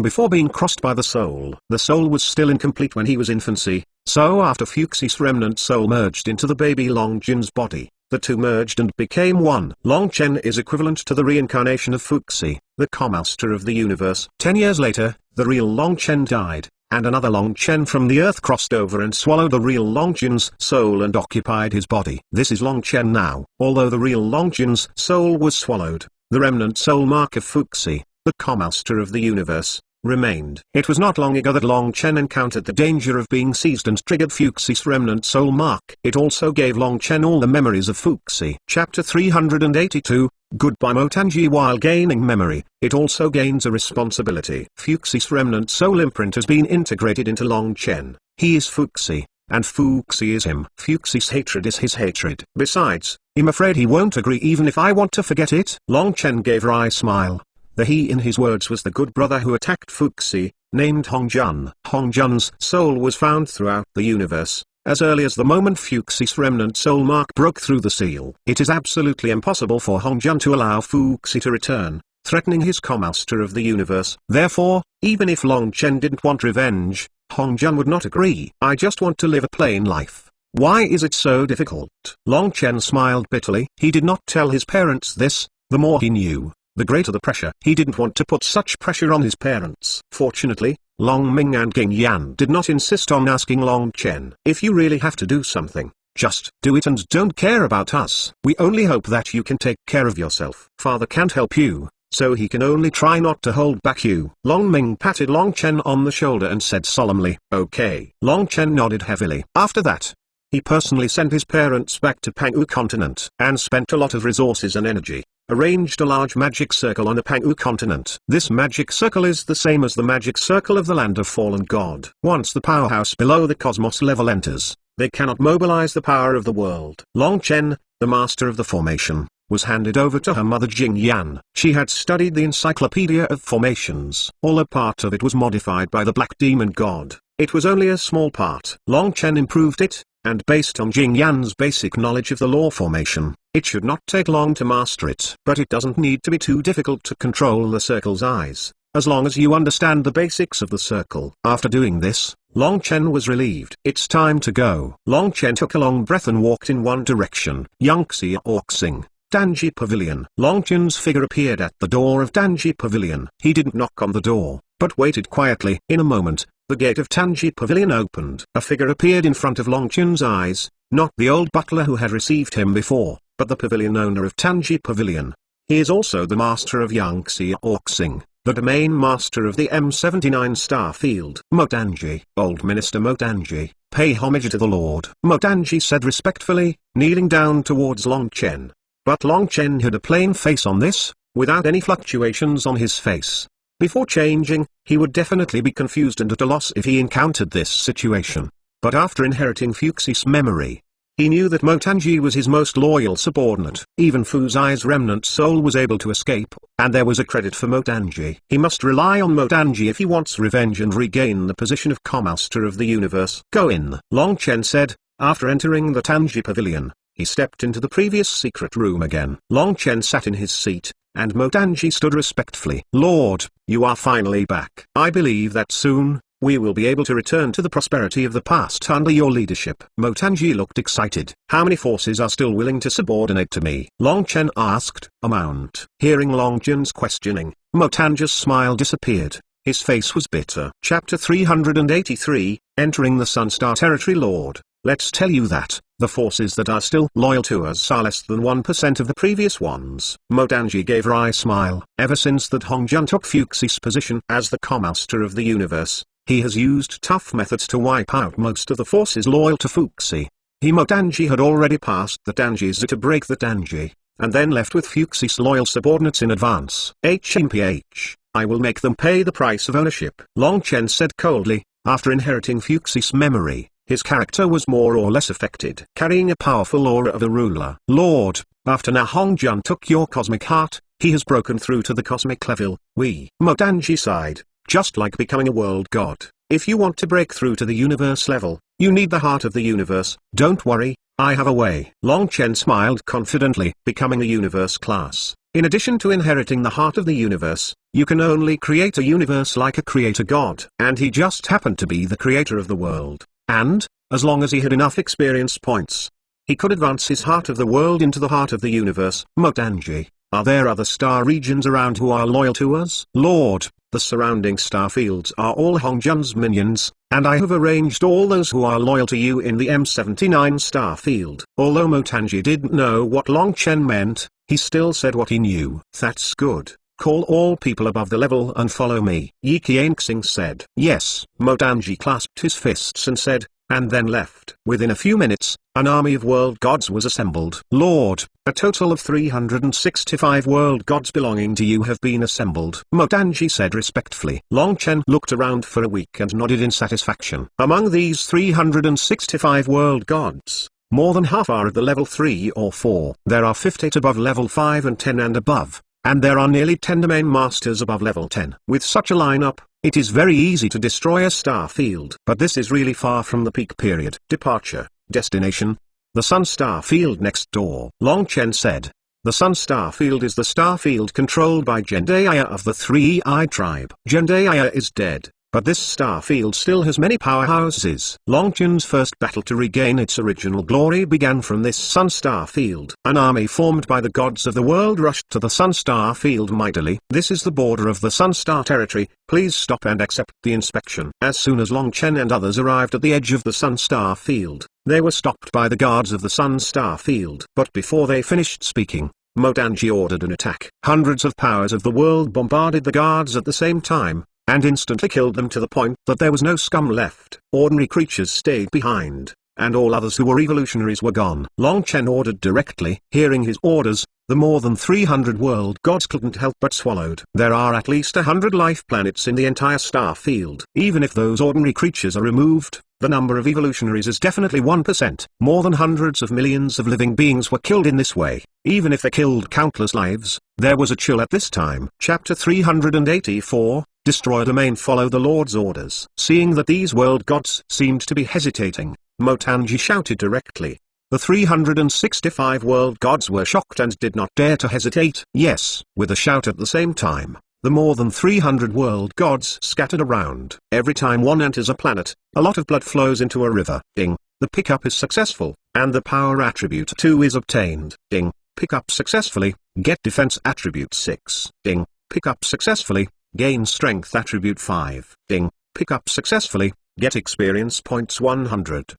before being crossed by the soul. The soul was still incomplete when he was infancy, so after Fuxi's remnant soul merged into the baby Long Chen's body, the two merged and became one. Long Chen is equivalent to the reincarnation of Fuxi, the co-master of the universe. 10 years later, the real Long Chen died, and another Long Chen from the earth crossed over and swallowed the real Long Chen's soul and occupied his body. This is Long Chen now. Although the real Long Chen's soul was swallowed, the remnant soul mark of Fuxi, the co-master of the universe, remained. It was not long ago that Long Chen encountered the danger of being seized and triggered Fuxi's remnant soul mark. It also gave Long Chen all the memories of Fuxi. Chapter 382, Goodbye Motanji. While gaining memory, it also gains a responsibility. Fuxi's remnant soul imprint has been integrated into Long Chen. He is Fuxi, and Fuxi is him. Fuxi's hatred is his hatred. Besides, I'm afraid he won't agree even if I want to forget it. Long Chen gave a wry smile. The he in his words was the good brother who attacked Fuxi, named Hongjun. Hongjun's soul was found throughout the universe, as early as the moment Fuxi's remnant soul mark broke through the seal. It is absolutely impossible for Hongjun to allow Fuxi to return, threatening his co-master of the universe. Therefore, even if Long Chen didn't want revenge, Hongjun would not agree. I just want to live a plain life. Why is it so difficult? Long Chen smiled bitterly. He did not tell his parents this. The more he knew, the greater the pressure. He didn't want to put such pressure on his parents. Fortunately, Long Ming and Ging Yan did not insist on asking Long Chen. If you really have to do something, just do it and don't care about us. We only hope that you can take care of yourself. Father can't help you, so he can only try not to hold back you. Long Ming patted Long Chen on the shoulder and said solemnly, okay. Long Chen nodded heavily. After that, he personally sent his parents back to Pangu continent and spent a lot of resources and energy, arranged a large magic circle on the Pangu continent. This magic circle is the same as the magic circle of the land of fallen god. Once the powerhouse below the cosmos level enters, they cannot mobilize the power of the world. Long Chen, the master of the formation, was handed over to her mother Jing Yan. She had studied the Encyclopedia of Formations. All a part of it was modified by the Black Demon God. It was only a small part. Long Chen improved it, and based on Jing Yan's basic knowledge of the law formation, it should not take long to master it. But it doesn't need to be too difficult to control the circle's eyes, as long as you understand the basics of the circle. After doing this, Long Chen was relieved. It's time to go. Long Chen took a long breath and walked in one direction. Yangxia Orxing, Danji Pavilion. Long Chen's figure appeared at the door of Danji Pavilion. He didn't knock on the door, but waited quietly. In a moment, the gate of Danji Pavilion opened. A figure appeared in front of Long Chen's eyes, not the old butler who had received him before, but the pavilion owner of Danji Pavilion. He is also the master of Yangxia Orxing, the domain master of the M79 star field. Motanji. Old Minister Motanji, pay homage to the Lord. Motanji said respectfully, kneeling down towards Long Chen. But Long Chen had a plain face on this, without any fluctuations on his face. Before changing, he would definitely be confused and at a loss if he encountered this situation. But after inheriting Fuxi's memory, he knew that Motanji was his most loyal subordinate. Even Fuxi's remnant soul was able to escape, and there was a credit for Motanji. He must rely on Motanji if he wants revenge and regain the position of co-master of the universe. Go in, Long Chen said, after entering the Danji Pavilion. He stepped into the previous secret room again. Long Chen sat in his seat, and Motanji stood respectfully. Lord, you are finally back. I believe that soon, we will be able to return to the prosperity of the past under your leadership. Motanji looked excited. How many forces are still willing to subordinate to me? Long Chen asked. Amount. Hearing Long Chen's questioning, Motanji's smile disappeared. His face was bitter. Chapter 383, Entering the Sunstar Territory. Lord, let's tell you that the forces that are still loyal to us are less than 1% of the previous ones. Motanji gave a wry smile. Ever since that Hongjun took Fuxi's position as the co-master of the universe, he has used tough methods to wipe out most of the forces loyal to Fuxi. Motanji had already passed the Danjis to break the Danji, and then left with Fuxi's loyal subordinates in advance. HMPH, I will make them pay the price of ownership. Long Chen said coldly. After inheriting Fuxi's memory, his character was more or less affected. Carrying a powerful aura of a ruler. Lord, after Na Hongjun took your cosmic heart, he has broken through to the cosmic level. Motanji sighed. Just like becoming a world god, if you want to break through to the universe level, you need the heart of the universe. Don't worry, I have a way. Long Chen smiled confidently. Becoming a universe class. In addition to inheriting the heart of the universe, you can only create a universe like a creator god. And he just happened to be the creator of the world. And, as long as he had enough experience points, he could advance his heart of the world into the heart of the universe. Motanji, are there other star regions around who are loyal to us? Lord, the surrounding star fields are all Hongjun's minions, and I have arranged all those who are loyal to you in the M79 star field. Although Motanji didn't know what Long Chen meant, he still said what he knew. That's good. call all people above the level and follow me. Yi Qianxing said. Yes. Mo Danji clasped his fists and said, and then left. Within a few minutes, an army of world gods was assembled. Lord, a total of 365 world gods belonging to you have been assembled. Mo Danji said respectfully. Long Chen looked around for a week and nodded in satisfaction. Among these 365 world gods, more than half are at the level 3 or 4. There are 58 above level 5 and 10 and above, and there are nearly 10 domain masters above level 10. With such a lineup, it is very easy to destroy a star field. But this is really far from the peak period. Departure, destination, the Sun star field next door. Long Chen said. The Sun star field is the star field controlled by Zhendaya of the 3-eyed tribe. Zhendaya is dead, but this star field still has many powerhouses. Long Chen's first battle to regain its original glory began from this Sun star field. An army formed by the gods of the world rushed to the Sun star field mightily. This is the border of the Sun star territory. Please stop and accept the inspection. As soon as Long Chen and others arrived at the edge of the Sun star field, they were stopped by the guards of the Sun star field. But before they finished speaking, Mo Danji ordered an attack. Hundreds of powers of the world bombarded the guards at the same time, and instantly killed them to the point that there was no scum left. Ordinary creatures stayed behind, and all others who were evolutionaries were gone. Long Chen ordered directly. Hearing his orders, the more than 300 world gods couldn't help but swallowed. There are at least 100 life planets in the entire star field. Even if those ordinary creatures are removed, the number of evolutionaries is definitely 1%. More than hundreds of millions of living beings were killed in this way. Even if they killed countless lives, there was a chill at this time. Chapter 384, Destroy Domain. Follow the Lord's orders. Seeing that these world gods seemed to be hesitating, Mo Danji shouted directly. The 365 world gods were shocked and did not dare to hesitate. Yes, with a shout at the same time, the more than 300 world gods scattered around. Every time one enters a planet, a lot of blood flows into a river. Ding. The pickup is successful, and the power attribute 2 is obtained. Ding. Pick up successfully, get defense attribute 6. Ding. Pick up successfully, gain strength attribute 5. Ding. Pick up successfully, get experience points 100.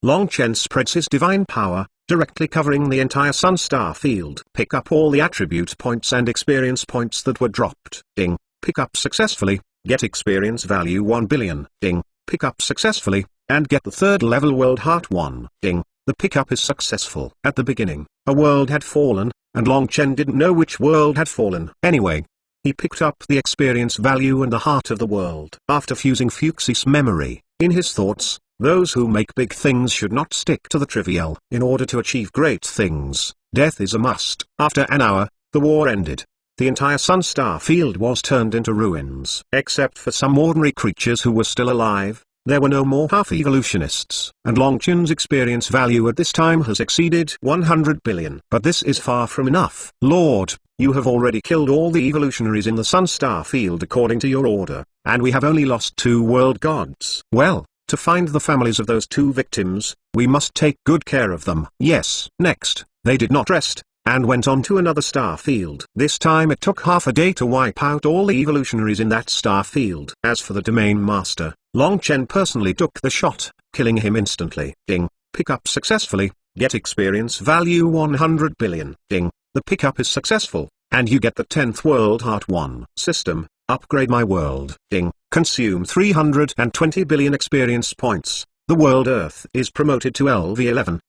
Long Chen spreads his divine power, directly covering the entire Sun star field. Pick up all the attribute points and experience points that were dropped. Ding. Pick up successfully, get experience value 1 billion. Ding. Pick up successfully, and get the 3rd level world heart 1. Ding. The pickup is successful. At the beginning, a world had fallen, and Long Chen didn't know which world had fallen. Anyway, he picked up the experience value and the heart of the world. After fusing Fuxis memory, in his thoughts, those who make big things should not stick to the trivial. In order to achieve great things, death is a must. After an hour, the war ended. The entire Sun star field was turned into ruins. Except for some ordinary creatures who were still alive, there were no more half-evolutionists. And Long Chen's experience value at this time has exceeded 100 billion. But this is far from enough. Lord, you have already killed all the evolutionaries in the Sun star field according to your order, and we have only lost 2 world gods. Well, to find the families of those 2 victims, we must take good care of them. Yes. Next, they did not rest, and went on to another star field. This time it took half a day to wipe out all the evolutionaries in that star field. As for the domain master, Long Chen personally took the shot, killing him instantly. Ding. Pick up successfully, get experience value 100 billion. Ding. The pickup is successful, and you get the 10th world heart 1. System, upgrade my world. Ding. Consume 320 billion experience points. The world Earth is promoted to LV11.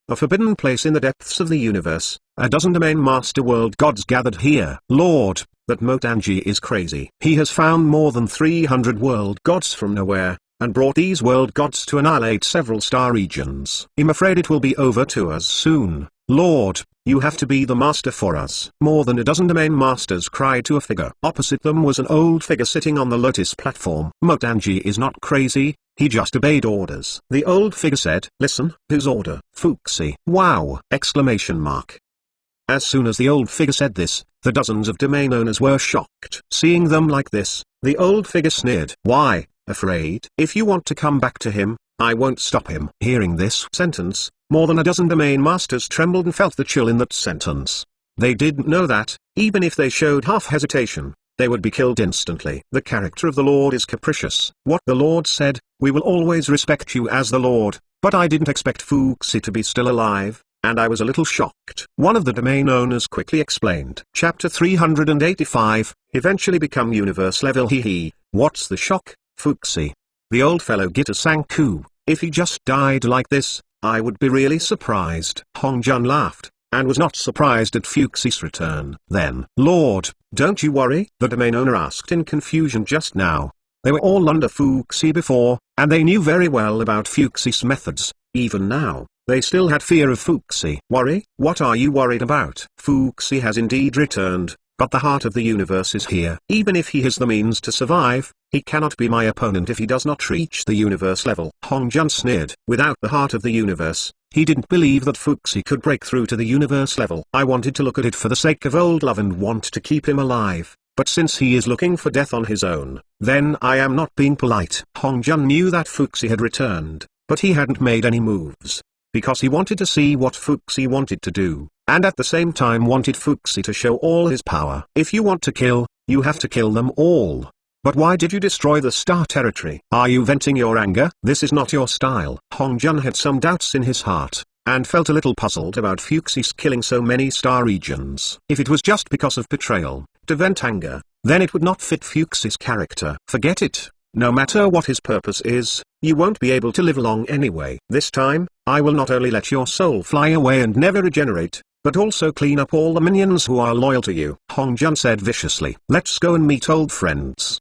A forbidden place in the depths of the universe, a dozen domain master world gods gathered here. Lord, that Mo Danji is crazy. He has found more than 300 world gods from nowhere, and brought these world gods to annihilate several star regions. I'm afraid it will be over to us soon. Lord, you have to be the master for us. More than a dozen domain masters cried to a figure. Opposite them was an old figure sitting on the lotus platform. Mo Danji is not crazy, he just obeyed orders. The old figure said, listen, whose order? Fuxi. Wow! Exclamation mark. As soon as the old figure said this, the dozens of domain owners were shocked. Seeing them like this, the old figure sneered. Why, afraid? If you want to come back to him, I won't stop him. Hearing this sentence, more than a dozen domain masters trembled and felt the chill in that sentence. They didn't know that, even if they showed half hesitation, they would be killed instantly. The character of the Lord is capricious. What the Lord said, we will always respect you as the Lord, but I didn't expect Fuxi to be still alive. and I was a little shocked. One of the domain owners quickly explained. Chapter 385, eventually become universe level. Hee. What's the shock, Fuxi? The old fellow Gita Sanku. If he just died like this, I would be really surprised. Hongjun laughed, and was not surprised at Fuxi's return. Then, Lord, don't you worry? The domain owner asked in confusion just now. They were all under Fuxi before, and they knew very well about Fuxi's methods. Even now, they still had fear of Fuxi. Worry? What are you worried about? Fuxi has indeed returned, but the heart of the universe is here. Even if he has the means to survive, he cannot be my opponent if he does not reach the universe level. Hongjun sneered. Without the heart of the universe, he didn't believe that Fuxi could break through to the universe level. I wanted to look at it for the sake of old love and want to keep him alive, but since he is looking for death on his own, then I am not being polite. Hongjun knew that Fuxi had returned, but he hadn't made any moves, because he wanted to see what Fuxi wanted to do, and at the same time wanted Fuxi to show all his power. If you want to kill, you have to kill them all. But why did you destroy the star territory? Are you venting your anger? This is not your style. Hongjun had some doubts in his heart, and felt a little puzzled about Fuxi's killing so many star regions. If it was just because of betrayal, to vent anger, then it would not fit Fuxi's character. Forget it. No matter what his purpose is, you won't be able to live long anyway. This time, I will not only let your soul fly away and never regenerate, but also clean up all the minions who are loyal to you. Hongjun said viciously. Let's go and meet old friends.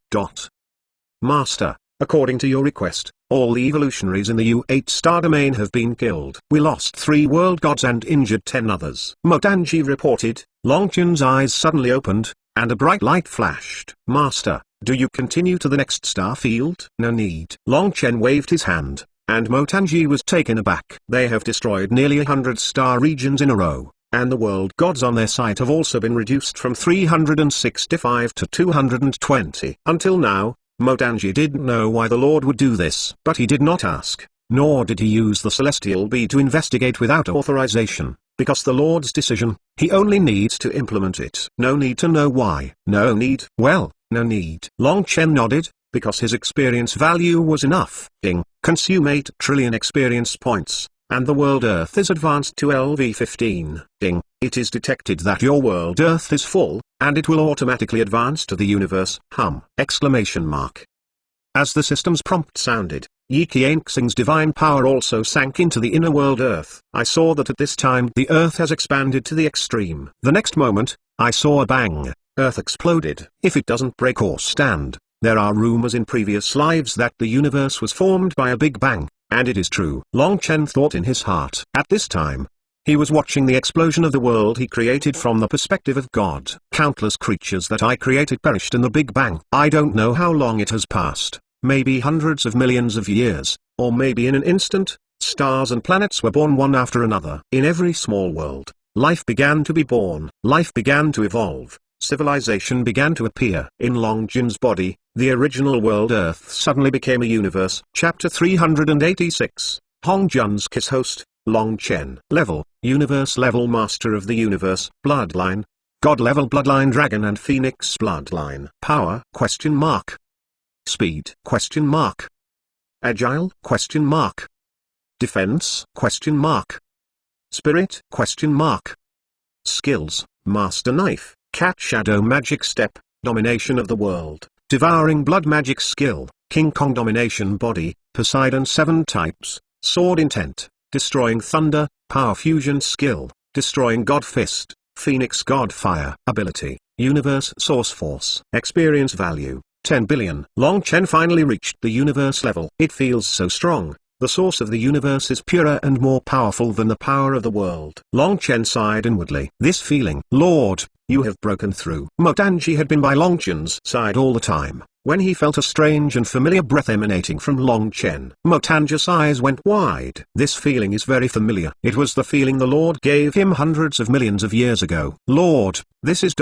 Master, according to your request, all the evolutionaries in the U8 star domain have been killed. We lost 3 world gods and injured 10 others. Motanji reported. Longchen's eyes suddenly opened, and a bright light flashed. Master, do you continue to the next star field? No need. Longchen waved his hand, and Motanji was taken aback. They have destroyed nearly 100 star regions in a row, and the world gods on their site have also been reduced from 365 to 220. Until now, Motanji didn't know why the Lord would do this. But he did not ask, nor did he use the celestial bead to investigate without authorization, because the Lord's decision, he only needs to implement it. No need to know why. No need. Well, no need. Longchen nodded, because his experience value was enough. Consume 8 trillion experience points, and the world Earth is advanced to LV15. It is detected that your world Earth is full, and it will automatically advance to the universe. Exclamation mark. As the system's prompt sounded, Yi Qianxing's divine power also sank into the inner world Earth. I saw that at this time the Earth has expanded to the extreme. The next moment, I saw a bang. Earth exploded. If it doesn't break or stand, there are rumors in previous lives that the universe was formed by a big bang, and it is true. Longchen thought in his heart. At this time, he was watching the explosion of the world he created from the perspective of God. Countless creatures that I created perished in the Big Bang. I don't know how long it has passed, maybe hundreds of millions of years, or maybe in an instant, stars and planets were born one after another. In every small world, life began to be born, life began to evolve, civilization began to appear. In Longjin's body, the original world Earth suddenly became a universe. Chapter 386, Hongjun's Kiss Host, Longchen. Level, Universe Level Master of the Universe. Bloodline, God Level Bloodline Dragon and Phoenix Bloodline. Power? Question mark. Speed? Question mark. Agile? Question mark. Defense? Question mark. Spirit? Question mark. Skills: Master Knife, Cat Shadow Magic Step, Domination of the World, Devouring Blood Magic Skill, King Kong Domination Body, Poseidon 7 Types, Sword Intent, Destroying Thunder, Power Fusion Skill, Destroying God Fist, Phoenix God Fire. Ability: Universe Source Force. Experience value: 10 billion. Longchen finally reached the universe level. It feels so strong. The source of the universe is purer and more powerful than the power of the world. Longchen sighed inwardly. This feeling. Lord, you have broken through. Motanji had been by Longchen's side all the time, when he felt a strange and familiar breath emanating from Longchen. Motanji's eyes went wide. This feeling is very familiar. It was the feeling the Lord gave him hundreds of millions of years ago. Lord, this is ...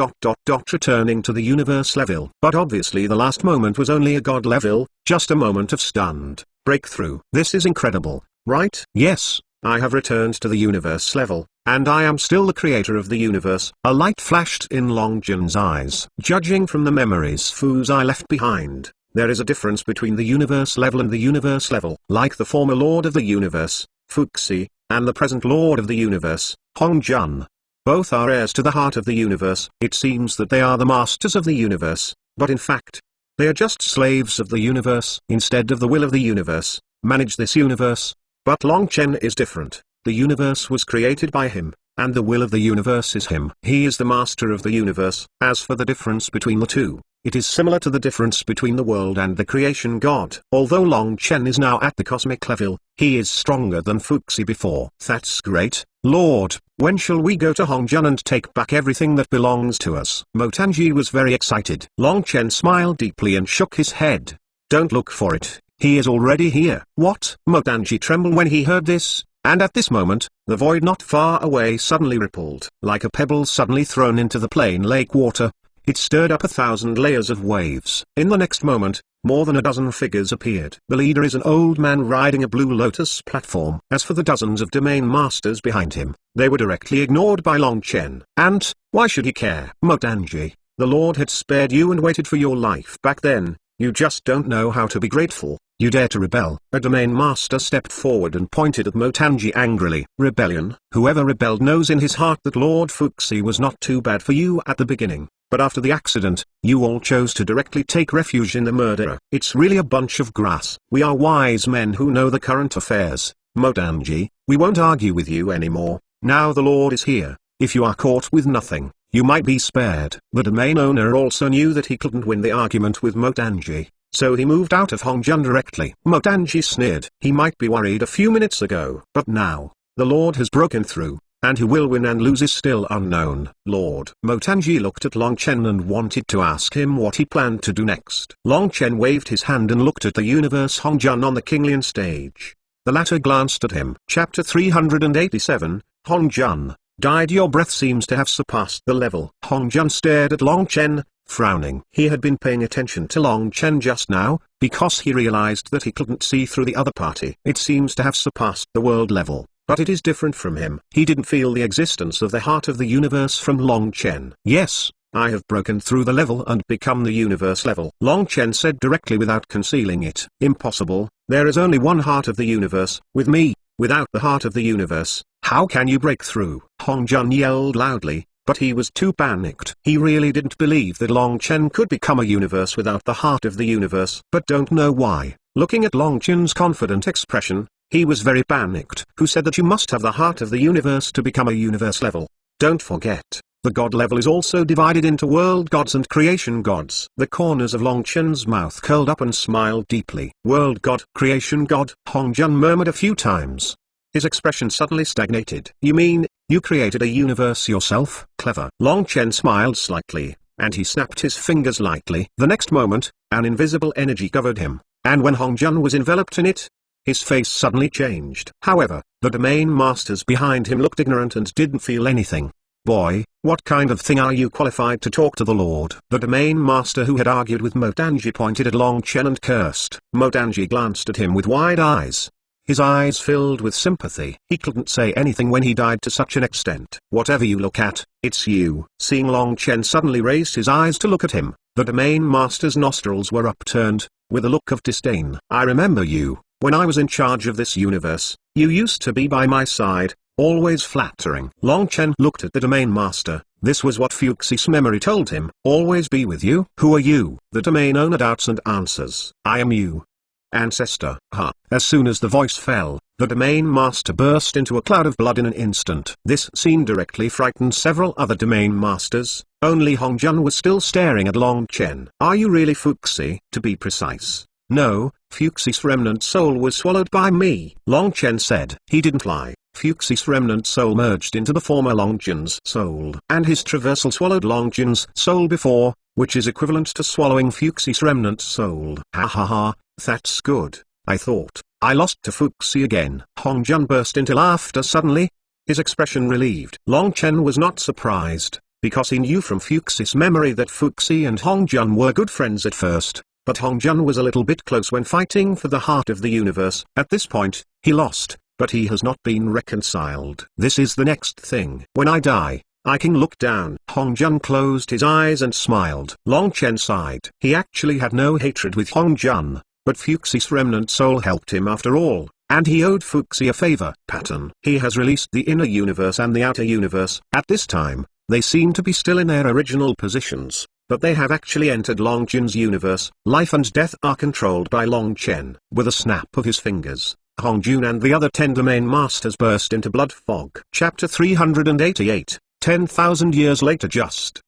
returning to the universe level. But obviously the last moment was only a god level, just a moment of stunned breakthrough. This is incredible, right? Yes, I have returned to the universe level, and I am still the creator of the universe. A light flashed in Longjin's eyes. Judging from the memories I left behind, there is a difference between the universe level and the universe level. Like the former lord of the universe, Fuxi, and the present Lord of the universe, Hong Jun. Both are heirs to the heart of the universe. It seems that they are the masters of the universe, but in fact, they are just slaves of the universe. Instead of the will of the universe, manage this universe. But Long Chen is different. The universe was created by him, and the will of the universe is him. He is the master of the universe. As for the difference between the two, it is similar to the difference between the world and the creation god. Although Long Chen is now at the cosmic level, he is stronger than Fuxi before. That's great, Lord. When shall we go to Hongjun and take back everything that belongs to us? Mo Tanji was very excited. Long Chen smiled deeply and shook his head. Don't look for it, he is already here. What? Mo Tanji trembled when he heard this, and at this moment, the void not far away suddenly rippled. Like a pebble suddenly thrown into the plain lake water, it stirred up 1,000 layers of waves. In the next moment, more than a dozen figures appeared. The leader is an old man riding a blue lotus platform. As for the dozens of domain masters behind him, they were directly ignored by Long Chen. And, why should he care? Mo Tanji, the Lord had spared you and waited for your life back then. You just don't know how to be grateful. You dare to rebel. A domain master stepped forward and pointed at Mo Tanji angrily. Rebellion? Whoever rebelled knows in his heart that Lord Fuxi was not too bad for you at the beginning. But after the accident, you all chose to directly take refuge in the murderer. It's really a bunch of grass. We are wise men who know the current affairs. Mo Tanji, we won't argue with you anymore. Now the Lord is here. If you are caught with nothing, you might be spared. The domain owner also knew that he couldn't win the argument with Mo Tanji, so he moved out of Hongjun directly. Mo Tanji sneered. He might be worried a few minutes ago. But now, the Lord has broken through, and who will win and lose is still unknown. Lord. Mo Tanji looked at Long Chen and wanted to ask him what he planned to do next. Long Chen waved his hand and looked at the universe Hongjun on the Kinglian stage. The latter glanced at him. Chapter 387, Hongjun. Died. Your breath seems to have surpassed the level. Hongjun stared at Long Chen, frowning. He had been paying attention to Long Chen just now, because he realized that he couldn't see through the other party. It seems to have surpassed the world level, but it is different from him. He didn't feel the existence of the heart of the universe from Long Chen. Yes, I have broken through the level and become the universe level. Long Chen said directly without concealing it. Impossible, there is only one heart of the universe, with me. Without the heart of the universe, how can you break through? Hongjun yelled loudly, but he was too panicked. He really didn't believe that Long Chen could become a universe without the heart of the universe. But don't know why. Looking at Long Chen's confident expression, he was very panicked. Who said that you must have the heart of the universe to become a universe level? Don't forget, the god level is also divided into world gods and creation gods. The corners of Long Chen's mouth curled up and smiled deeply. World god, creation god, Hongjun murmured a few times. His expression suddenly stagnated. You mean, you created a universe yourself? Clever. Long Chen smiled slightly, and he snapped his fingers lightly. The next moment, an invisible energy covered him, and when Hongjun was enveloped in it, his face suddenly changed. However, the domain masters behind him looked ignorant and didn't feel anything. Boy, what kind of thing are you qualified to talk to the Lord? The domain master who had argued with Mo Tanji pointed at Long Chen and cursed. Mo Tanji glanced at him with wide eyes. His eyes filled with sympathy. He couldn't say anything when he died to such an extent. Whatever you look at, it's you. Seeing Long Chen suddenly raised his eyes to look at him, the domain master's nostrils were upturned, with a look of disdain. I remember you, when I was in charge of this universe, you used to be by my side, always flattering. Long Chen looked at the domain master. This was what Fuxi's memory told him. Always be with you? Who are you? The domain owner doubts and answers. I am you. Ancestor. Ha. As soon as the voice fell, the domain master burst into a cloud of blood in an instant. This scene directly frightened several other domain masters. Only Hongjun was still staring at Long Chen. Are you really Fuxi? To be precise, no, Fuxi's remnant soul was swallowed by me. Long Chen said. He didn't lie. Fuxi's remnant soul merged into the former Long Jun's soul. And his traversal swallowed Long Jun's soul before, which is equivalent to swallowing Fuxi's remnant soul. Ha ha ha, that's good. I thought I lost to Fuxi again. Hongjun burst into laughter suddenly, his expression relieved. Long Chen was not surprised, because he knew from Fuxi's memory that Fuxi and Hongjun were good friends at first. But Hongjun was a little bit close when fighting for the heart of the universe. At this point, he lost, but he has not been reconciled. This is the next thing. When I die, I can look down. Hongjun closed his eyes and smiled. Long Chen sighed. He actually had no hatred with Hongjun, but Fuxi's remnant soul helped him after all. and he owed Fuxi a favor. Pattern. He has released the inner universe and the outer universe. At this time, they seem to be still in their original positions, but they have actually entered Long Chen's universe. Life and death are controlled by Long Chen. With a snap of his fingers, Hong Jun and the other 10 domain masters burst into blood fog. Chapter 388, 10,000 years later. Just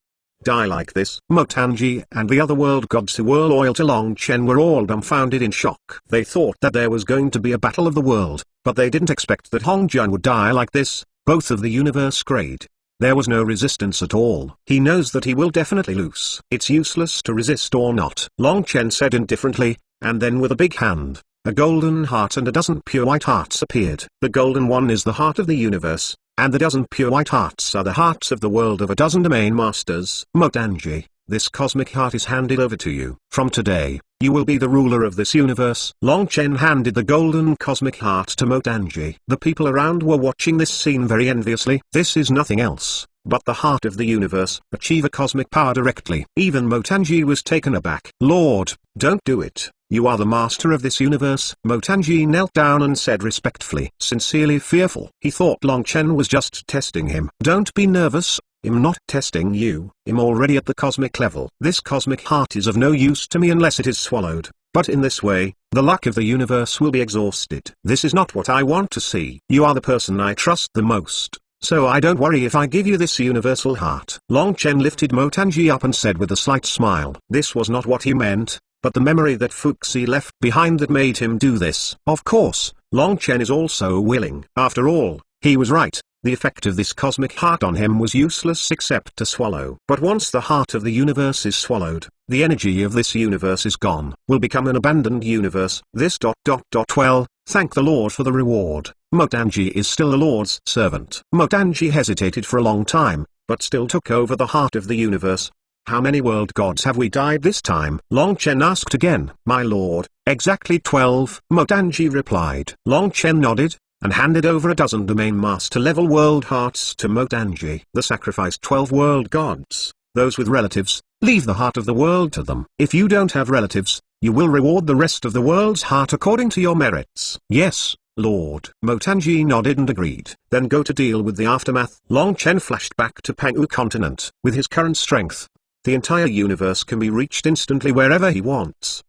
die like this. Motanji and the other world gods who were loyal to Long Chen were all dumbfounded in shock. They thought that there was going to be a battle of the world, but they didn't expect that Hong Jun would die like this. Both of the universe grade. There was no resistance at all. He knows that he will definitely lose. It's useless to resist or not. Long Chen said indifferently, and then with a big hand, a golden heart and a dozen pure white hearts appeared. The golden one is the heart of the universe, and the dozen pure white hearts are the hearts of the world of a dozen domain masters. Motanji, this cosmic heart is handed over to you. From today, you will be the ruler of this universe. Long Chen handed the golden cosmic heart to Motanji. The people around were watching this scene very enviously. This is nothing else but the heart of the universe. Achieve a cosmic power directly. Even Motanji was taken aback. Lord, don't do it. You are the master of this universe. Motanji knelt down and said respectfully, sincerely fearful. He thought Long Chen was just testing him. Don't be nervous. I'm not testing you. I'm already at the cosmic level. This cosmic heart is of no use to me unless it is swallowed. But in this way, the luck of the universe will be exhausted. This is not what I want to see. You are the person I trust the most, so I don't worry if I give you this universal heart. Long Chen lifted Motanji up and said with a slight smile. This was not what he meant, but the memory that Fuxi left behind that made him do this. Of course, Long Chen is also willing. After all, he was right. The effect of this cosmic heart on him was useless except to swallow. But once the heart of the universe is swallowed, the energy of this universe is gone. Will become an abandoned universe. Well, thank the Lord for the reward. Motanji is still the Lord's servant. Motanji hesitated for a long time, but still took over the heart of the universe. How many world gods have we died this time? Long Chen asked again. My lord, exactly 12. Motanji replied. Long Chen nodded, and handed over a dozen domain master level world hearts to Motanji. The sacrificed 12 world gods, those with relatives, leave the heart of the world to them. If you don't have relatives, you will reward the rest of the world's heart according to your merits. Yes, Lord. Motanji nodded and agreed. Then go to deal with the aftermath. Long Chen flashed back to Pangwu continent. With his current strength, the entire universe can be reached instantly wherever he wants.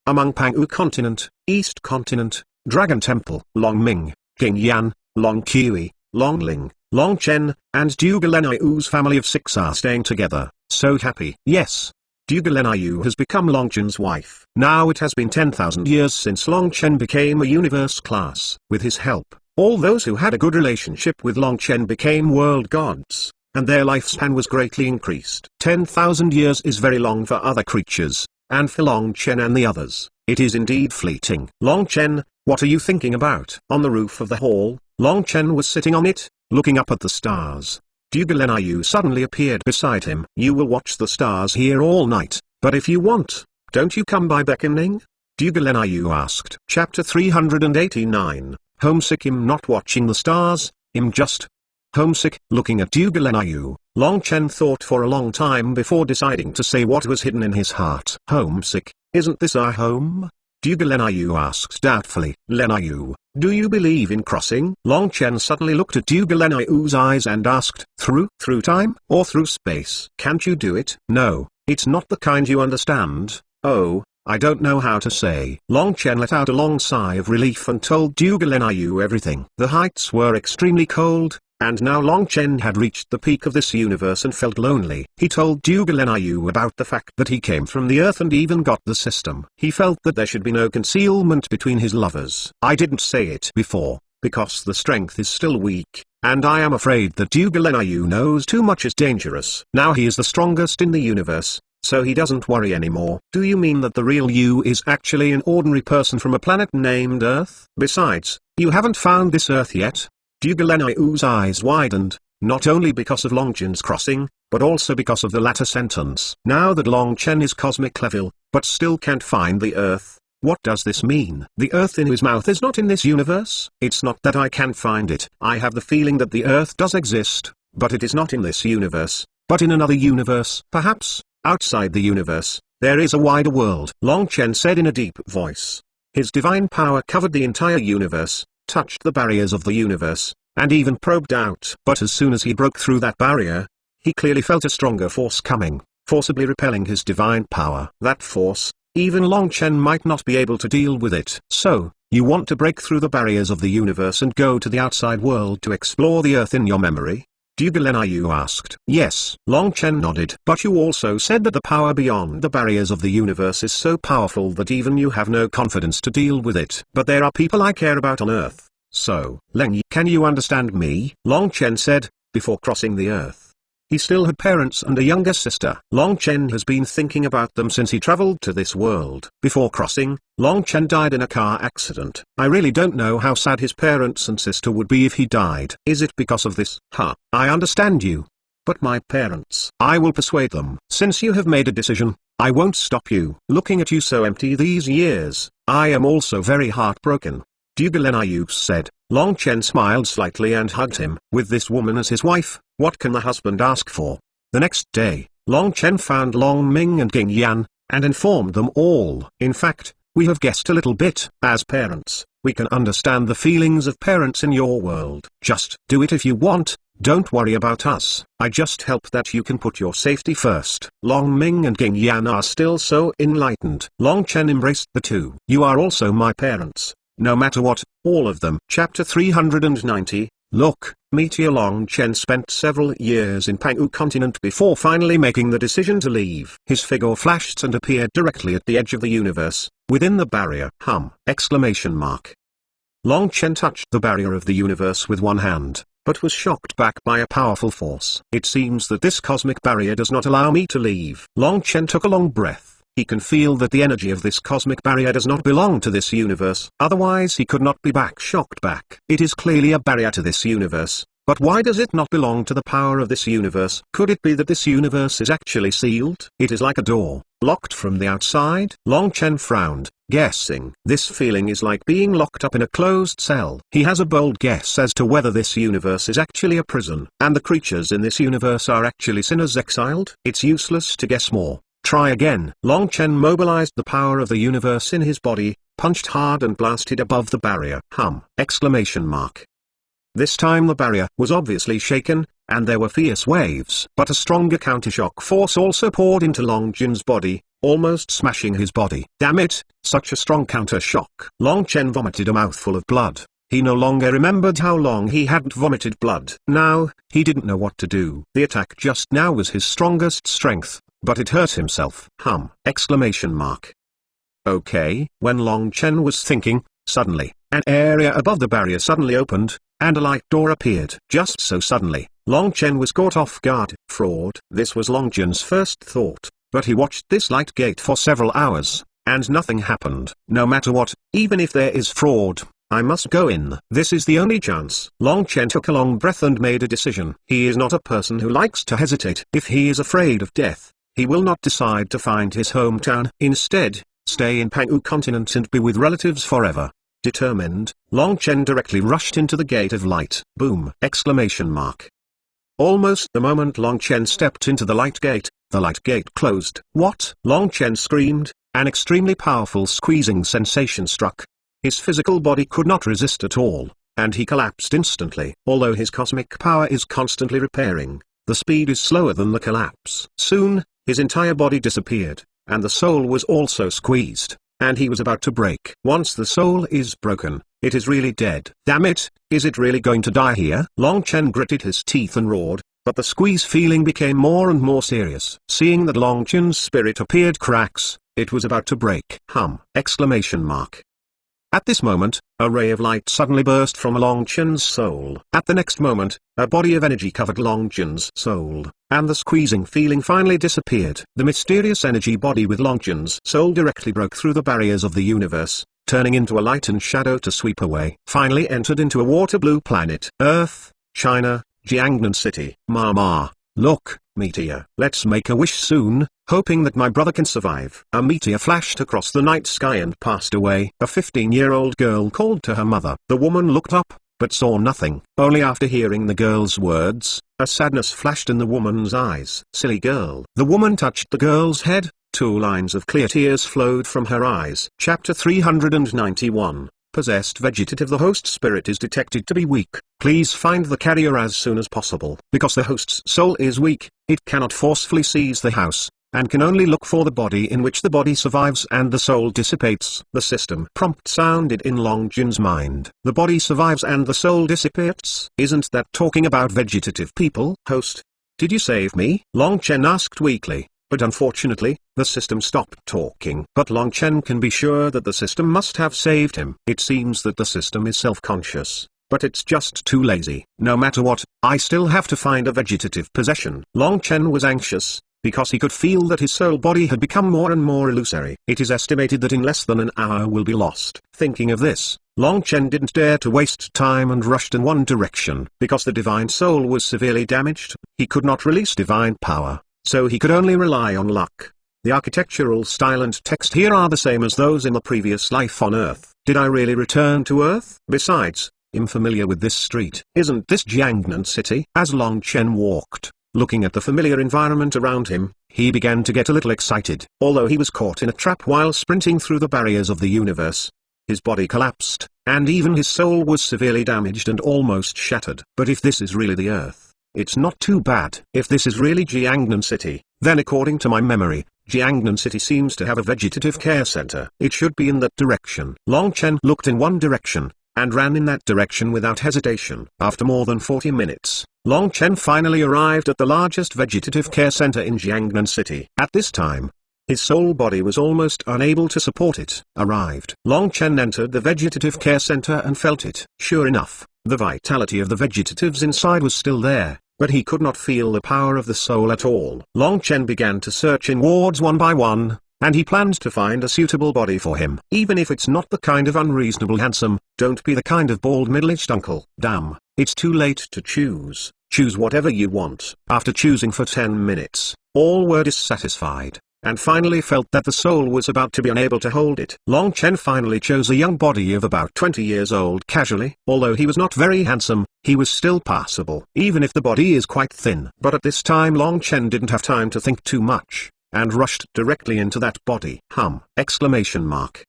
Among Pangwu continent, East continent, Dragon Temple, Long Ming, King Yan, Long Kiwi, Long Ling, Long Chen, and Dugalenayu's family of 6 are staying together, so happy. Yes. Dugalanayu has become Long Chen's wife. Now it has been 10,000 years since Long Chen became a universe class. With his help, all those who had a good relationship with Long Chen became world gods, and their lifespan was greatly increased. 10,000 years is very long for other creatures, and for Long Chen and the others, it is indeed fleeting. Long Chen, what are you thinking about? On the roof of the hall, Long Chen was sitting on it, looking up at the stars. Dugalanayu suddenly appeared beside him. You will watch the stars here all night, but if you want, don't you come by beckoning? Dugalanayu asked. Chapter 389, Homesick. I'm not watching the stars, I'm just homesick. Looking at Dugalanayu, Long Chen thought for a long time before deciding to say what was hidden in his heart. Homesick, isn't this our home? Dugalanayu asked doubtfully. Lenayu, do you believe in crossing? Long Chen suddenly looked at Dugalenayu's eyes and asked, through time, or through space? Can't you do it? No, it's not the kind you understand. Oh, I don't know how to say. Long Chen let out a long sigh of relief and told Dugalanayu everything. The heights were extremely cold, and now Long Chen had reached the peak of this universe and felt lonely. He told Dugalanayu about the fact that he came from the earth and even got the system. He felt that there should be no concealment between his lovers. I didn't say it before, because the strength is still weak, and I am afraid that Dugalanayu knows too much is dangerous. Now he is the strongest in the universe, so he doesn't worry anymore. Do you mean that the real you is actually an ordinary person from a planet named Earth? Besides, you haven't found this Earth yet? Dugalenayu's eyes widened, not only because of Long Chen's crossing, but also because of the latter sentence. Now that Long Chen is cosmic level, but still can't find the Earth, what does this mean? The Earth in his mouth is not in this universe? It's not that I can't find it. I have the feeling that the Earth does exist, but it is not in this universe, but in another universe. Perhaps, outside the universe, there is a wider world. Long Chen said in a deep voice. His divine power covered the entire universe, touched the barriers of the universe, and even probed out. But as soon as he broke through that barrier, he clearly felt a stronger force coming, forcibly repelling his divine power. That force, even Long Chen might not be able to deal with it. So, you want to break through the barriers of the universe and go to the outside world to explore the earth in your memory? You asked. Yes, Long Chen nodded. But you also said that the power beyond the barriers of the universe is so powerful that even you have no confidence to deal with it. But there are people I care about on earth. So, Leng Yi, can you understand me? Long Chen said, before crossing the earth. He still had parents and a younger sister. Long Chen has been thinking about them since he traveled to this world. Before crossing, Long Chen died in a car accident. I really don't know how sad his parents and sister would be if he died. Is it because of this? I understand you. But my parents, I will persuade them. Since you have made a decision, I won't stop you. Looking at you so empty these years, I am also very heartbroken. Yu said. Long Chen smiled slightly and hugged him. With this woman as his wife, what can the husband ask for? The next day, Long Chen found Long Ming and Ging Yan, and informed them all. In fact, we have guessed a little bit. As parents, we can understand the feelings of parents in your world. Just do it if you want, don't worry about us. I just hope that you can put your safety first. Long Ming and Ging Yan are still so enlightened. Long Chen embraced the two. You are also my parents. No matter what, all of them. Chapter 390, Look, Meteor. Long Chen spent several years in Pangwu continent before finally making the decision to leave. His figure flashed and appeared directly at the edge of the universe, within the barrier. Long Chen touched the barrier of the universe with one hand, but was shocked back by a powerful force. It seems that this cosmic barrier does not allow me to leave. Long Chen took a long breath. He can feel that the energy of this cosmic barrier does not belong to this universe. Otherwise he could not be shocked back. It is clearly a barrier to this universe, but why does it not belong to the power of this universe? Could it be that this universe is actually sealed? It is like a door, locked from the outside. Long Chen frowned, guessing. This feeling is like being locked up in a closed cell. He has a bold guess as to whether this universe is actually a prison, and the creatures in this universe are actually sinners exiled. It's useless to guess more. Try again. Long Chen mobilized the power of the universe in his body, punched hard and blasted above the barrier. This time the barrier was obviously shaken, and there were fierce waves. But a stronger countershock force also poured into Long Chen's body, almost smashing his body. Damn it, such a strong countershock. Long Chen vomited a mouthful of blood. He no longer remembered how long he hadn't vomited blood. Now, he didn't know what to do. The attack just now was his strongest strength, but it hurt himself. Okay. When Long Chen was thinking, suddenly, an area above the barrier suddenly opened, and a light door appeared. Just so suddenly, Long Chen was caught off guard. Fraud. This was Long Chen's first thought, but he watched this light gate for several hours, and nothing happened. No matter what, even if there is fraud, I must go in. This is the only chance. Long Chen took a long breath and made a decision. He is not a person who likes to hesitate. If he is afraid of death, he will not decide to find his hometown. Instead, stay in Pangwu continent and be with relatives forever. Determined, Long Chen directly rushed into the gate of light. Boom! Almost the moment Long Chen stepped into the light gate closed. What? Long Chen screamed. An extremely powerful squeezing sensation struck. His physical body could not resist at all, and he collapsed instantly. Although his cosmic power is constantly repairing, the speed is slower than the collapse. Soon, his entire body disappeared, and the soul was also squeezed, and he was about to break. Once the soul is broken, it is really dead. Damn it, is it really going to die here? Long Chen gritted his teeth and roared, but the squeeze feeling became more and more serious. Seeing that Long Chen's spirit appeared cracks, it was about to break. At this moment, a ray of light suddenly burst from Long Chen's soul. At the next moment, a body of energy covered Long Chen's soul, and the squeezing feeling finally disappeared. The mysterious energy body with Long Chen's soul directly broke through the barriers of the universe, turning into a light and shadow to sweep away. Finally entered into a water-blue planet. Earth, China, Jiangnan City. Mama, look, meteor. Let's make a wish soon, hoping that my brother can survive. A meteor flashed across the night sky and passed away. A 15-year-old girl called to her mother. The woman looked up, but saw nothing. Only after hearing the girl's words, a sadness flashed in the woman's eyes. Silly girl. The woman touched the girl's head, 2 lines of clear tears flowed from her eyes. Chapter 391. Possessed vegetative. The host spirit is detected to be weak. Please find the carrier as soon as possible. Because the host's soul is weak, it cannot forcefully seize the house, and can only look for the body in which the body survives and the soul dissipates. The system prompt sounded in Long Jin's mind. The body survives and the soul dissipates. Isn't that talking about vegetative people? Host, did you save me? Long Chen asked weakly. But unfortunately, the system stopped talking. But Long Chen can be sure that the system must have saved him. It seems that the system is self-conscious, but it's just too lazy. No matter what, I still have to find a vegetative possession. Long Chen was anxious, because he could feel that his soul body had become more and more illusory. It is estimated that in less than an hour will be lost. Thinking of this, Long Chen didn't dare to waste time and rushed in one direction. Because the divine soul was severely damaged, he could not release divine power, so he could only rely on luck. The architectural style and text here are the same as those in the previous life on Earth. Did I really return to Earth? Besides, I'm familiar with this street. Isn't this Jiangnan City? As Long Chen walked, looking at the familiar environment around him, he began to get a little excited. Although he was caught in a trap while sprinting through the barriers of the universe, his body collapsed, and even his soul was severely damaged and almost shattered. But if this is really the Earth, it's not too bad. If this is really Jiangnan City, then according to my memory, Jiangnan City seems to have a vegetative care center. It should be in that direction. Long Chen looked in one direction, and ran in that direction without hesitation. After more than 40 minutes, Long Chen finally arrived at the largest vegetative care center in Jiangnan City. At this time, his soul body was almost unable to support it. Arrived. Long Chen entered the vegetative care center and felt it. Sure enough, the vitality of the vegetatives inside was still there, but he could not feel the power of the soul at all. Long Chen began to search in wards one by one, and he planned to find a suitable body for him. Even if it's not the kind of unreasonable handsome, don't be the kind of bald middle-aged uncle. Damn, it's too late to choose. Choose whatever you want. After choosing for 10 minutes, all were dissatisfied, and finally felt that the soul was about to be unable to hold it. Long Chen finally chose a young body of about 20 years old casually. Although he was not very handsome, he was still passable, even if the body is quite thin. But at this time Long Chen didn't have time to think too much, and rushed directly into that body. Exclamation mark.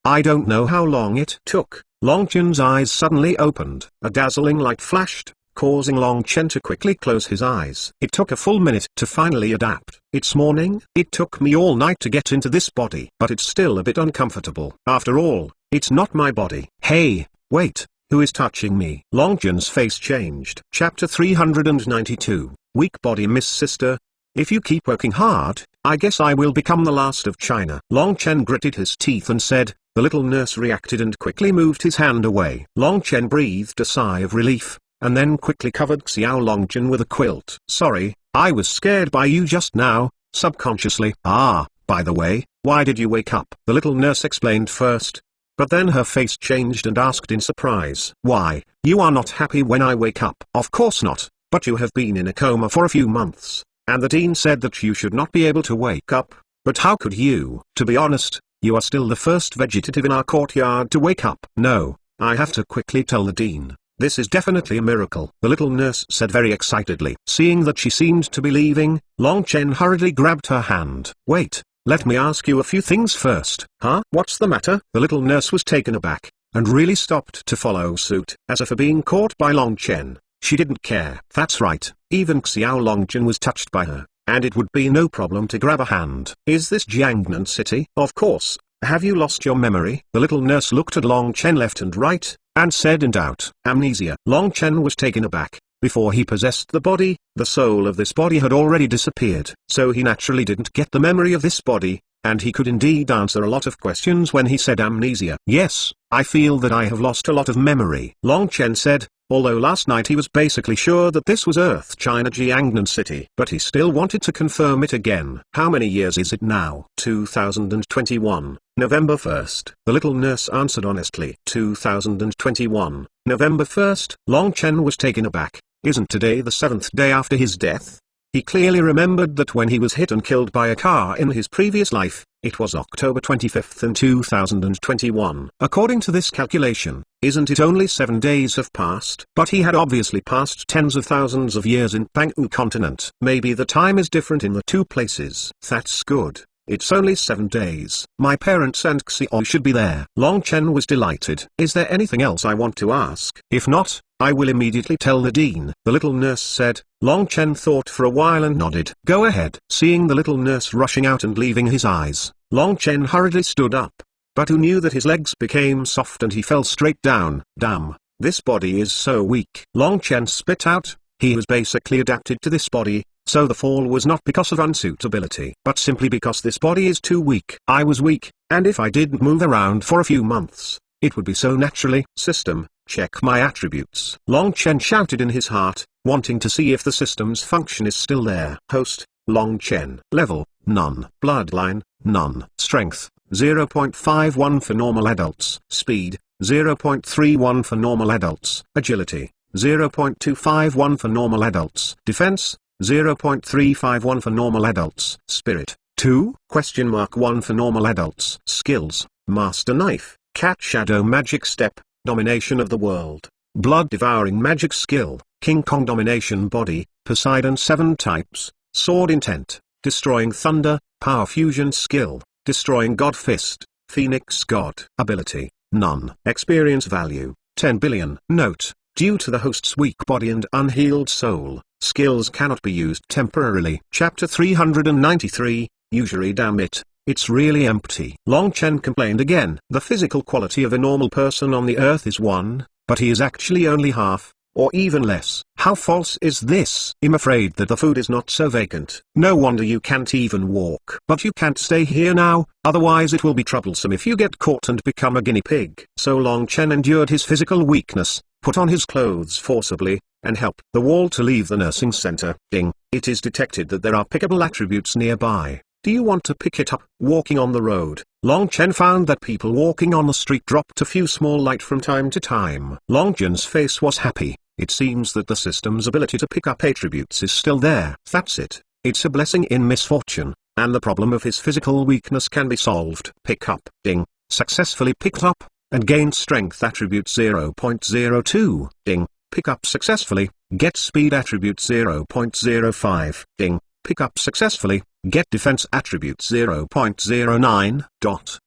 I don't know how long it took. Long Chen's eyes suddenly opened. A dazzling light flashed, causing Long Chen to quickly close his eyes. It took a full minute to finally adapt. It's morning. It took me all night to get into this body, but it's still a bit uncomfortable. After all, it's not my body. Hey, wait, who is touching me? Long Chen's face changed. Chapter 392. Weak body. Miss Sister, if you keep working hard, I guess I will become the last of China. Long Chen gritted his teeth and said. The little nurse reacted and quickly moved his hand away. Long Chen breathed a sigh of relief, and then quickly covered Xiao Longjun with a quilt. Sorry, I was scared by you just now, subconsciously. Ah, by the way, why did you wake up? The little nurse explained first, but then her face changed and asked in surprise. Why, you are not happy when I wake up? Of course not, but you have been in a coma for a few months, and the dean said that you should not be able to wake up. But how could you? To be honest, you are still the first vegetative in our courtyard to wake up. No, I have to quickly tell the dean. This is definitely a miracle, the little nurse said very excitedly. Seeing that she seemed to be leaving, Long Chen hurriedly grabbed her hand. Wait, let me ask you a few things first. Huh? What's the matter? The little nurse was taken aback, and really stopped to follow suit. As for being caught by Long Chen, she didn't care. That's right, even Xiao Longjun was touched by her, and it would be no problem to grab a hand. Is this Jiangnan City? Of course. Have you lost your memory? The little nurse looked at Long Chen left and right, and said in doubt. Amnesia. Long Chen was taken aback. Before he possessed the body, the soul of this body had already disappeared. So he naturally didn't get the memory of this body, and he could indeed answer a lot of questions when he said amnesia. Yes, I feel that I have lost a lot of memory. Long Chen said, although last night he was basically sure that this was Earth China Jiangnan City. But he still wanted to confirm it again. How many years is it now? 2021, November 1st. The little nurse answered honestly. 2021, November 1st. Long Chen was taken aback. Isn't today the 7th day after his death? He clearly remembered that when he was hit and killed by a car in his previous life, it was October 25th in 2021. According to this calculation, isn't it only 7 days have passed? But he had obviously passed tens of thousands of years in Pangwu continent. Maybe the time is different in the two places. That's good. It's only 7 days. My parents and Xiao should be there. Long Chen was delighted. Is there anything else I want to ask? If not, I will immediately tell the dean. The little nurse said. Long Chen thought for a while and nodded. Go ahead. Seeing the little nurse rushing out and leaving his eyes, Long Chen hurriedly stood up. But who knew that his legs became soft and he fell straight down. Damn, this body is so weak. Long Chen spit out. He was basically adapted to this body, so the fall was not because of unsuitability, but simply because this body is too weak. I was weak, and if I didn't move around for a few months, it would be so naturally. System, check my attributes. Long Chen shouted in his heart, wanting to see if the system's function is still there. Host, Long Chen. Level, none. Bloodline, none. Strength, 0.51 for normal adults. Speed, 0.31 for normal adults. Agility, 0.251 for normal adults. Defense, 0.351 for normal adults. Spirit, 2?1 for normal adults. Skills, Master Knife, Cat Shadow Magic Step, Domination of the World, Blood Devouring Magic Skill, King Kong Domination Body, Poseidon 7 Types, Sword Intent, Destroying Thunder, Power Fusion Skill, Destroying God Fist, Phoenix God. Ability, none. Experience value, 10 billion. Note, due to the host's weak body and unhealed soul, skills cannot be used temporarily. Chapter 393, Usury. Damn it, it's really empty. Long Chen complained again. The physical quality of a normal person on the earth is 1, but he is actually only half, or even less. How false is this? I'm afraid that the food is not so vacant. No wonder you can't even walk. But you can't stay here now, otherwise it will be troublesome if you get caught and become a guinea pig. So Long Chen endured his physical weakness, put on his clothes forcibly, and helped the wall to leave the nursing center. Ding. It is detected that there are pickable attributes nearby. Do you want to pick it up? Walking on the road, Long Chen found that people walking on the street dropped a few small light from time to time. Long Chen's face was happy. It seems that the system's ability to pick up attributes is still there. That's it. It's a blessing in misfortune, and the problem of his physical weakness can be solved. Pick up. Ding. Successfully picked up, and gained strength attribute 0.02. Ding. Pick up successfully, get speed attribute 0.05. Ding. Pick up successfully, get defense attribute 0.09.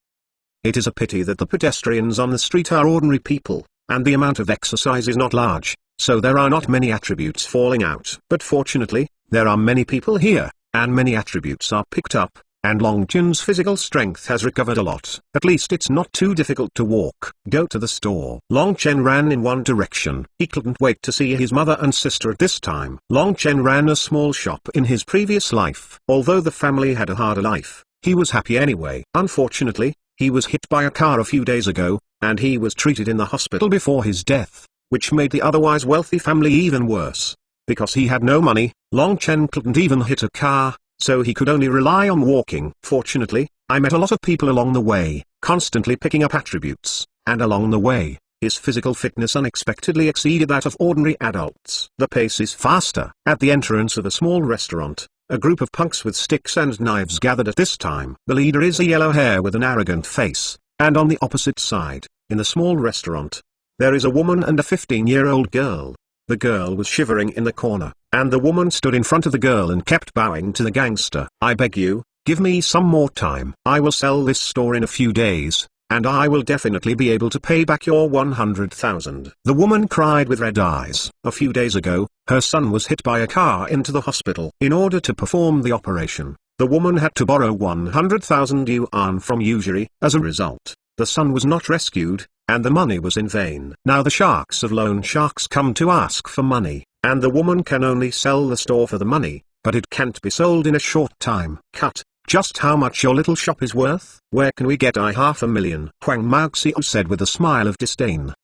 It is a pity that the pedestrians on the street are ordinary people, and the amount of exercise is not large, so there are not many attributes falling out. But fortunately, there are many people here, and many attributes are picked up, and Long Chen's physical strength has recovered a lot. At least it's not too difficult to walk. Go to the store. Long Chen ran in one direction. He couldn't wait to see his mother and sister at this time. Long Chen ran a small shop in his previous life. Although the family had a harder life, he was happy anyway. Unfortunately, he was hit by a car a few days ago, and he was treated in the hospital before his death, which made the otherwise wealthy family even worse. Because he had no money, Long Chen couldn't even hit a car, so he could only rely on walking. Fortunately, I met a lot of people along the way, constantly picking up attributes, and along the way, his physical fitness unexpectedly exceeded that of ordinary adults. The pace is faster. At the entrance of a small restaurant, a group of punks with sticks and knives gathered at this time. The leader is a yellow hair with an arrogant face, and on the opposite side, in the small restaurant, there is a woman and a 15-year-old girl. The girl was shivering in the corner, and the woman stood in front of the girl and kept bowing to the gangster. I beg you, give me some more time. I will sell this store in a few days, and I will definitely be able to pay back your 100,000. The woman cried with red eyes. A few days ago, her son was hit by a car into the hospital. In order to perform the operation, the woman had to borrow 100,000 yuan from usury. As a result, the son was not rescued, and the money was in vain. Now the sharks of loan sharks come to ask for money, and the woman can only sell the store for the money, but it can't be sold in a short time. Cut. Just how much your little shop is worth? Where can we get 500,000? Huang Maoxiu said with a smile of disdain.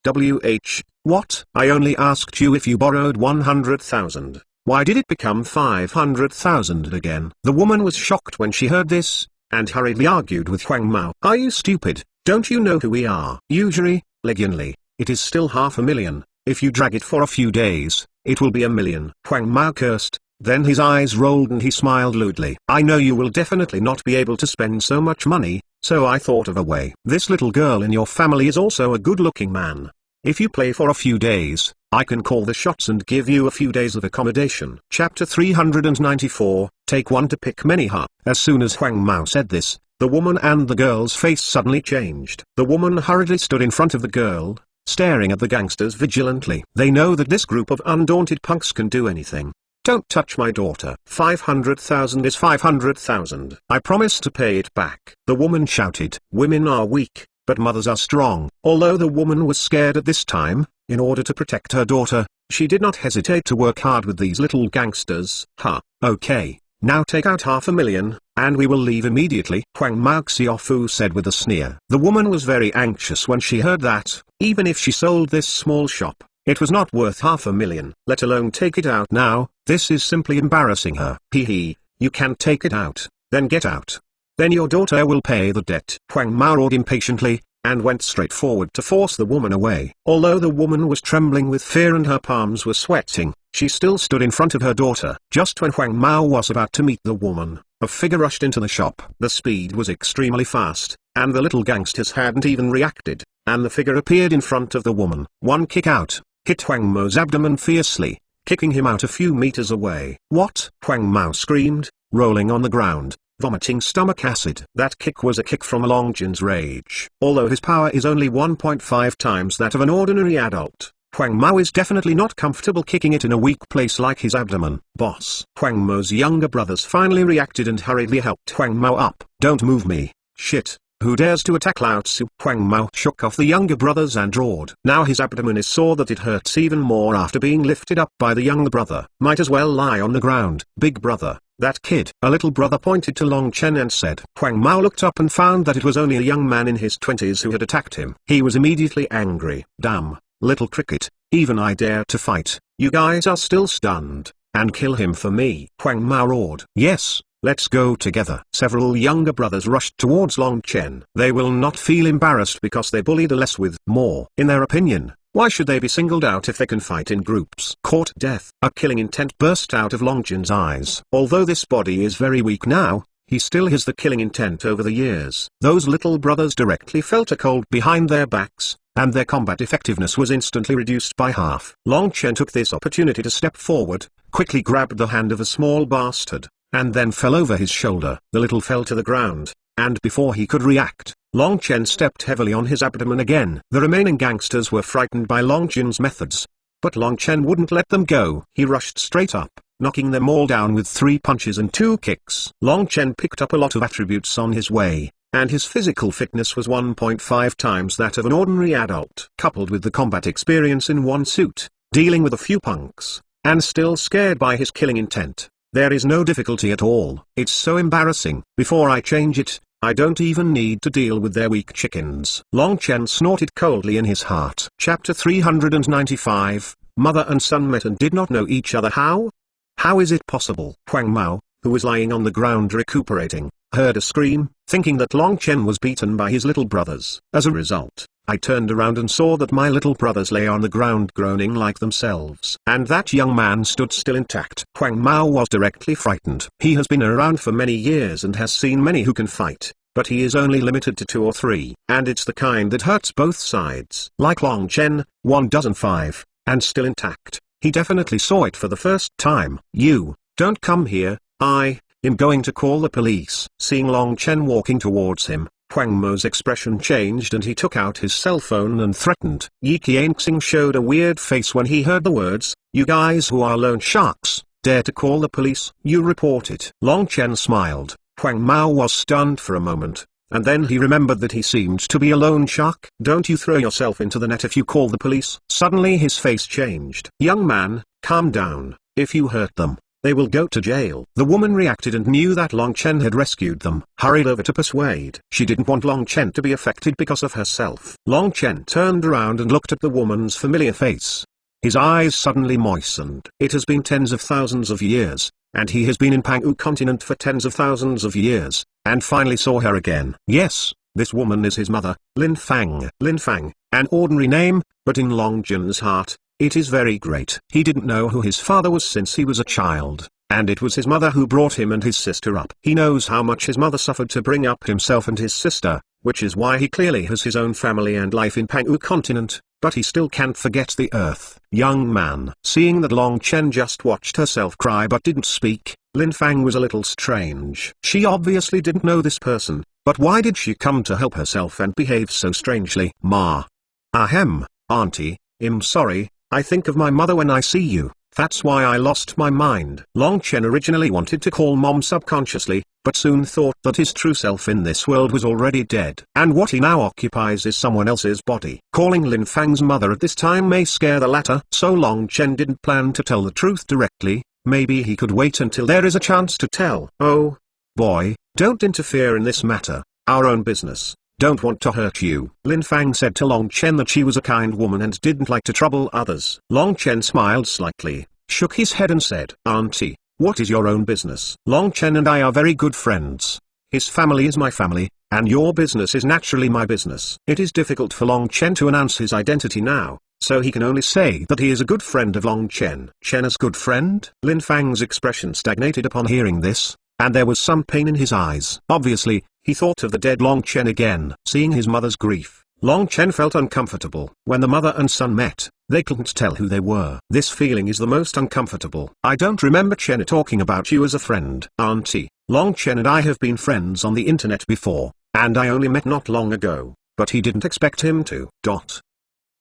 What? I only asked you if you borrowed 100,000. Why did it become 500,000 again? The woman was shocked when she heard this, and hurriedly argued with Huang Mao. Are you stupid? Don't you know who we are? Usually, legionly, it is still 500,000. If you drag it for a few days, it will be 1,000,000. Huang Mao cursed, then his eyes rolled and he smiled lewdly. I know you will definitely not be able to spend so much money, so I thought of a way. This little girl in your family is also a good-looking man. If you play for a few days, I can call the shots and give you a few days of accommodation. Chapter 394, Take One to Pick Many. As soon as Huang Mao said this, the woman and the girl's face suddenly changed. The woman hurriedly stood in front of the girl, staring at the gangsters vigilantly. They know that this group of undaunted punks can do anything. Don't touch my daughter. 500,000 is 500,000. I promise to pay it back. The woman shouted. Women are weak, but mothers are strong. Although the woman was scared at this time, in order to protect her daughter, she did not hesitate to work hard with these little gangsters. Okay, now take out 500,000, and we will leave immediately, Huang Mao Xiaofu said with a sneer. The woman was very anxious when she heard that, even if she sold this small shop, it was not worth 500,000, let alone take it out now. This is simply embarrassing her. Hee, you can't take it out, then get out. Then your daughter will pay the debt. Huang Mao roared impatiently, and went straight forward to force the woman away. Although the woman was trembling with fear and her palms were sweating, she still stood in front of her daughter. Just when Huang Mao was about to meet the woman, a figure rushed into the shop. The speed was extremely fast, and the little gangsters hadn't even reacted, and the figure appeared in front of the woman. One kick out, hit Huang Mao's abdomen fiercely, kicking him out a few meters away. What? Huang Mao screamed, rolling on the ground, vomiting stomach acid. That kick was a kick from Long Jin's rage. Although his power is only 1.5 times that of an ordinary adult, Huang Mao is definitely not comfortable kicking it in a weak place like his abdomen. Boss. Huang Mao's younger brothers finally reacted and hurriedly helped Huang Mao up. Don't move me. Shit. Who dares to attack Lao Tzu? Huang Mao shook off the younger brothers and roared. Now his abdomen is sore that it hurts even more after being lifted up by the younger brother. Might as well lie on the ground. Big brother, that kid. A little brother pointed to Long Chen and said. Huang Mao looked up and found that it was only a young man in his 20s who had attacked him. He was immediately angry. Damn, little cricket, even I dare to fight. You guys are still stunned, and kill him for me. Huang Mao roared. Yes. Let's go together. Several younger brothers rushed towards Long Chen. They will not feel embarrassed because they bully the less with more. In their opinion, why should they be singled out if they can fight in groups? Court death. A killing intent burst out of Long Jin's eyes. Although this body is very weak now, he still has the killing intent over the years. Those little brothers directly felt a cold behind their backs, and their combat effectiveness was instantly reduced by half. Long Chen took this opportunity to step forward, quickly grabbed the hand of a small bastard, and then fell over his shoulder. The little fell to the ground, and before he could react, Long Chen stepped heavily on his abdomen again. The remaining gangsters were frightened by Long Jin's methods, but Long Chen wouldn't let them go. He rushed straight up, knocking them all down with 3 punches and 2 kicks. Long Chen picked up a lot of attributes on his way, and his physical fitness was 1.5 times that of an ordinary adult. Coupled with the combat experience in one suit, dealing with a few punks, and still scared by his killing intent, there is no difficulty at all. It's so embarrassing. Before I change it, I don't even need to deal with their weak chickens. Long Chen snorted coldly in his heart. Chapter 395, Mother and son met and did not know each other. How? How is it possible? Huang Mao, who was lying on the ground recuperating, heard a scream, thinking that Long Chen was beaten by his little brothers. As a result, I turned around and saw that my little brothers lay on the ground groaning like themselves. And that young man stood still intact. Huang Mao was directly frightened. He has been around for many years and has seen many who can fight, but he is only limited to 2 or 3. And it's the kind that hurts both sides. Like Long Chen, 1,005, and still intact. He definitely saw it for the first time. You, don't come here, I am going to call the police. Seeing Long Chen walking towards him, Huang Mao's expression changed and he took out his cell phone and threatened. Yi Qianxing showed a weird face when he heard the words, you guys who are loan sharks, dare to call the police? You report it. Long Chen smiled. Huang Mao was stunned for a moment, and then he remembered that he seemed to be a loan shark. Don't you throw yourself into the net if you call the police? Suddenly his face changed. Young man, calm down. If you hurt them, they will go to jail. The woman reacted and knew that Long Chen had rescued them. Hurried over to persuade. She didn't want Long Chen to be affected because of herself. Long Chen turned around and looked at the woman's familiar face. His eyes suddenly moistened. It has been tens of thousands of years, and he has been in Pangwu continent for tens of thousands of years, and finally saw her again. Yes, this woman is his mother, Lin Fang. Lin Fang, an ordinary name, but in Long Jin's heart, it is very great. He didn't know who his father was since he was a child, and it was his mother who brought him and his sister up. He knows how much his mother suffered to bring up himself and his sister, which is why he clearly has his own family and life in Pangwu continent, but he still can't forget the earth. Young man. Seeing that Long Chen just watched herself cry but didn't speak, Lin Fang was a little strange. She obviously didn't know this person, but why did she come to help herself and behave so strangely? Ma. Ahem, auntie, I'm sorry, I think of my mother when I see you. That's why I lost my mind. Long Chen originally wanted to call mom subconsciously, but soon thought that his true self in this world was already dead. And what he now occupies is someone else's body. Calling Lin Fang's mother at this time may scare the latter. So Long Chen didn't plan to tell the truth directly. Maybe he could wait until there is a chance to tell. Oh, boy, don't interfere in this matter. Our own business. Don't want to hurt you. Lin Fang said to Long Chen that she was a kind woman and didn't like to trouble others. Long Chen smiled slightly, shook his head and said, Auntie, what is your own business? Long Chen and I are very good friends. His family is my family, and your business is naturally my business. It is difficult for Long Chen to announce his identity now, so he can only say that he is a good friend of Long Chen. Chen's good friend? Lin Fang's expression stagnated upon hearing this, and there was some pain in his eyes. Obviously, he thought of the dead Long Chen again. Seeing his mother's grief, Long Chen felt uncomfortable. When the mother and son met, they couldn't tell who they were. This feeling is the most uncomfortable. I don't remember Chen talking about you as a friend. Auntie, Long Chen and I have been friends on the internet before, and I only met not long ago, but he didn't expect him to.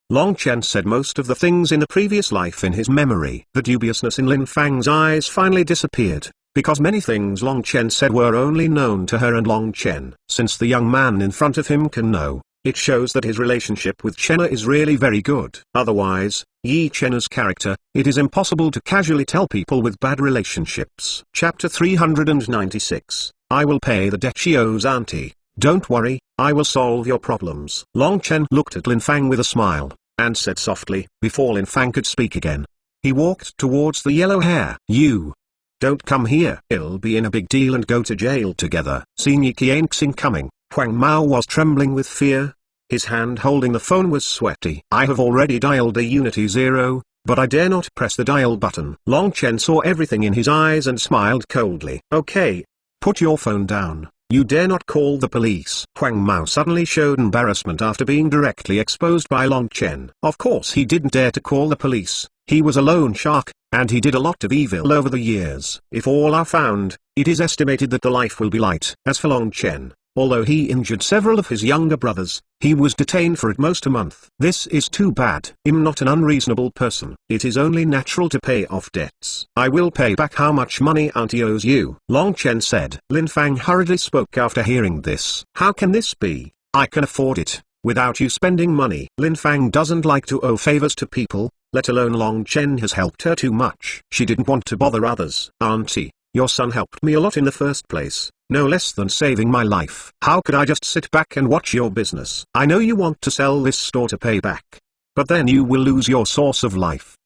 Long Chen said most of the things in the previous life in his memory. The dubiousness in Lin Fang's eyes finally disappeared, because many things Long Chen said were only known to her and Long Chen. Since the young man in front of him can know, it shows that his relationship with Chen is really very good. Otherwise, Yi Chen's character, it is impossible to casually tell people with bad relationships. Chapter 396. I will pay the debt she owes auntie. Don't worry, I will solve your problems. Long Chen looked at Lin Fang with a smile, and said softly, before Lin Fang could speak again. He walked towards the yellow hair. You don't come here. It'll be in a big deal and go to jail together. Seeing Yi Qianxing coming, Huang Mao was trembling with fear. His hand holding the phone was sweaty. I have already dialed the Unity 0, but I dare not press the dial button. Long Chen saw everything in his eyes and smiled coldly. Okay. Put your phone down. You dare not call the police. Huang Mao suddenly showed embarrassment after being directly exposed by Long Chen. Of course he didn't dare to call the police. He was a loan shark, and he did a lot of evil over the years. If all are found, it is estimated that the life will be light. As for Long Chen, although he injured several of his younger brothers, he was detained for at most a month. This is too bad. I'm not an unreasonable person. It is only natural to pay off debts. I will pay back how much money auntie owes you. Long Chen said. Lin Fang hurriedly spoke after hearing this. How can this be? I can afford it, without you spending money. Lin Fang doesn't like to owe favors to people, let alone Long Chen has helped her too much. She didn't want to bother others. Auntie, your son helped me a lot in the first place. No less than saving my life. How could I just sit back and watch your business? I know you want to sell this store to pay back, but then you will lose your source of life.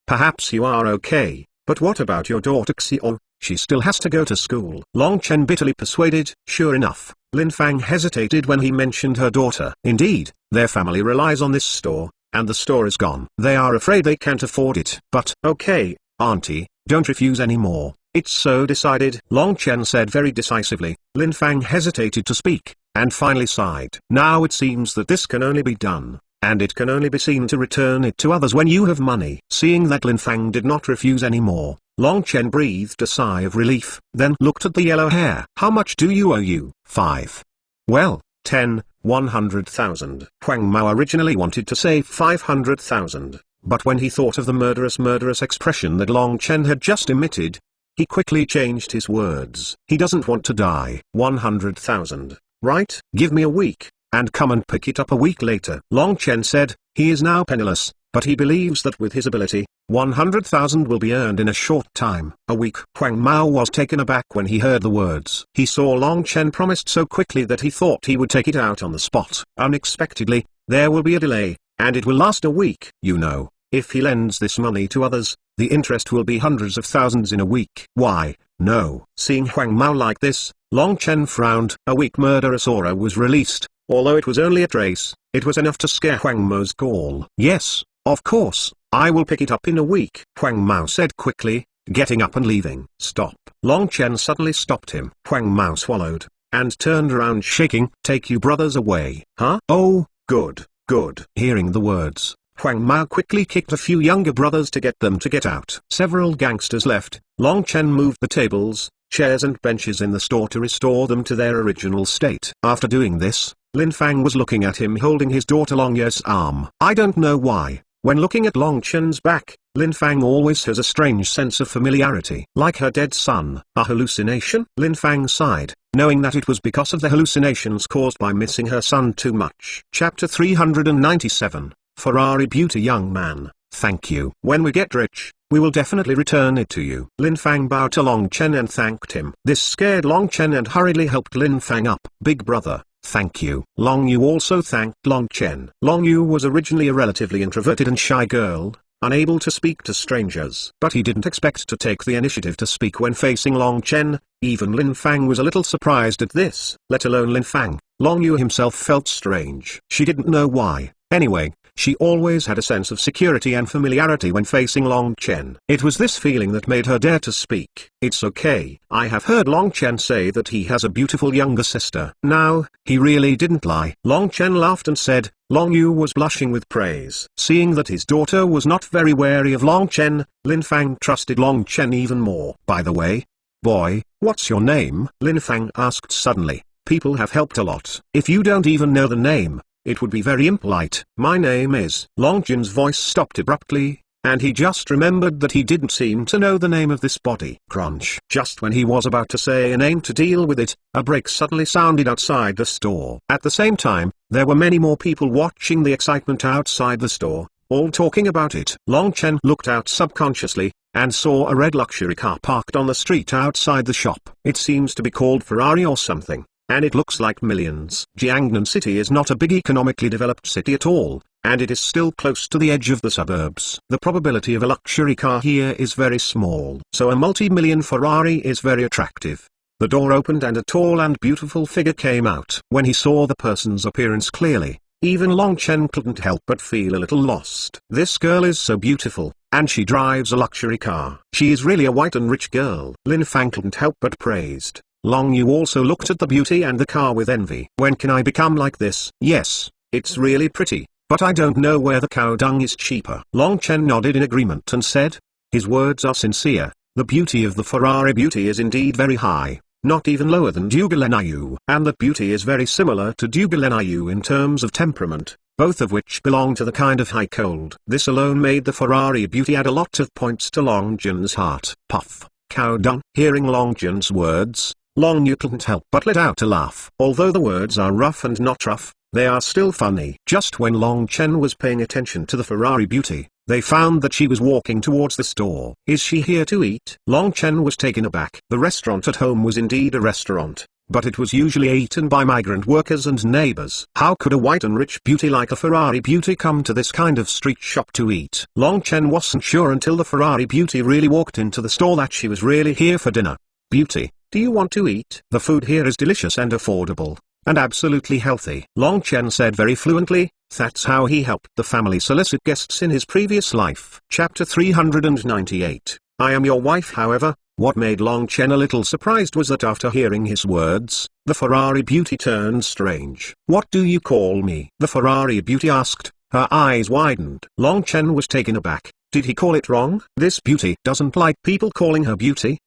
Perhaps you are okay, but what about your daughter Xiao? She still has to go to school. Long Chen bitterly persuaded. Sure enough, Lin Fang hesitated when he mentioned her daughter. Indeed, their family relies on this store, and the store is gone. They are afraid they can't afford it. But, okay, auntie, don't refuse anymore. It's so decided. Long Chen said very decisively. Lin Fang hesitated to speak, and finally sighed. Now it seems that this can only be done, and it can only be seen to return it to others when you have money. Seeing that Lin Fang did not refuse anymore, Long Chen breathed a sigh of relief, then looked at the yellow hair. How much do you owe you? 5. Well, 10, 100,000. Huang Mao originally wanted to say 500,000, but when he thought of the murderous expression that Long Chen had just emitted, he quickly changed his words. He doesn't want to die. 100,000, right? Give me a week, and come and pick it up a week later. Long Chen said, he is now penniless, but he believes that with his ability, 100,000 will be earned in a short time. A week. Huang Mao was taken aback when he heard the words. He saw Long Chen promised so quickly that he thought he would take it out on the spot. Unexpectedly, there will be a delay, and it will last a week. You know, if he lends this money to others, the interest will be hundreds of thousands in a week. Why, no. Seeing Huang Mao like this, Long Chen frowned. A weak murderous aura was released. Although it was only a trace, it was enough to scare Huang Mao's gall. Yes, of course, I will pick it up in a week. Huang Mao said quickly, getting up and leaving. Stop. Long Chen suddenly stopped him. Huang Mao swallowed, and turned around shaking. Take you brothers away. Huh? Oh, good. Good. Hearing the words, Huang Mao quickly kicked a few younger brothers to get them to get out. Several gangsters left. Long Chen moved the tables, chairs and benches in the store to restore them to their original state. After doing this, Lin Fang was looking at him holding his daughter Long Ye's arm. I don't know why, when looking at Long Chen's back, Lin Fang always has a strange sense of familiarity. Like her dead son. A hallucination? Lin Fang sighed, knowing that it was because of the hallucinations caused by missing her son too much. Chapter 397, Ferrari Beauty. Young man, thank you. When we get rich, we will definitely return it to you. Lin Fang bowed to Long Chen and thanked him. This scared Long Chen and hurriedly helped Lin Fang up. Big brother, thank you. Long Yu also thanked Long Chen. Long Yu was originally a relatively introverted and shy girl, unable to speak to strangers. But he didn't expect to take the initiative to speak when facing Long Chen. Even Lin Fang was a little surprised at this. Let alone Lin Fang, Long Yu himself felt strange. She didn't know why. Anyway, she always had a sense of security and familiarity when facing Long Chen. It was this feeling that made her dare to speak. It's okay. I have heard Long Chen say that he has a beautiful younger sister. Now, he really didn't lie. Long Chen laughed and said. Long Yu was blushing with praise. Seeing that his daughter was not very wary of Long Chen, Lin Fang trusted Long Chen even more. By the way, boy, what's your name? Lin Fang asked suddenly. People have helped a lot. If you don't even know the name, it would be very impolite. My name is. Long Chen's voice stopped abruptly, and he just remembered that he didn't seem to know the name of this body. Crunch. Just when he was about to say a name to deal with it, a break suddenly sounded outside the store. At the same time, there were many more people watching the excitement outside the store, all talking about it. Long Chen looked out subconsciously, and saw a red luxury car parked on the street outside the shop. It seems to be called Ferrari or something, and it looks like millions. Jiangnan City is not a big economically developed city at all, and it is still close to the edge of the suburbs. The probability of a luxury car here is very small. So a multi-million Ferrari is very attractive. The door opened and a tall and beautiful figure came out. When he saw the person's appearance clearly, even Long Chen couldn't help but feel a little lost. This girl is so beautiful, and she drives a luxury car. She is really a white and rich girl. Lin Fang couldn't help but praised. Long Yu also looked at the beauty and the car with envy. When can I become like this? Yes, it's really pretty, but I don't know where the cow dung is cheaper. Long Chen nodded in agreement and said, his words are sincere. The beauty of the Ferrari beauty is indeed very high, not even lower than Dugaleniyu. And that beauty is very similar to Dugaleniyu in terms of temperament, both of which belong to the kind of high cold. This alone made the Ferrari beauty add a lot of points to Long Jun's heart. Puff. Cow dung. Hearing Long Jun's words, Long Yu couldn't help but let out a laugh. Although the words are rough and not rough, they are still funny. Just when Long Chen was paying attention to the Ferrari beauty, they found that she was walking towards the store. Is she here to eat? Long Chen was taken aback. The restaurant at home was indeed a restaurant, but it was usually eaten by migrant workers and neighbors. How could a white and rich beauty like a Ferrari beauty come to this kind of street shop to eat? Long Chen wasn't sure until the Ferrari beauty really walked into the store that she was really here for dinner. Beauty, do you want to eat? The food here is delicious and affordable, and absolutely healthy. Long Chen said very fluently. That's how he helped the family solicit guests in his previous life. Chapter 398. I am your wife. However, what made Long Chen a little surprised was that after hearing his words, the Ferrari beauty turned strange. What do you call me? The Ferrari beauty asked. Her eyes widened. Long Chen was taken aback. Did he call it wrong? This beauty doesn't like people calling her beauty.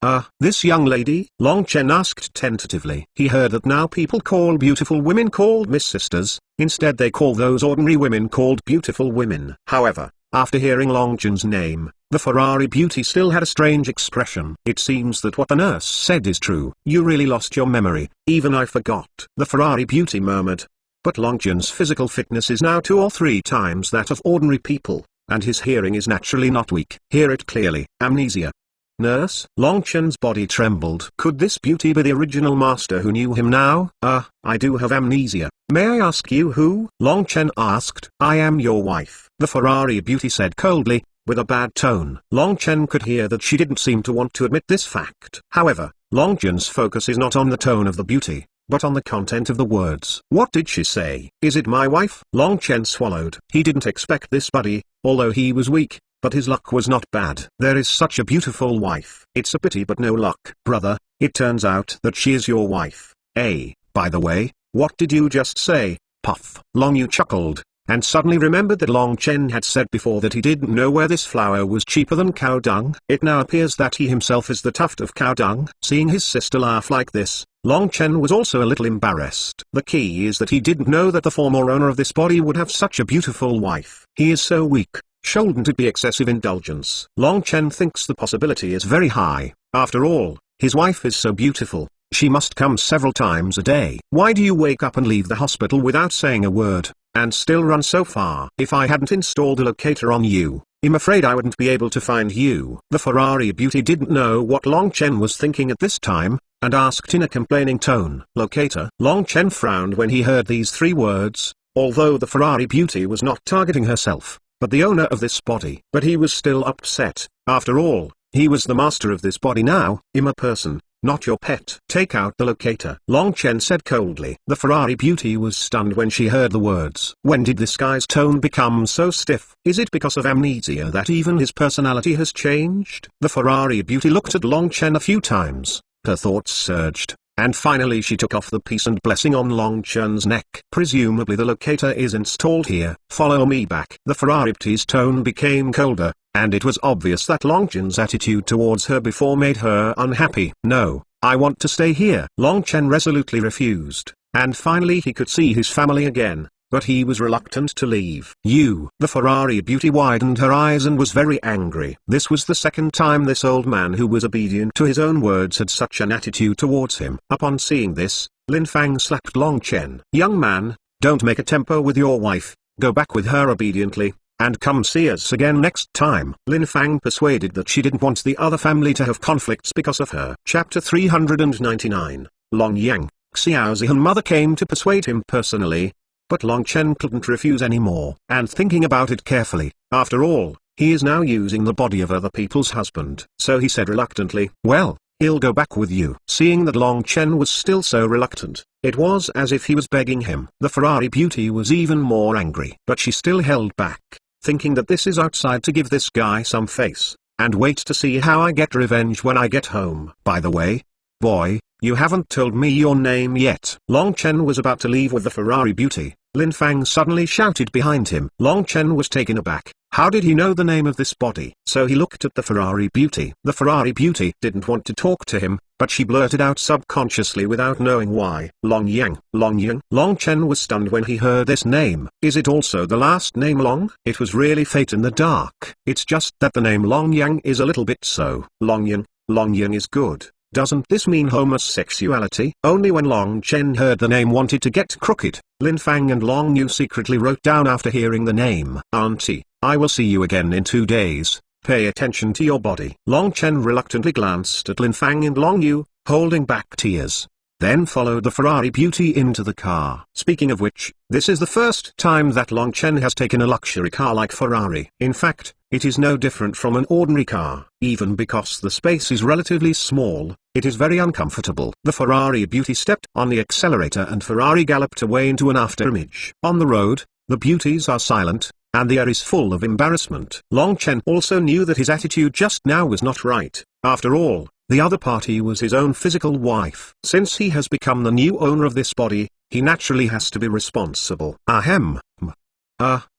This young lady? Long Chen asked tentatively. He heard that now people call beautiful women called Miss Sisters. Instead they call those ordinary women called beautiful women. However, after hearing Long Chen's name, the Ferrari beauty still had a strange expression. It seems that what the nurse said is true. You really lost your memory. Even I forgot. The Ferrari beauty murmured. But Long Chen's physical fitness is now 2 or 3 times that of ordinary people, and his hearing is naturally not weak. Hear it clearly. Amnesia. Nurse? Long Chen's body trembled. Could this beauty be the original master who knew him now? I do have amnesia. May I ask you who? Long Chen asked. I am your wife. The Ferrari beauty said coldly, with a bad tone. Long Chen could hear that she didn't seem to want to admit this fact. However, Long Chen's focus is not on the tone of the beauty, but on the content of the words. What did she say? Is it my wife? Long Chen swallowed. He didn't expect this buddy, although he was weak, but his luck was not bad. There is such a beautiful wife. It's a pity but no luck. Brother, it turns out that she is your wife. By the way, what did you just say? Puff. Long Yu chuckled. and suddenly remembered that Long Chen had said before that he didn't know where this flour was cheaper than cow dung. It now appears that he himself is the tuft of cow dung. Seeing his sister laugh like this, Long Chen was also a little embarrassed. The key is that he didn't know that the former owner of this body would have such a beautiful wife. He is so weak. Shouldn't it be excessive indulgence? Long Chen thinks the possibility is very high. After all, his wife is so beautiful. She must come several times a day. Why do you wake up and leave the hospital without saying a word, and still run so far? If I hadn't installed a locator on you, I'm afraid I wouldn't be able to find you. The Ferrari beauty didn't know what Long Chen was thinking at this time, and asked in a complaining tone, "Locator?" Long Chen frowned when he heard these three words, although the Ferrari beauty was not targeting herself, but the owner of this body. But he was still upset. After all, he was the master of this body now. "I'm a person, not your pet. Take out the locator," Long Chen said coldly. The Ferrari beauty was stunned when she heard the words. When did this guy's tone become so stiff? Is it because of amnesia that even his personality has changed? The Ferrari beauty looked at Long Chen a few times. Her thoughts surged, and finally she took off the peace and blessing on Long Chen's neck. "Presumably the locator is installed here. Follow me back." The Ferrari beauty's tone became colder, and it was obvious that Long Chen's attitude towards her before made her unhappy. "No, I want to stay here." Long Chen resolutely refused, and finally he could see his family again, but he was reluctant to leave. "You!" The Ferrari beauty widened her eyes and was very angry. This was the second time this old man who was obedient to his own words had such an attitude towards him. Upon seeing this, Lin Fang slapped Long Chen. "Young man, don't make a temper with your wife, go back with her obediently, and come see us again next time." Lin Fang persuaded that she didn't want the other family to have conflicts because of her. Chapter 399, Long Yang. Xiao Zihan's mother came to persuade him personally, but Long Chen couldn't refuse anymore. And thinking about it carefully, after all, he is now using the body of other people's husband. So he said reluctantly, "Well, he'll go back with you." Seeing that Long Chen was still so reluctant, it was as if he was begging him. The Ferrari beauty was even more angry. But she still held back, thinking that this is outside to give this guy some face, and wait to see how I get revenge when I get home. "By the way, boy, you haven't told me your name yet." Long Chen was about to leave with the Ferrari beauty. Lin Fang suddenly shouted behind him. Long Chen was taken aback. How did he know the name of this body? So he looked at the Ferrari beauty. The Ferrari beauty didn't want to talk to him, but she blurted out subconsciously without knowing why. "Long Yang." Long Yang. Long Chen was stunned when he heard this name. Is it also the last name Long? It was really fate in the dark. It's just that the name Long Yang is a little bit so. Long Yang. Long Yang is good. Doesn't this mean homosexuality? Only when Long Chen heard the name wanted to get crooked, Lin Fang and Long Yu secretly wrote down after hearing the name. "Auntie, I will see you again in 2 days. Pay attention to your body." Long Chen reluctantly glanced at Lin Fang and Long Yu, holding back tears, then followed the Ferrari beauty into the car. Speaking of which, this is the first time that Long Chen has taken a luxury car like Ferrari. In fact, it is no different from an ordinary car. Even because the space is relatively small, it is very uncomfortable. The Ferrari beauty stepped on the accelerator and Ferrari galloped away into an afterimage. On the road, the beauties are silent, and the air is full of embarrassment. Long Chen also knew that his attitude just now was not right. After all, the other party was his own physical wife. Since he has become the new owner of this body, he naturally has to be responsible. "Ahem.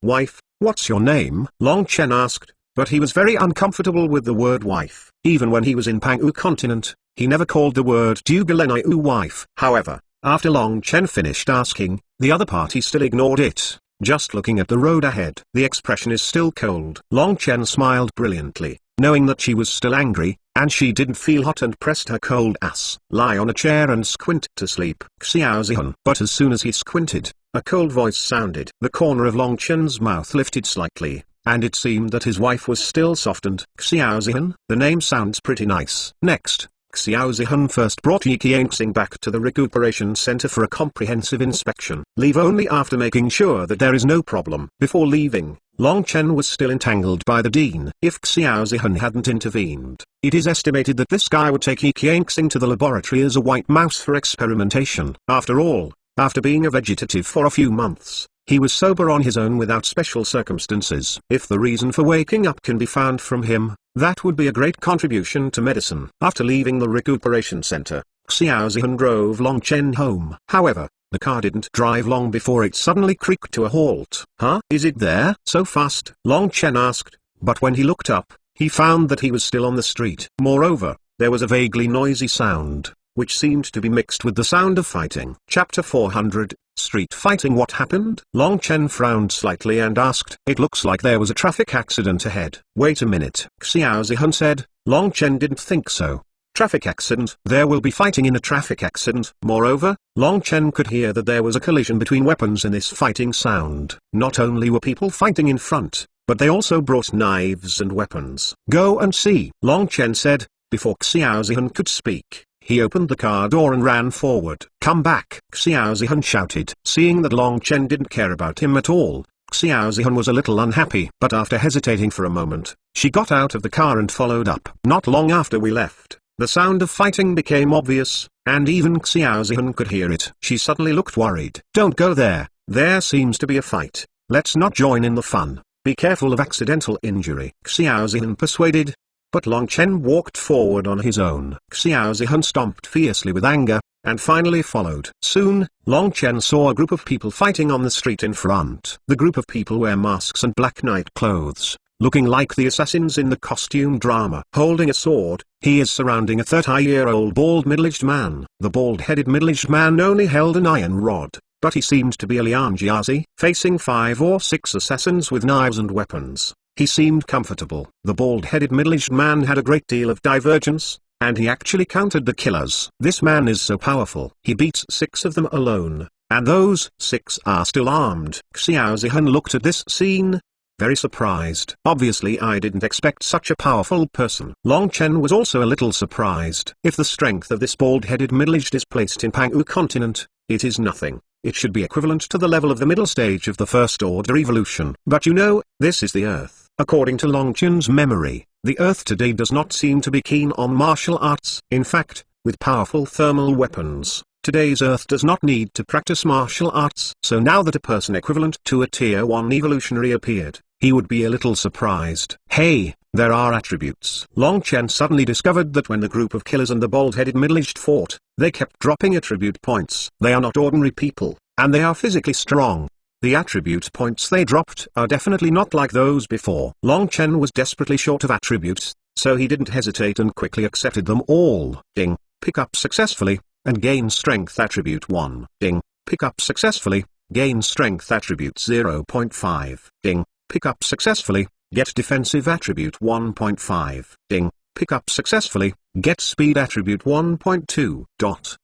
Wife, what's your name?" Long Chen asked, but he was very uncomfortable with the word wife. Even when he was in Pangwu continent, he never called the word Dugaleniu wife. However, after Long Chen finished asking, the other party still ignored it, just looking at the road ahead. The expression is still cold. Long Chen smiled brilliantly, knowing that she was still angry, and she didn't feel hot and pressed her cold ass. "Lie on a chair and squint to sleep, Xiao Zihan." But as soon as he squinted, a cold voice sounded. The corner of Long Chen's mouth lifted slightly, and it seemed that his wife was still softened. "Xiao Zihan, the name sounds pretty nice." Next, Xiao Zihan first brought Yi Qianxing back to the recuperation center for a comprehensive inspection. Leave only after making sure that there is no problem. Before leaving, Long Chen was still entangled by the dean. If Xiao Zihan hadn't intervened, it is estimated that this guy would take Yi Qianxing to the laboratory as a white mouse for experimentation. After all, after being a vegetative for a few months, he was sober on his own without special circumstances. If the reason for waking up can be found from him, that would be a great contribution to medicine. After leaving the recuperation center, Xiao Zihan drove Long Chen home. However, The car didn't drive long before it suddenly creaked to a halt. "Huh? Is it there so fast?" Long Chen asked, but when he looked up, he found that he was still on the street. Moreover, there was a vaguely noisy sound, which seemed to be mixed with the sound of fighting. Chapter 400, Street Fighting. What happened? Long Chen frowned slightly and asked, "It looks like there was a traffic accident ahead." "Wait a minute," Xiao Zhihan said. Long Chen didn't think so. Traffic accident? There will be fighting in a traffic accident. Moreover, Long Chen could hear that there was a collision between weapons in this fighting sound. Not only were people fighting in front, but they also brought knives and weapons. "Go and see," Long Chen said. Before Xiao Zhihan could speak, he opened the car door and ran forward. "Come back!" Xiao Zhihan shouted. Seeing that Long Chen didn't care about him at all, Xiao Zhihan was a little unhappy. But after hesitating for a moment, she got out of the car and followed up. Not long after we left, the sound of fighting became obvious, and even Xiao Zhihan could hear it. She suddenly looked worried. "Don't go there, there seems to be a fight. Let's not join in the fun. Be careful of accidental injury," Xiao Zhihan persuaded. But Long Chen walked forward on his own. Xiao Zhihan stomped fiercely with anger, and finally followed. Soon, Long Chen saw a group of people fighting on the street in front. The group of people wear masks and black night clothes, looking like the assassins in the costume drama. Holding a sword, he is surrounding a 30-year-old bald middle-aged man. The bald-headed middle-aged man only held an iron rod, but he seemed to be a Liang Jiazi, facing 5 or 6 assassins with knives and weapons. He seemed comfortable. The bald-headed middle-aged man had a great deal of divergence, and he actually counted the killers. This man is so powerful. He beats 6 of them alone, and those 6 are still armed. Xiao Zhihan looked at this scene, very surprised. Obviously I didn't expect such a powerful person. Long Chen was also a little surprised. If the strength of this bald-headed middle-aged is placed in Pangwu continent, it is nothing. It should be equivalent to the level of the middle stage of the First Order evolution. But you know, this is the Earth. According to Long Chen's memory, the Earth today does not seem to be keen on martial arts. In fact, with powerful thermal weapons, today's Earth does not need to practice martial arts. So now that a person equivalent to a Tier 1 evolutionary appeared, he would be a little surprised. Hey, there are attributes. Long Chen suddenly discovered that when the group of killers and the bald-headed middle-aged fought, they kept dropping attribute points. They are not ordinary people, and they are physically strong. The attribute points they dropped are definitely not like those before. Long Chen was desperately short of attributes, so he didn't hesitate and quickly accepted them all. Ding, pick up successfully, and gain strength attribute 1. Ding, pick up successfully, gain strength attribute 0.5. Ding, pick up successfully, get defensive attribute 1.5. Ding, pick up successfully, get speed attribute 1.2.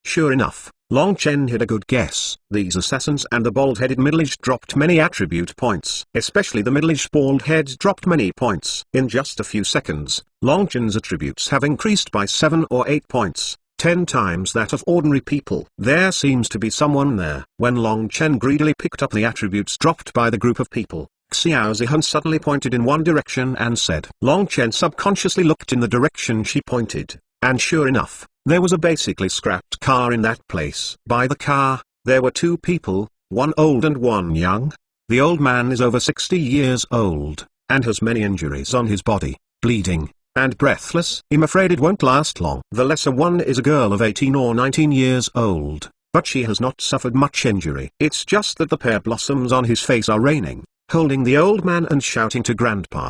Sure enough, Long Chen had a good guess. These assassins and the bald-headed middle-aged dropped many attribute points. Especially the middle-aged bald head dropped many points. In just a few seconds, Long Chen's attributes have increased by 7 or 8 points, 10 times that of ordinary people. There seems to be someone there. When Long Chen greedily picked up the attributes dropped by the group of people, Xiao Zhihan suddenly pointed in one direction and said. Long Chen subconsciously looked in the direction she pointed, and sure enough, there was a basically scrapped car in that place. By the car, there were 2 people, one old and one young. The old man is over 60 years old, and has many injuries on his body, bleeding, and breathless. I'm afraid it won't last long. The lesser one is a girl of 18 or 19 years old, but she has not suffered much injury. It's just that the pear blossoms on his face are raining, holding the old man and shouting to Grandpa.